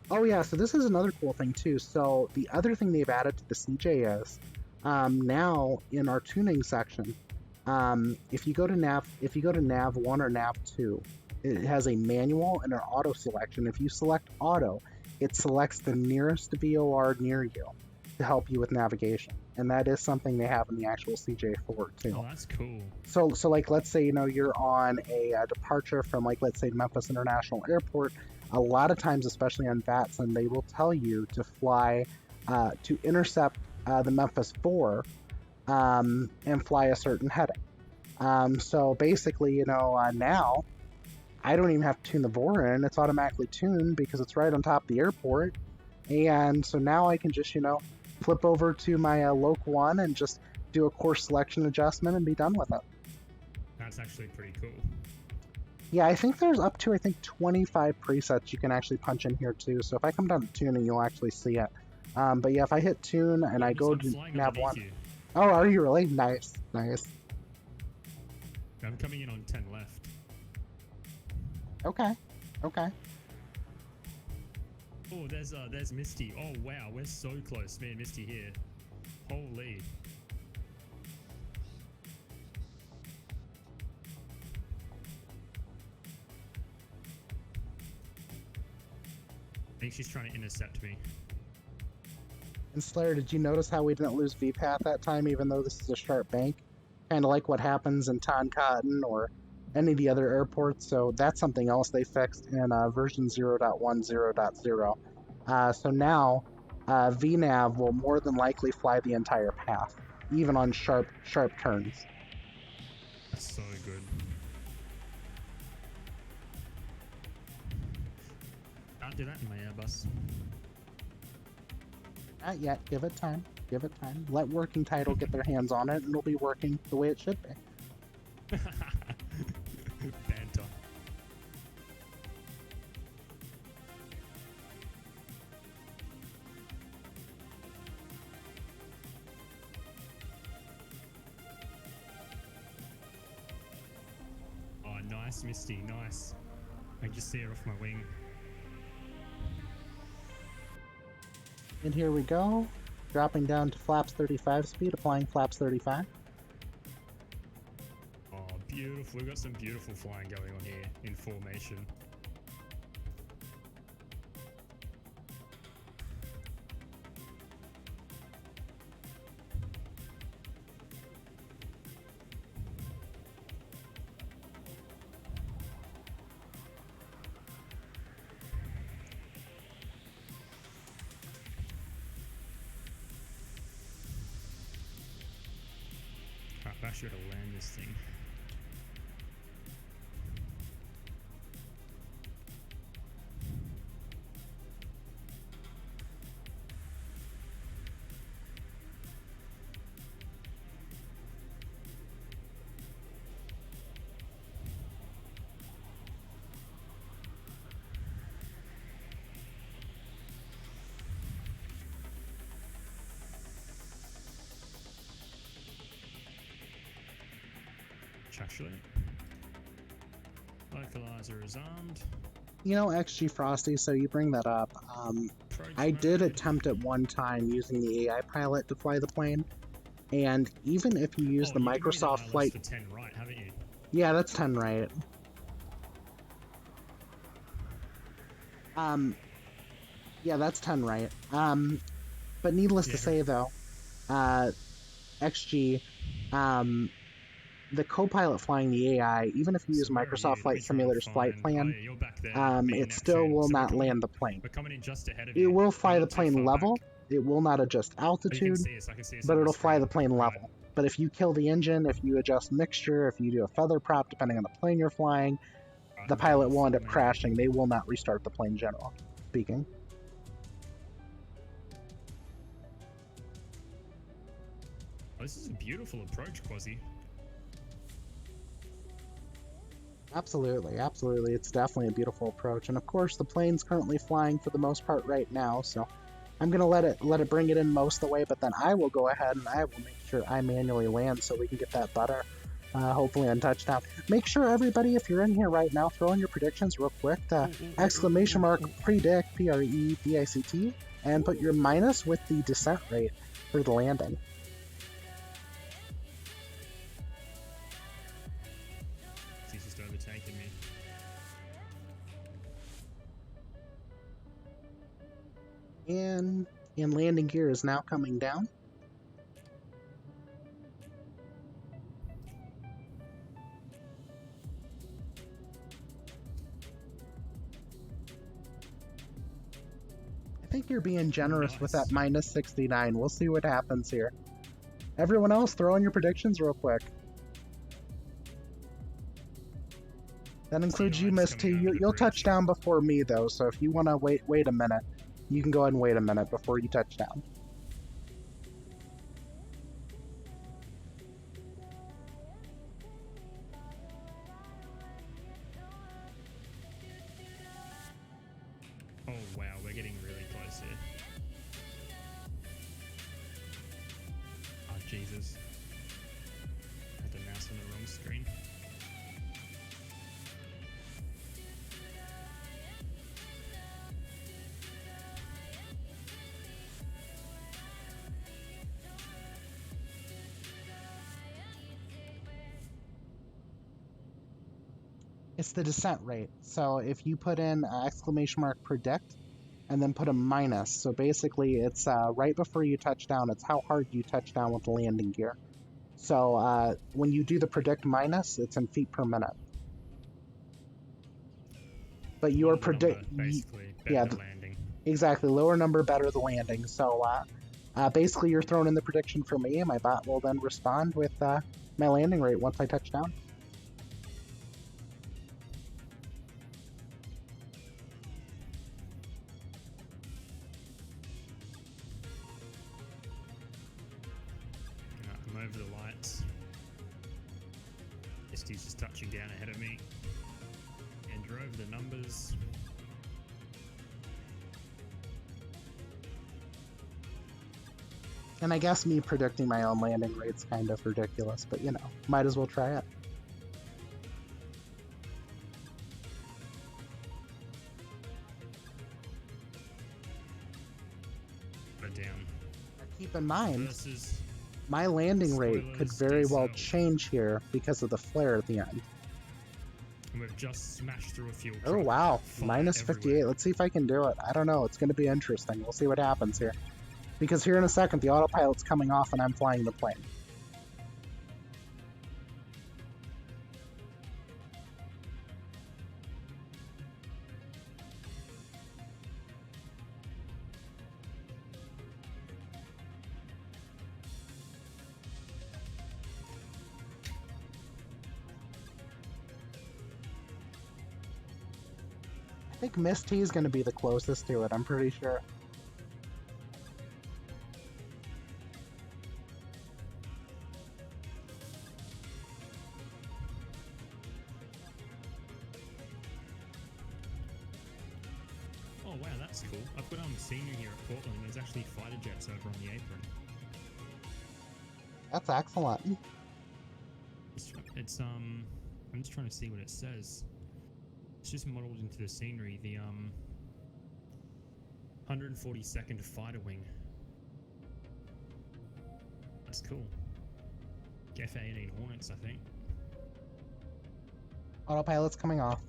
Oh yeah, so this is another cool thing too. So the other thing they've added to the CJ is now in our tuning section, if you go to nav 1 or nav 2, it has a manual and an auto selection. If you select auto, it selects the nearest VOR near you to help you with navigation, and that is something they have in the actual CJ4 too. Oh, that's cool. So like, let's say, you know, you're on a departure from, like, let's say Memphis International Airport. A lot of times, especially on VATSIM, they will tell you to fly, to intercept the Memphis 4 and fly a certain heading. So basically, you know, now I don't even have to tune the VOR in. It's automatically tuned because it's right on top of the airport. And so now I can just, you know, flip over to my Loc 1 and just do a course selection adjustment and be done with it. That's actually pretty cool. Yeah, I think there's up to, 25 presets you can actually punch in here too. So if I come down to tuning, you'll actually see it. But yeah, if I hit tune and I go to nav 1. You. Oh, are you really? Nice, nice. I'm coming in on 10 left. Okay, okay. Oh, there's Misty. Oh wow, we're so close. Me and Misty here. Holy. I think she's trying to intercept me. And Slayer, did you notice how we didn't lose VPAT that time, even though this is a sharp bank? Kind of like what happens in Cotton or any of the other airports. So that's something else they fixed in version 0.10.0. So now VNav will more than likely fly the entire path, even on sharp turns. That's so good. Can't do that in my Airbus. Not yet. Give it time. Give it time. Let Working Title get their hands on it, and it'll be working the way it should be. Banter. Oh, nice, Misty. Nice. I can just see her off my wing. And here we go. Dropping down to flaps 35 speed, applying flaps 35. Oh, beautiful. We've got some beautiful flying going on here in formation. I should have landed this thing. Actually, localizer is armed. You know, XG Frosty, so you bring that up. I did attempt at one time using the AI pilot to fly the plane, and even if you use the Microsoft Flight... For 10 right, haven't you? Yeah, that's 10 right. Yeah, that's 10 right. But needless to say, though, XG, the co-pilot flying the AI, even if you use Microsoft Flight Simulator's flight plan, it still will not land the plane. We're coming in just ahead of It you. will fly We're the not too plane far level. back. It will not adjust Oh, you altitude, can see us. I can see us but on it'll the fly the screen. plane Right. level. But if you kill the engine, if you adjust mixture, if you do a feather prop, depending on the plane you're flying, the pilot will end up crashing. They will not restart the plane, general speaking. Oh, this is a beautiful approach, Quasi. Absolutely, absolutely. It's definitely a beautiful approach. And of course, the plane's currently flying for the most part right now, so I'm gonna let it bring it in most of the way, but then I will go ahead and I will make sure I manually land so we can get that butter, hopefully on touchdown. Make sure everybody, if you're in here right now, throw in your predictions real quick. Exclamation mark predict, PREDICT, and put your minus with the descent rate for the landing. He's just overtaking me. And landing gear is now coming down. I think you're being generous with that minus 69. We'll see what happens here. Everyone else, throw in your predictions real quick. That includes you, Miss T. You'll touch down before me, though, so if you want to wait a minute, you can go ahead and wait a minute before you touch down. Oh wow, we're getting really close here. Oh Jesus. Had the mouse on the wrong screen. It's the descent rate. So if you put in exclamation mark predict and then put a minus, so basically it's right before you touch down, it's how hard you touch down with the landing gear. So when you do the predict minus, it's in feet per minute. But you are basically yeah, the landing. Exactly, lower number, better the landing. So basically you're throwing in the prediction for me, and my bot will then respond with my landing rate once I touch down. I'm over the lights. He's just touching down ahead of me. And drove the numbers. And I guess me predicting my own landing rate's kind of ridiculous, but you know, might as well try it. But down. Keep in mind, Versus my landing rate could very well diesel. change here because of the flare at the end. And we've just smashed through a fuel Oh truck. wow, Fire minus everywhere. 58. Let's see if I can do it. I don't know, it's going to be interesting. We'll see what happens here. Because here in a second, the autopilot's coming off and I'm flying the plane. I think Miss T is going to be the closest to it, I'm pretty sure. Oh wow, that's cool. I've got scenery here at Portland. There's actually fighter jets over on the apron. That's excellent. It's I'm just trying to see what it says. It's just modeled into the scenery. The 142nd Fighter Wing. That's cool. F-18 Hornets, I think. Autopilot's coming off.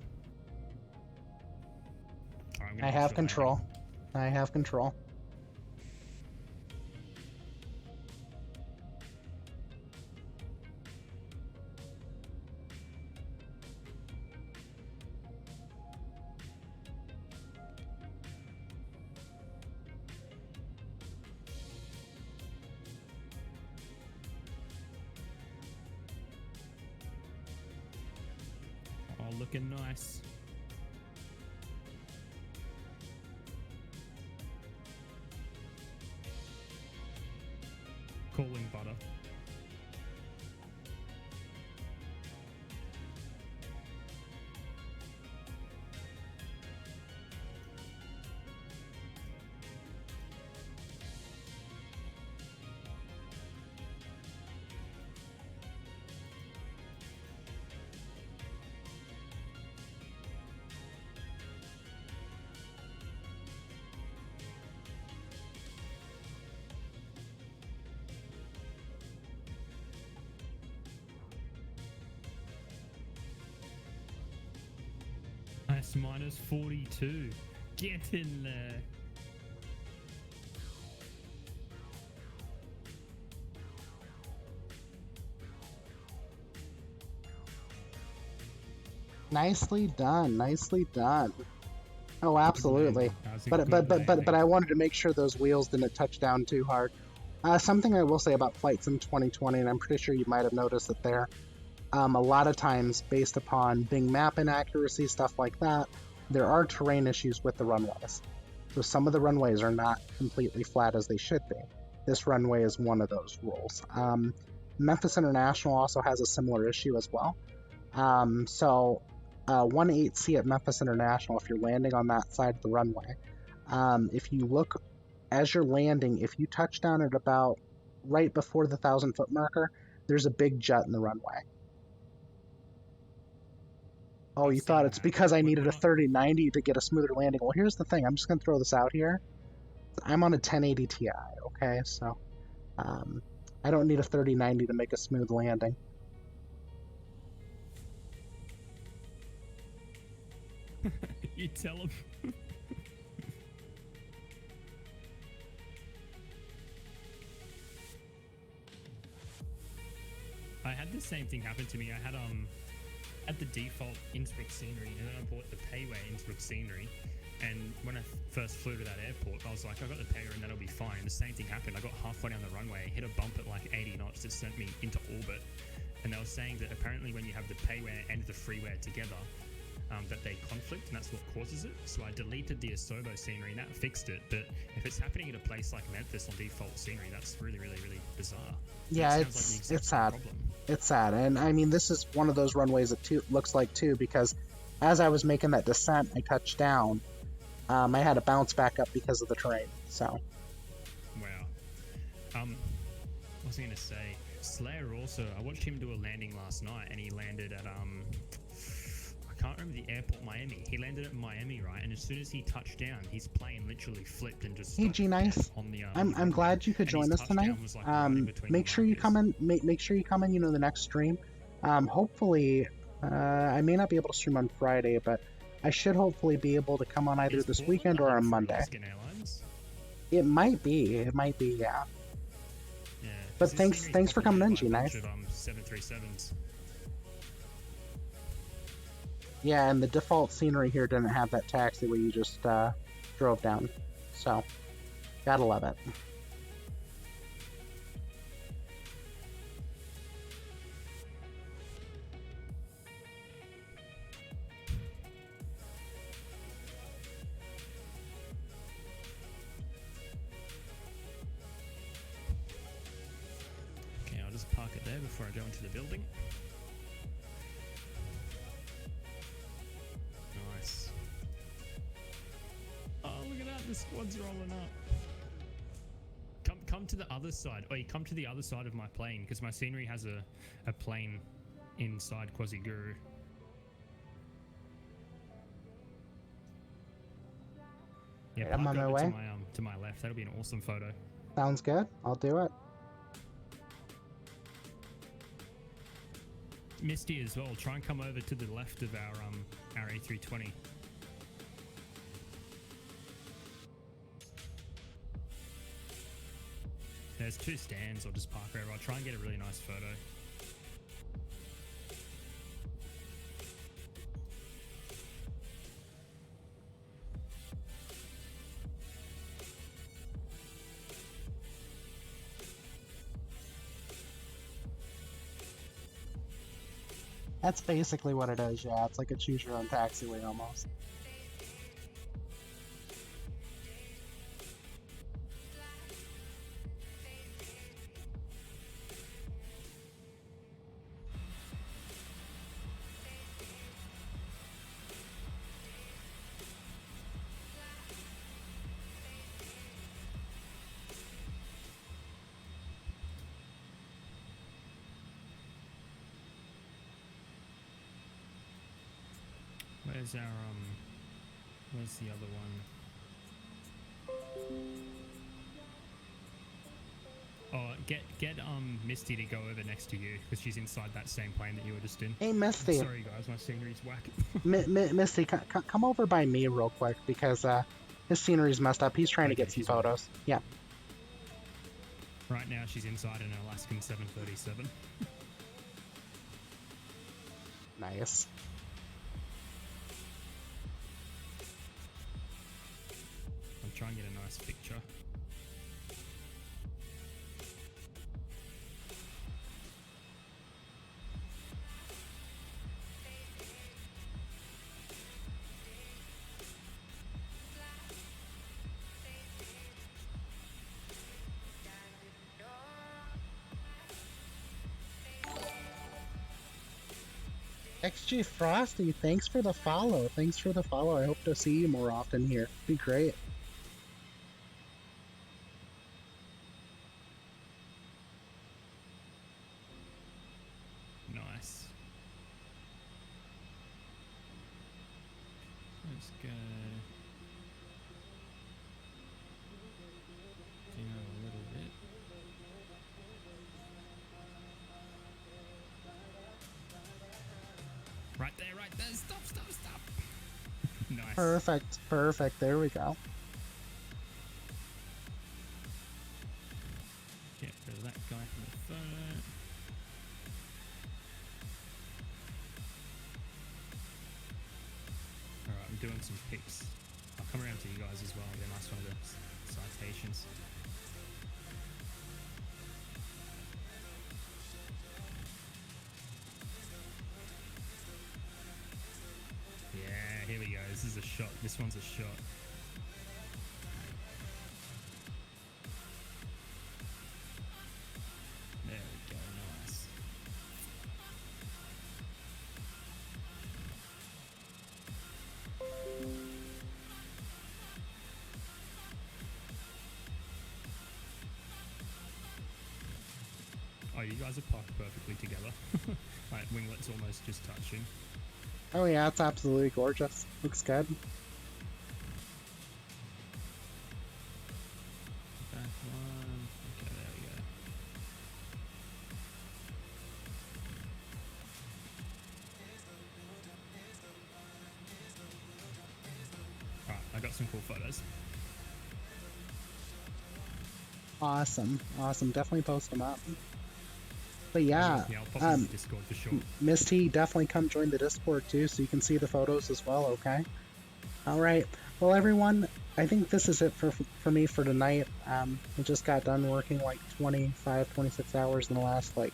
Alright, I'm gonna I make have sure control. I have control. Oh, look Looking nice. Cooling butter. Nice, minus 42. Get in there. Nicely done. Nicely done. Oh, absolutely. That was a But good landing. I wanted to make sure those wheels didn't touch down too hard. Something I will say about flights in 2020, and I'm pretty sure you might have noticed it there. A lot of times, based upon Bing map inaccuracy, stuff like that, there are terrain issues with the runways. So some of the runways are not completely flat as they should be. This runway is one of those rules. Memphis International also has a similar issue as well. 18C at Memphis International, if you're landing on that side of the runway, if you look as you're landing, if you touch down at about right before the 1,000-foot marker, there's a big jut in the runway. Oh, I've you seen thought it's that. because I needed a We're not- 3090 to get a smoother landing. Well, here's the thing. I'm just going to throw this out here. I'm on a 1080 Ti, okay? So I don't need a 3090 to make a smooth landing. You tell him. I had the same thing happen to me. I had at the default Innsbruck scenery, and then I bought the payway Innsbruck scenery. And when I first flew to that airport, I was like, I got the payway and that'll be fine. The same thing happened. I got halfway down the runway, hit a bump at like 80 knots that sent me into orbit. And they were saying that apparently when you have the payway and the freeway together, that they conflict, and that's what causes it. So I deleted the Asobo scenery and that fixed it. But if it's happening at a place like Memphis on default scenery, that's really, really, really bizarre. Yeah, It sounds like the it's exact sad. same problem. It's sad. And I mean, this is one of those runways that looks like too, because as I was making that descent, I touched down. I had to bounce back up because of the terrain. So Wow. What was I going to say? Slayer also, I watched him do a landing last night, and he landed at I can't remember the airport, Miami. He landed at Miami, right? And as soon as he touched down, his plane literally flipped and just hey, stopped G Nice. dead on the. I'm glad you could and his join us tonight. touchdown was, like, right in between Make the sure you markers. come in. Make sure you come in. You know, the next stream. Hopefully, I may not be able to stream on Friday, but I should hopefully be able to come on either Is this Portland weekend a or hub on for Monday. Alaskan Airlines? It might be. It might be. Yeah. Yeah. But 'cause this thanks scenery's for coming in, populated by a G Nice. bunch of 737s. Yeah, and the default scenery here didn't have that taxi where you just drove down. So, gotta love it. Okay, I'll just park it there before I go into the building. Nice. Oh, look at that! The squad's rolling up. Come to the other side. Oh, you come to the other side of my plane, because my scenery has a plane inside Quasiguru. Yeah, I'm park on my over way. to my left. That'll be an awesome photo. Sounds good. I'll do it. Misty as well. Try and come over to the left of our A320. There's two stands. I'll just park wherever. I'll try and get a really nice photo. That's basically what it is, yeah. It's like a choose your own taxiway almost. Where's our where's the other one? Oh, get Misty to go over next to you because she's inside that same plane that you were just in. Hey, Misty. Sorry guys, my scenery's whack. Misty, come over by me real quick because his scenery's messed up. He's trying to get some photos. Yeah. Right now she's inside an Alaskan 737. Nice. I'm trying to get a nice picture. XG Frosty, thanks for the follow. Thanks for the follow. I hope to see you more often here. Be great. Nice. Let's go. You know, a little bit. Right there, right there. Stop, stop, stop. Nice. Perfect, perfect. There we go. Get rid of that guy from the front. Alright, I'm doing some pics. I'll come around to you guys as well. Get a nice one of the citations. Yeah, here we go. This is a shot. This one's a shot. There we go. Nice. Oh, you guys are parked perfectly together. Right, winglet's almost just touching. Oh yeah, it's absolutely gorgeous. Looks good. Back one. Okay, there we go. Alright, I got some cool photos. Awesome, awesome. Definitely post them up. But yeah, I'll pop in the Discord for sure. Misty, definitely come join the Discord too so you can see the photos as well, okay? Alright, well everyone, I think this is it for me for tonight. I just got done working like 25, 26 hours in the last like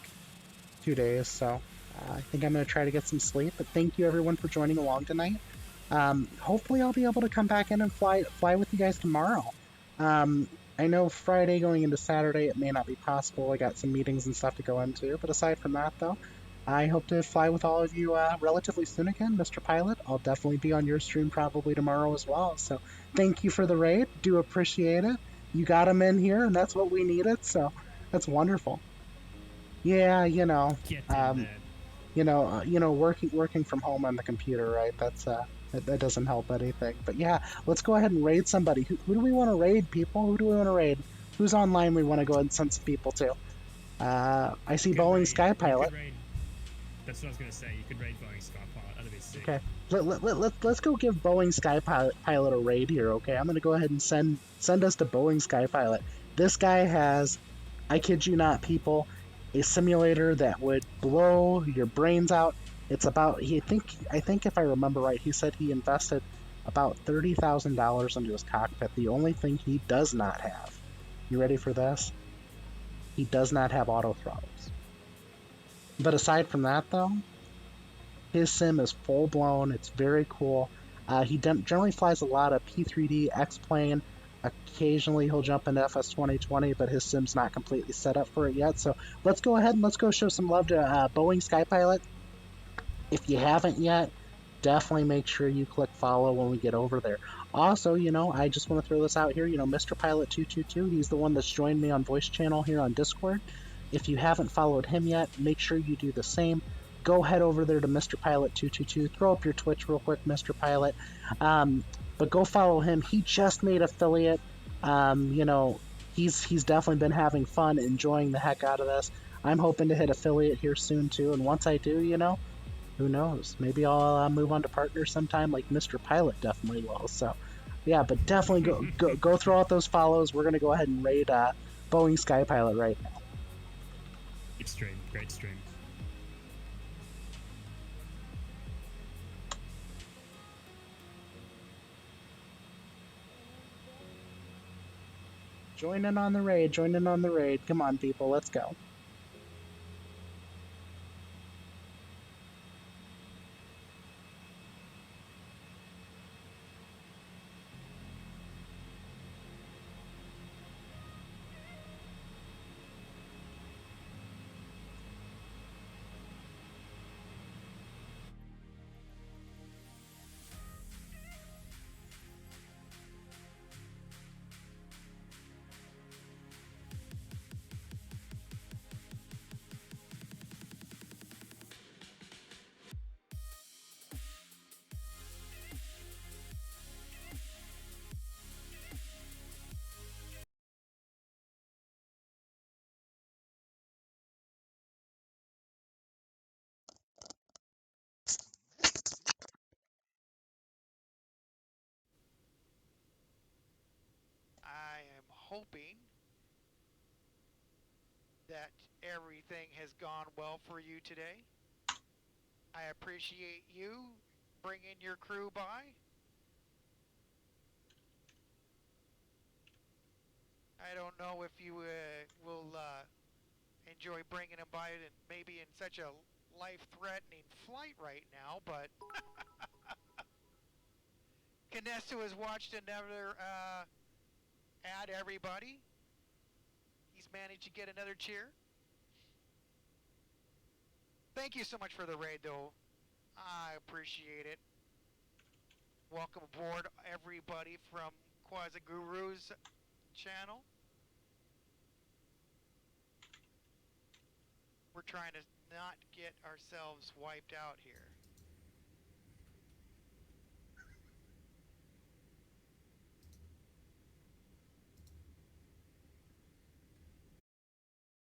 2 days, so I think I'm going to try to get some sleep. But thank you everyone for joining along tonight. Hopefully I'll be able to come back in and fly with you guys tomorrow. I know Friday going into Saturday it may not be possible. I got some meetings and stuff to go into, but aside from that though, I hope to fly with all of you relatively soon again. Mr. Pilot, I'll definitely be on your stream probably tomorrow as well, so thank you for the raid. Do appreciate it. You got him in here and that's what we needed, so that's wonderful. Yeah, you know, working from home on the computer, right? That's that doesn't help anything. But yeah, let's go ahead and raid somebody. Who do we want to raid, people? Who do we want to raid? Who's online we want to go ahead and send some people to? I see Boeing Sky Pilot. That's what I was going to say. You could raid Boeing Sky Pilot. That'd be sick. Okay, let's go give Boeing Sky Pilot a raid here, okay? I'm going to go ahead and send us to Boeing Sky Pilot. This guy has, I kid you not, people, a simulator that would blow your brains out. It's about, I think if I remember right, he said he invested about $30,000 into his cockpit. The only thing he does not have, you ready for this? He does not have auto throttles. But aside from that though, His sim is full blown. It's very cool. He generally flies a lot of P3D X plane. Occasionally he'll jump into FS 2020, but his sim's not completely set up for it yet. So let's go ahead and let's go show some love to Boeing Skypilot. If you haven't yet, definitely make sure you click follow when we get over there. Also, you know, I just want to throw this out here. You know, Mr. Pilot 222, he's the one that's joined me on voice channel here on Discord. If you haven't followed him yet, make sure you do the same. Go head over there to Mr. Pilot 222. Throw up your Twitch real quick, Mr. Pilot. But go follow him. He just made affiliate. You know, he's definitely been having fun, enjoying the heck out of this. I'm hoping to hit affiliate here soon too. And once I do, you know, who knows? Maybe I'll move on to partner sometime, like Mr. Pilot definitely will. So, yeah, but definitely go throw out those follows. We're gonna go ahead and raid Boeing Skypilot right now. Great stream. Great stream. Join in on the raid. Join in on the raid. Come on, people. Let's go. I am hoping that everything has gone well for you today. I appreciate you bringing your crew by. I don't know if you will enjoy bringing them by and maybe in such a life-threatening flight right now, but Canesto has watched another ad, everybody. He's managed to get another cheer. Thank you so much for the raid, though. I appreciate it. Welcome aboard, everybody from Quasiguru's channel. We're trying to not get ourselves wiped out here.